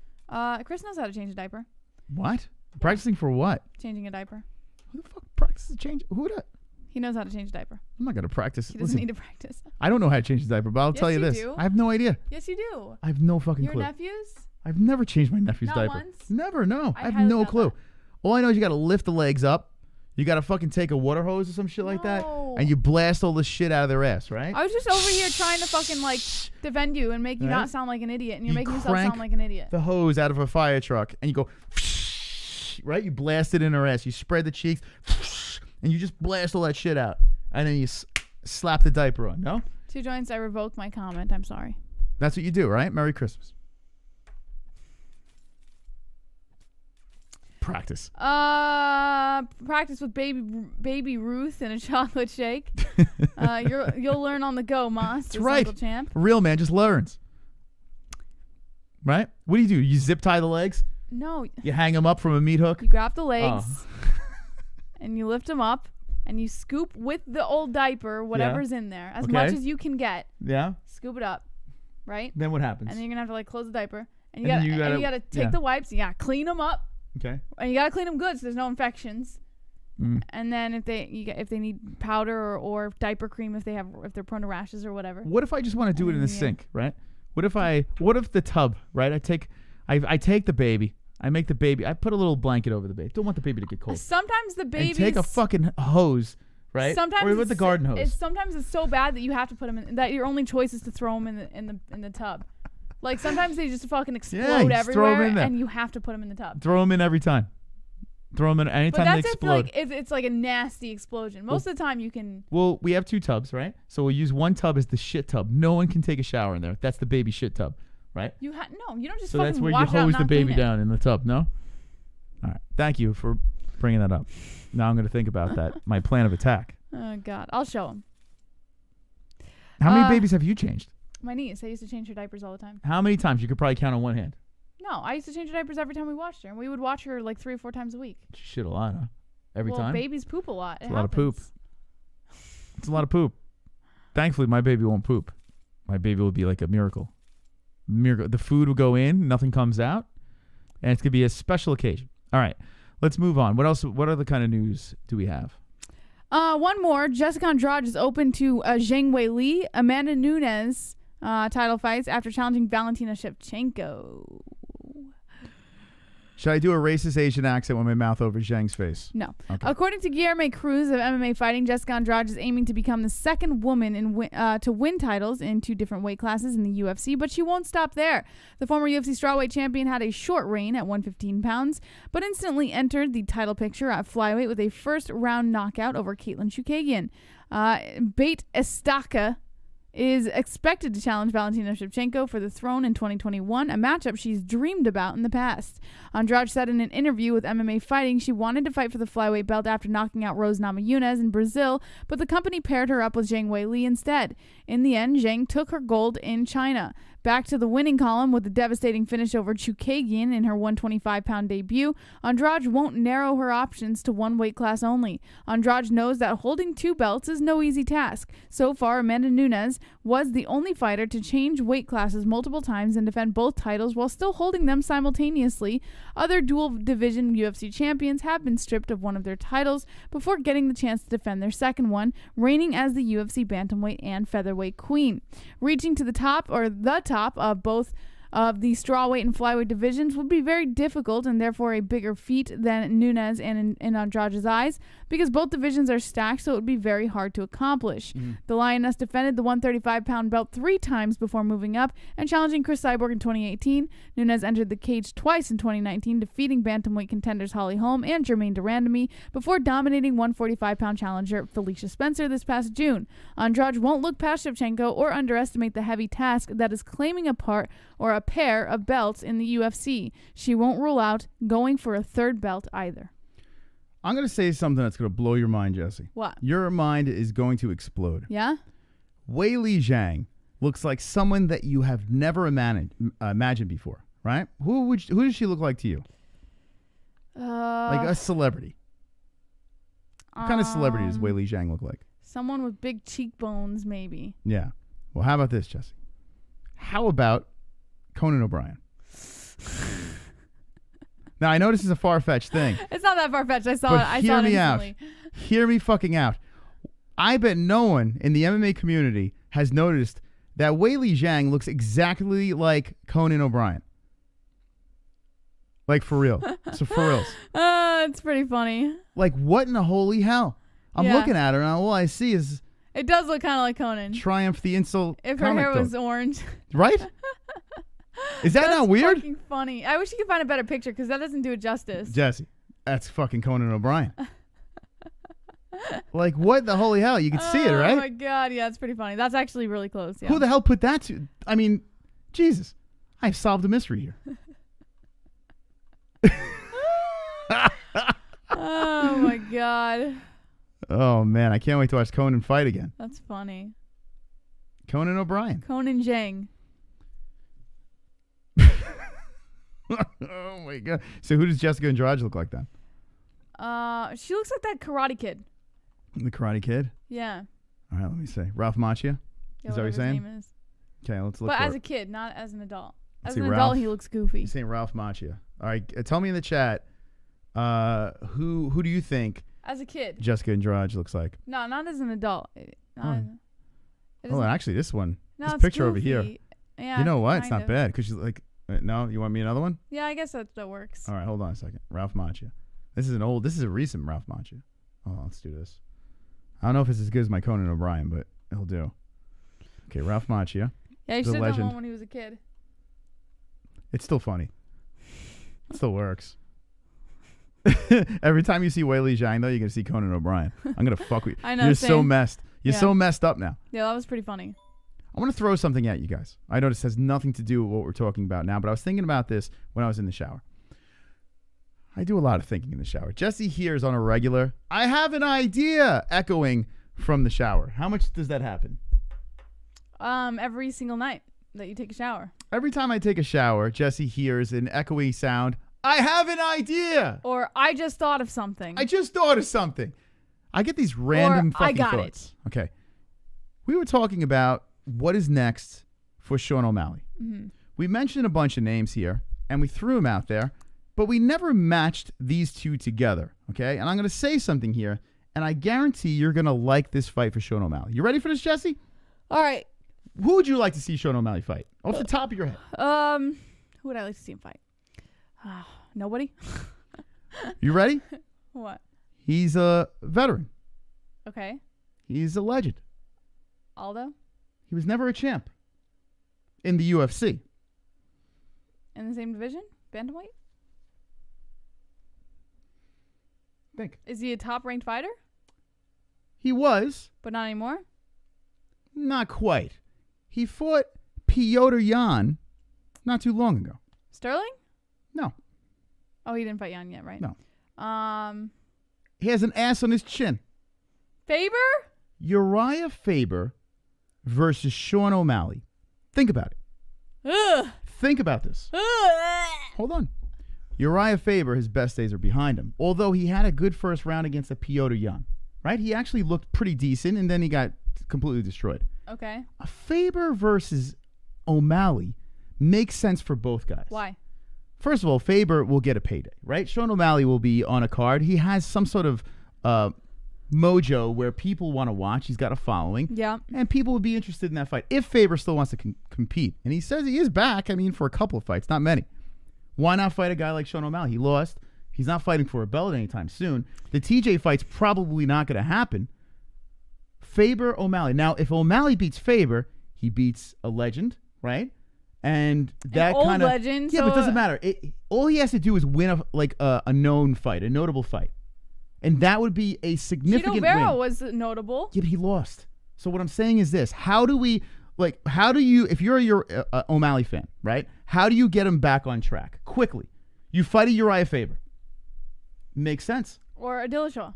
Chris knows how to change a diaper. What? Practicing for what? Changing a diaper. Who the fuck practices change? Who the? He knows how to change a diaper. I'm not going to practice. He doesn't need to practice. I don't know how to change a diaper, but I'll Yes, tell you you this. do. I have no idea. Yes, you do. I have no fucking Your clue. nephews? I've never changed my nephew's Not diaper. once? Never, no. I have highly no doubt clue. All I know is you got to lift the legs up. You got to fucking take a water hose or some shit like that. And you blast all this shit out of their ass, right? I was just over here trying to fucking like defend you and make you Right? not sound like an idiot, and you're You making yourself crank sound like an idiot. the hose out of a fire truck and you go, right? You blast it in her ass. You spread the cheeks and you just blast all that shit out. And then you slap the diaper on, no? 2 joints, I revoke my comment. I'm sorry. That's what you do, right? Merry Christmas. Practice. Practice with baby Ruth and a chocolate shake. You'll learn on the go, Moss. That's right. Uncle Champ. A real man just learns. Right? What do? You zip tie the legs? No. You hang them up from a meat hook? You grab the legs and you lift them up and you scoop with the old diaper, whatever's in there, as much as you can get. Yeah. Scoop it up, right? Then what happens? And then you're gonna have to like close the diaper, and And then you you gotta gotta- take the wipes. You gotta clean them up. Okay. And you gotta clean them good so there's no infections. And then if they need powder or diaper cream if they're prone to rashes or whatever. What if I just want to do it in the sink, right? What if the tub, right? I take the baby. I make the baby. I put a little blanket over the baby. Don't want the baby to get cold. Sometimes the baby And take a fucking hose, right? Sometimes or with the garden hose. Sometimes it's so bad that you have to put them in. That your only choice is to throw them in the tub. Like sometimes they just fucking explode you just throw 'em everywhere, in there. and you have to put them in the tub. Throw them in every time. Throw them in anytime But they that's explode. if it's like a nasty explosion. Most of the time you can. Well, we have 2 tubs, right? So we'll use one tub as the shit tub. No one can take a shower in there. That's the baby shit tub, right? You don't just So fucking that's where you wash out hose and the not clean baby it. down in the tub, no? All right. Thank you for bringing that up. Now I'm going to think about that. My plan of attack. Oh God, I'll show him. How many babies have you changed? My niece. I used to change her diapers all the time. How many times? You could probably count on one hand. No, I used to change her diapers every time we watched her, and we would watch her like 3 or 4 times a week. Shit, a lot, huh? Every well, time? babies poop a lot. It's a lot of poop. It's a lot of poop. Thankfully, my baby won't poop. My baby will be like a miracle. The food will go in, nothing comes out, and it's going to be a special occasion. All right, let's move on. What else? What other kind of news do we have? One more. Jessica Andrade is open to Zhang Weili, Amanda Nunes title fights after challenging Valentina Shevchenko. Should I do a racist Asian accent with my mouth over Zhang's face? No. Okay. According to Guilherme Cruz of MMA Fighting, Jessica Andrade is aiming to become the second woman to win titles in 2 different weight classes in the UFC, but she won't stop there. The former UFC strawweight champion had a short reign at 115 pounds, but instantly entered the title picture at flyweight with a first-round knockout over Caitlin Chukagian. Bate Estaca is expected to challenge Valentina Shevchenko for the throne in 2021, a matchup she's dreamed about in the past. Andrade said in an interview with MMA Fighting she wanted to fight for the flyweight belt after knocking out Rose Namajunas in Brazil, but the company paired her up with Zhang Weili instead. In the end, Zhang took her gold in China. Back to the winning column with a devastating finish over Chookagian in her 125-pound debut, Andrade won't narrow her options to one weight class only. Andrade knows that holding 2 belts is no easy task. So far, Amanda Nunes was the only fighter to change weight classes multiple times and defend both titles while still holding them simultaneously. Other dual-division UFC champions have been stripped of one of their titles before getting the chance to defend their second one, reigning as the UFC bantamweight and featherweight queen. Reaching to the top of both of the strawweight and flyweight divisions would be very difficult and therefore a bigger feat than Nunes and in Andrade's eyes, because both divisions are stacked, so it would be very hard to accomplish. The Lioness defended the 135-pound belt 3 times before moving up and challenging Chris Cyborg in 2018. Nunes entered the cage twice in 2019, defeating bantamweight contenders Holly Holm and Jermaine Durandamy before dominating 145-pound challenger Felicia Spencer this past June. Andrade won't look past Shevchenko or underestimate the heavy task that is claiming a pair of belts in the UFC. She won't rule out going for a 3rd belt either. I'm going to say something that's going to blow your mind, Jesse. What? Your mind is going to explode. Yeah? Weili Zhang looks like someone that you have never imagined before, right? Who does she look like to you? Like a celebrity. What kind of celebrity does Weili Zhang look like? Someone with big cheekbones, maybe. Yeah. Well, how about this, Jesse? How about Conan O'Brien? Now, I know this is a far-fetched thing. It's not that far-fetched. I saw it Hear me instantly. out. Hear me fucking out. I bet no one in the MMA community has noticed that Weili Zhang looks exactly like Conan O'Brien. Like, for real. So, for reals. It's pretty funny. Like, what in the holy hell? I'm looking at her, and all I see is... It does look kind of like Conan. Triumph the Insult If her comic hair book. was orange. Right? Is that not weird? That's fucking funny. I wish you could find a better picture because that doesn't do it justice. Jesse, that's fucking Conan O'Brien. Like, what the holy hell? You can see it, right? Oh, my God. Yeah, it's pretty funny. That's actually really close. Yeah. Who the hell put that to? I mean, Jesus. I've solved a mystery here. Oh, my God. Oh, man. I can't wait to watch Conan fight again. That's funny. Conan O'Brien. Conan Zhang. Oh, my God. So who does Jessica Andrade look like then? She looks like that Karate Kid. The Karate Kid? Yeah. All right, let me see. Ralph Macchio? Yeah, Is that what you're saying? his name is. Okay, let's look But for as it. a kid, not as an adult. Let's As see, an Ralph. adult, he looks goofy. You're saying Ralph Macchio. All right, tell me in the chat, who do you think As a kid. Jessica Andrade looks like? No, not as an adult. Oh, actually, this one. No, this it's picture over here. goofy. Yeah, you know what? It's kind not of. bad because she's like, no, you want me another one? Yeah, I guess that works. All right, hold on a second. Ralph Macchio. This is a recent Ralph Macchio. Oh, let's do this. I don't know if it's as good as my Conan O'Brien, but it'll do. Okay, Ralph Macchio. Yeah, you the should have done legend. one when he was a kid. It's still funny. It still works. Every time you see Weili Zhang, though, you're going to see Conan O'Brien. I'm going to fuck with you. I know, You're so same. messed. You're Yeah. so messed up now. Yeah, that was pretty funny. I want to throw something at you guys. I know this has nothing to do with what we're talking about now, but I was thinking about this when I was in the shower. I do a lot of thinking in the shower. Jesse hears on a regular, I have an idea, echoing from the shower. How much does that happen? Every single night that you take a shower. Every time I take a shower, Jesse hears an echoey sound, I have an idea. Or I just thought of something. I just thought of something. I get these random Or, I fucking got thoughts. Okay. We were talking about what is next for Sean O'Malley. Mhm. We mentioned a bunch of names here, and we threw them out there, but we never matched these two together, okay? And I'm going to say something here, and I guarantee you're going to like this fight for Sean O'Malley. You ready for this, Jesse? All right. Who would you like to see Sean O'Malley fight? Off the top of your head. Who would I like to see him fight? Nobody. You ready? What? He's a veteran. Okay. He's a legend. Aldo? He was never a champ in the UFC. In the same division? Bantamweight? Think. Is he a top-ranked fighter? He was. But not anymore? Not quite. He fought Piotr Jan not too long ago. Sterling? No. Oh, he didn't fight Jan yet, right? No. Um, He has an ass on his chin. Faber? Uriah Faber versus Sean O'Malley. Think about it. Think about this. Hold on. Uriah Faber, his best days are behind him. Although he had a good first round against a Piotr Jan, right? He actually looked pretty decent, and then he got completely destroyed. Okay. A Faber versus O'Malley makes sense for both guys. Why? First of all, Faber will get a payday, right? Sean O'Malley will be on a card. He has some sort of mojo where people want to watch. He's got a following. Yeah. And people would be interested in that fight if Faber still wants to compete. And he says he is back, I mean, for a couple of fights, not many. Why not fight a guy like Sean O'Malley? He lost. He's not fighting for a belt anytime soon. The TJ fight's probably not going to happen. Faber, O'Malley. Now, if O'Malley beats Faber, he beats a legend, right? And that kind of legend. Yeah, So but it doesn't matter. All he has to do is win a known fight, a notable fight, and that would be a significant Chito Vera win. was notable. Yeah, but he lost. So what I'm saying is this: how do you, if you're your O'Malley fan, right? How do you get him back on track quickly? You fight a Uriah Faber. Makes sense. Or a Dillashaw.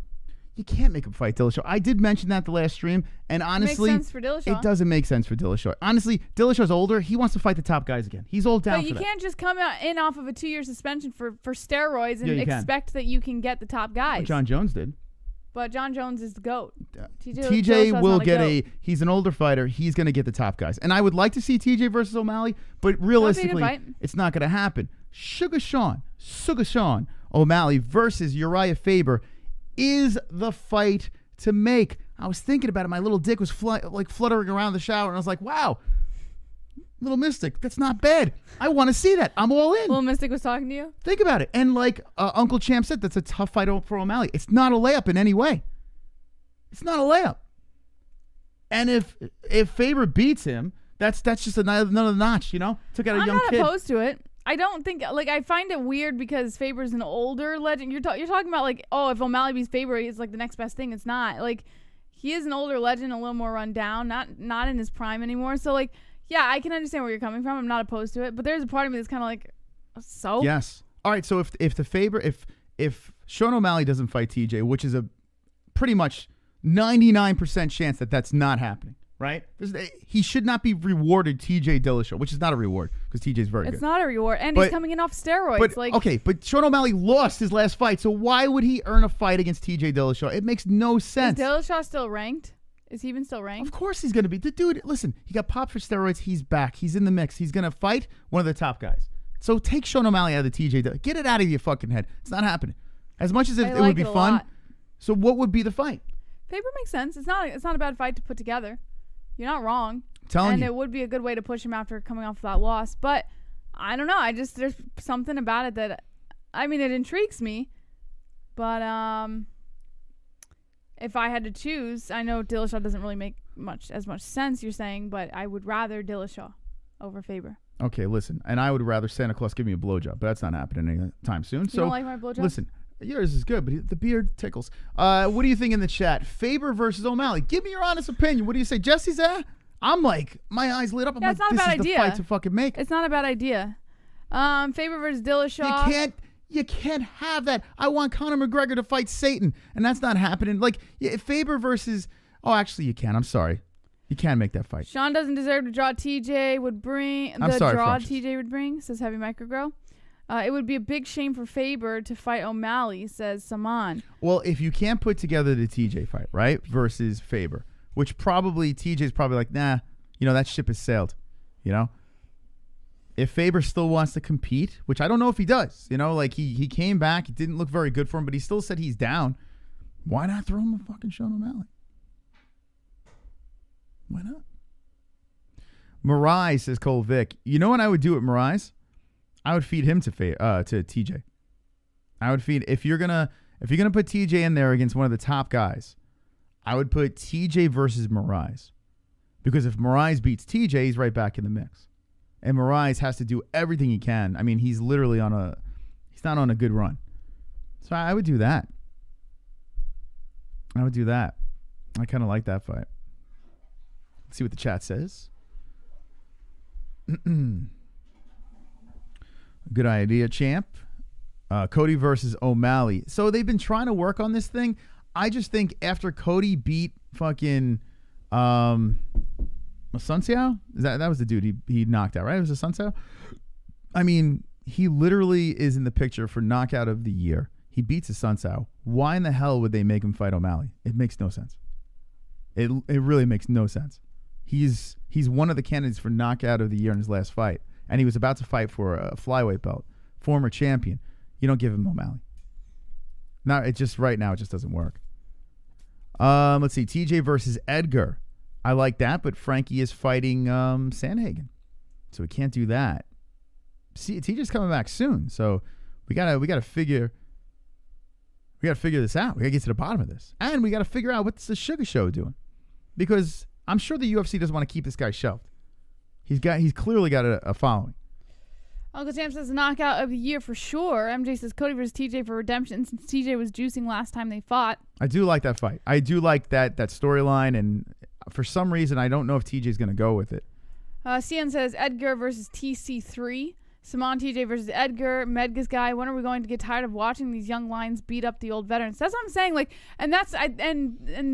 You can't make him fight Dillashaw. I did mention that the last stream, and honestly, Makes sense for Dillashaw. it doesn't make sense for Dillashaw. Honestly, Dillashaw's older. He wants to fight the top guys again. He's all down But for you that. can't just come in off of a 2-year suspension for steroids and Yeah, you can. expect that you can get the top guys. What Jon Jones did. But Jon Jones is the GOAT. TJ Dillashaw's will not get GOAT. he's an older fighter. He's going to get the top guys. And I would like to see TJ versus O'Malley, but realistically, fight. it's not going to happen. Sugar Sean O'Malley versus Uriah Faber is the fight to make. I was thinking about it. My little dick was fluttering around the shower, and I was like, wow, Little Mystic, that's not bad. I want to see that. I'm all in. Little Mystic was talking to you? Think about it. And like Uncle Champ said, that's a tough fight for O'Malley. It's not a layup in any way. It's not a layup. And if Faber beats him, that's just another notch, you know? Took out a young kid. I'm not opposed to it. I don't think, I find it weird because Faber's an older legend. You're talking about like, oh, if O'Malley beats Faber, he's like the next best thing. It's not. Like, he is an older legend, a little more run down, not in his prime anymore. So like, yeah, I can understand where you're coming from. I'm not opposed to it, but there's a part of me that's kind of like, so? Yes. All right, so if Sean O'Malley doesn't fight TJ, which is a pretty much 99% chance that that's not happening, right? He should not be rewarded TJ Dillashaw, which is not a reward because TJ's very good. It's not a reward, and he's coming in off steroids. But Sean O'Malley lost his last fight, so why would he earn a fight against TJ Dillashaw? It makes no sense. Is Dillashaw still ranked? Is he even still ranked? Of course he's going to be. The dude, listen, he got popped for steroids. He's back. He's in the mix. He's going to fight one of the top guys. So take Sean O'Malley out of the TJ. Get it out of your fucking head. It's not happening. As much as it would be fun. Lot. So what would be the fight? Faber makes sense. It's not a bad fight to put together. You're not wrong. And it would be a good way to push him after coming off that loss. But I don't know. There's something about it that, I mean, it intrigues me. But if I had to choose, I know Dillashaw doesn't really make as much sense, you're saying, but I would rather Dillashaw over Faber. Okay, listen. And I would rather Santa Claus give me a blowjob, but that's not happening anytime soon. You don't like my blowjob? Listen, yours is good, but the beard tickles. What do you think in the chat? Faber versus O'Malley. Give me your honest opinion. What do you say? Jesse's there? I'm like, my eyes lit up. I'm Yeah, like, it's not this a bad is idea. the fight to fucking make. It's not a bad idea. Faber versus Dillashaw. You can't have that. I want Conor McGregor to fight Satan, and that's not happening. Like, Faber versus... Oh, actually, you can. I'm sorry. You can make that fight. Sean doesn't deserve to draw TJ would bring... I'm sorry, draw Frost. TJ would bring, says Heavy Microgrow. It would be a big shame for Faber to fight O'Malley, says Saman. Well, if you can't put together the TJ fight, right, versus Faber, which probably TJ's probably like, nah, that ship has sailed, If Faber still wants to compete, which I don't know if he does, like he came back, it didn't look very good for him, but he still said he's down. Why not throw him a fucking Sean O'Malley? Why not? Mirai says Cole Vic. You know what I would do with Mirai? I would feed him to TJ. I would feed if you're gonna put TJ in there against one of the top guys, I would put TJ versus Mirai. Because if Mirai beats TJ, he's right back in the mix. And Mirai has to do everything he can. I mean, he's literally he's not on a good run. So I would do that. I kind of like that fight. Let's see what the chat says. Good idea, champ. Cody versus O'Malley. So they've been trying to work on this thing. I just think after Cody beat fucking Sun Xiao? That was the dude he knocked out, right? It was a Sun Xiao? I mean, he literally is in the picture for knockout of the year. He beats a Sun Xiao. Why in the hell would they make him fight O'Malley? It makes no sense. It really makes no sense. He's one of the candidates for knockout of the year in his last fight, and he was about to fight for a flyweight belt, former champion. You don't give him O'Malley. It just doesn't work. Let's see, TJ versus Edgar. I like that, but Frankie is fighting Sandhagen, so we can't do that. See, TJ's coming back soon, so we gotta figure this out. We gotta get to the bottom of this, and we gotta figure out what's the Sugar Show doing, because I'm sure the UFC doesn't want to keep this guy shelved. He's clearly got a following. Uncle Sam says knockout of the year for sure. MJ says Cody versus TJ for redemption since TJ was juicing last time they fought. I do like that fight. I do like that storyline, and for some reason, I don't know if TJ's going to go with it. CN says Edgar versus TC3. Simon TJ versus Edgar. Medgas guy. When are we going to get tired of watching these young lions beat up the old veterans? That's what I'm saying. Like, and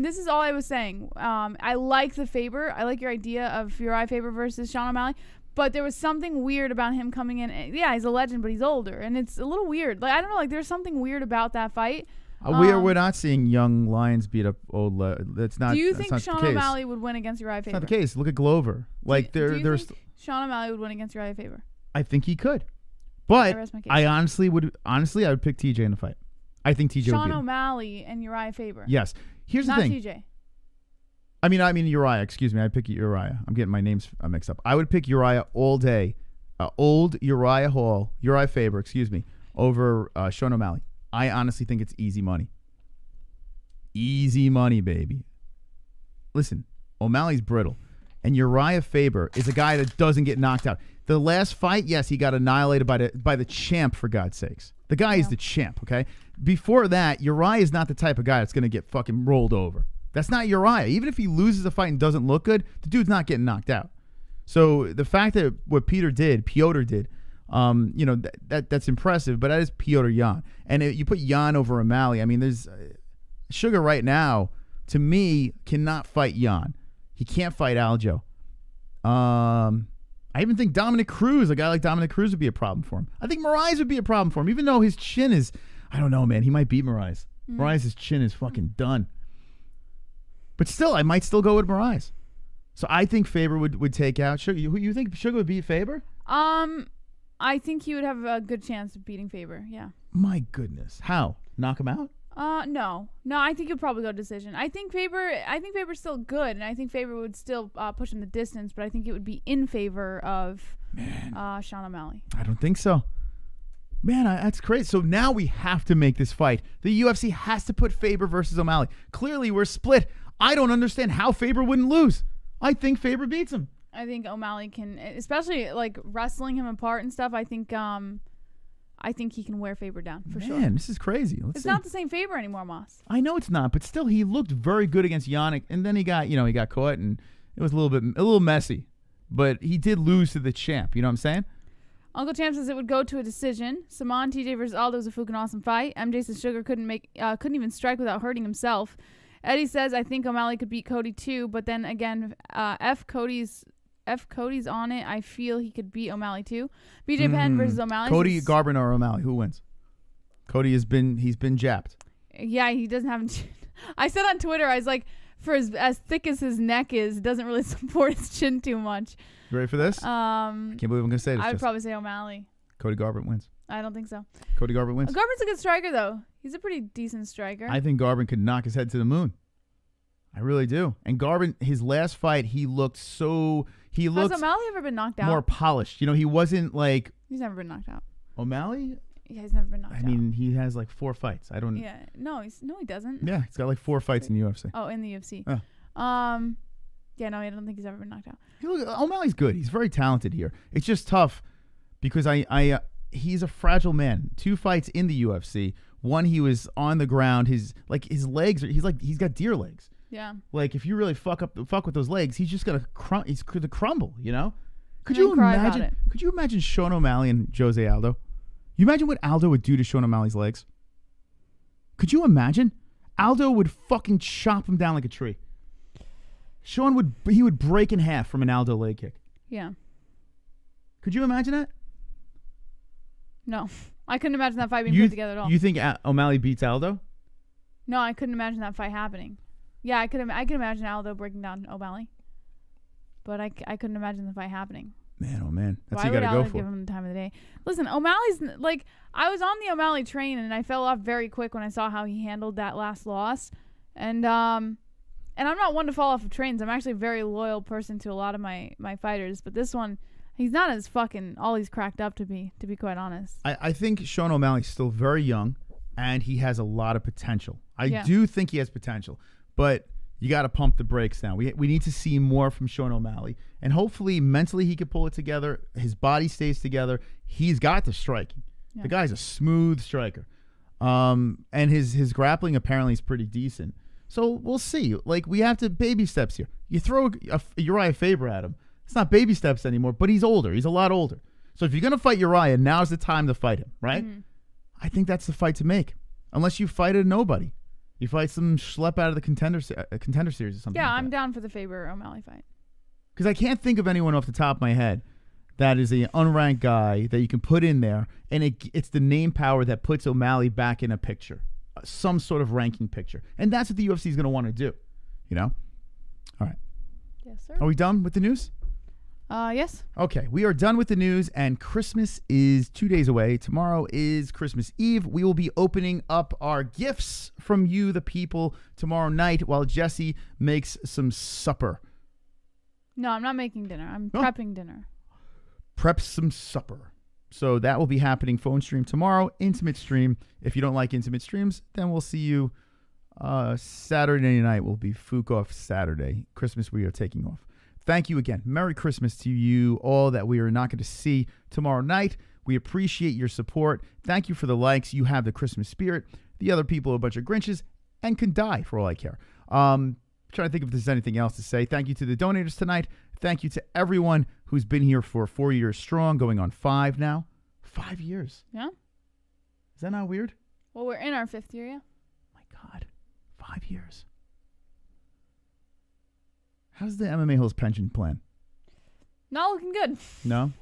this is all I was saying. I like the Faber. I like your idea of Uriah Faber versus Sean O'Malley. But there was something weird about him coming in. Yeah, he's a legend, but he's older, and it's a little weird. Like, I don't know. Like, there's something weird about that fight. We're not seeing young lions beat up old. That's not. Do you think not Sean O'Malley would win against Uriah Faber? That's not the case. Look at Glover. Like, do you think Sean O'Malley would win against Uriah Faber? I think he could, but I honestly would pick TJ in the fight. I think TJ. Sean would beat O'Malley and Uriah Faber. Yes. Here's the thing. Not TJ. I mean Uriah. Excuse me. I pick Uriah. I'm getting my names mixed up. I would pick Uriah all day. Old Uriah Faber. Excuse me, over Sean O'Malley. I honestly think it's easy money. Easy money, baby. Listen, O'Malley's brittle, and Uriah Faber is a guy that doesn't get knocked out. The last fight, yes, he got annihilated by the champ, for God's sakes. The guy is the champ, okay? Before that, Uriah is not the type of guy that's going to get fucking rolled over. That's not Uriah. Even if he loses a fight and doesn't look good, the dude's not getting knocked out. So the fact that what Piotr did, that's impressive, but that is Piotr Jan. And you put Jan over O'Malley, I mean, there's Sugar right now, to me, cannot fight Jan. He can't fight Aljo. I even think Dominic Cruz, a guy like Dominic Cruz, would be a problem for him. I think Moraes would be a problem for him, even though his chin is, I don't know, man. He might beat Moraes. Moraes' chin is fucking done. But still, I might still go with Moraes. So I think Faber would take out Sugar. You think Sugar would beat Faber? I think he would have a good chance of beating Faber. Yeah. My goodness, how? Knock him out? No. I think he'll probably go decision. I think Faber's still good, and I think Faber would still push him the distance, but I think it would be in favor of Sean O'Malley. I don't think so. Man, that's crazy. So now we have to make this fight. The UFC has to put Faber versus O'Malley. Clearly, we're split. I don't understand how Faber wouldn't lose. I think Faber beats him. I think O'Malley can, especially like wrestling him apart and stuff. I think he can wear Faber down for sure. Man, this is crazy. It's not the same Faber anymore, Moss. I know it's not, but still, he looked very good against Yannick, and then he got caught, and it was a little messy. But he did lose to the champ. You know what I'm saying? Uncle Champ says it would go to a decision. Simon TJ versus Aldo was a fucking awesome fight. MJ says Sugar couldn't even strike without hurting himself. Eddie says I think O'Malley could beat Cody too, but then again, F Cody's on it. I feel he could beat O'Malley too. BJ Penn versus O'Malley. Cody Garbrandt or O'Malley, who wins? Cody he's been japped. Yeah, he doesn't have. I said on Twitter, I was like, for as thick as his neck is, it doesn't really support his chin too much. You ready for this? I can't believe I'm gonna say this. I would probably say O'Malley. Cody Garbrandt wins. I don't think so. Cody Garbrandt wins. Garbrandt's a good striker though. He's a pretty decent striker. I think Garbrandt could knock his head to the moon. I really do. And Garbrandt, his last fight, he looked Has O'Malley ever been knocked out? More polished. He wasn't like. He's never been knocked out. O'Malley? Yeah, he's never been knocked out. I mean, he has like 4 fights. I don't. Yeah, no, he doesn't. Yeah, he's got like 4 fights in the UFC. Oh, in the UFC. Yeah. Yeah, no, I don't think he's ever been knocked out. O'Malley's good. He's very talented here. It's just tough because he's a fragile man. 2 fights in the UFC. One, he was on the ground. His legs he's got deer legs. Yeah. Like if you really fuck with those legs, he's just gonna crumble. Could you imagine? Could you imagine Sean O'Malley and Jose Aldo? You imagine what Aldo would do to Sean O'Malley's legs? Could you imagine? Aldo would fucking chop him down like a tree. Sean would break in half from an Aldo leg kick. Yeah. Could you imagine that? No. I couldn't imagine that fight being put together at all. You think O'Malley beats Aldo? No, I couldn't imagine that fight happening. Yeah, I could imagine Aldo breaking down O'Malley. But I couldn't imagine the fight happening. Man, oh man. That's Why what you got to go Aldo for. give him the time of the day? Listen, O'Malley's like, I was on the O'Malley train and I fell off very quick when I saw how he handled that last loss. And I'm not one to fall off of trains. I'm actually a very loyal person to a lot of my fighters, but this one, he's not as fucking all he's cracked up to be quite honest. I think Sean O'Malley's still very young and he has a lot of potential. I do think he has potential, but you got to pump the brakes now. We need to see more from Sean O'Malley, and hopefully mentally he could pull it together. His body stays together. He's got the striking. Yeah. The guy's a smooth striker. And his grappling apparently is pretty decent. So we'll see. Like, we have to baby steps here. You throw Uriah Faber at him. It's not baby steps anymore, but he's older. He's a lot older. So if you're going to fight Uriah, now's the time to fight him, right? Mm-hmm. I think that's the fight to make. Unless you fight a nobody. You fight some schlep out of the contender series or something. Yeah, like I'm that. down for the Faber O'Malley fight. Because I can't think of anyone off the top of my head that is an unranked guy that you can put in there, and it's the name power that puts O'Malley back in a picture, some sort of ranking picture. And that's what the UFC is going to want to do, you know? All right. Yes, sir. Are we done with the news? Yes. Okay, we are done with the news, and Christmas is 2 days away. Tomorrow is Christmas Eve. We will be opening up our gifts from you, the people, tomorrow night while Jesse makes some supper. No, I'm not making dinner. I'm prepping dinner. Prep some supper. So that will be happening. Phone stream tomorrow, intimate stream. If you don't like intimate streams, then we'll see you Saturday night. Will be Fook off Saturday. Christmas we are taking off. Thank you again. Merry Christmas to you all that we are not going to see tomorrow night. We appreciate your support. Thank you for the likes. You have the Christmas spirit. The other people are a bunch of Grinches and can die for all I care. Trying to think if there's anything else to say. Thank you to the donators tonight. Thank you to everyone who's been here for 4 years strong, going on 5 now. 5 years. Yeah? Is that not weird? Well, we're in our 5th year, yeah. My God. 5 years. How's the MMA-HOLES pension plan? Not looking good. No?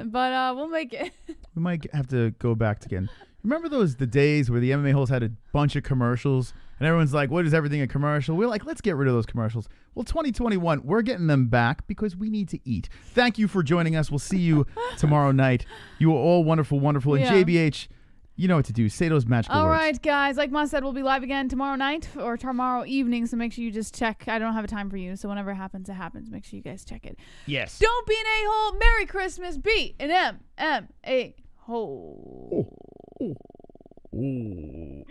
But we'll make it. We might have to go back again. Remember the days where the MMA-HOLES had a bunch of commercials and everyone's like, what is everything a commercial? We're like, let's get rid of those commercials. Well, 2021, we're getting them back because we need to eat. Thank you for joining us. We'll see you tomorrow night. You are all wonderful, wonderful. Yeah. And JBH, you know what to do. Say those magical All words. right, guys. Like Ma said, we'll be live again tomorrow night or tomorrow evening, so make sure you just check. I don't have a time for you, so whenever it happens, it happens. Make sure you guys check it. Yes. Don't be an a-hole. Merry Christmas. Be an MMA-hole. Ooh.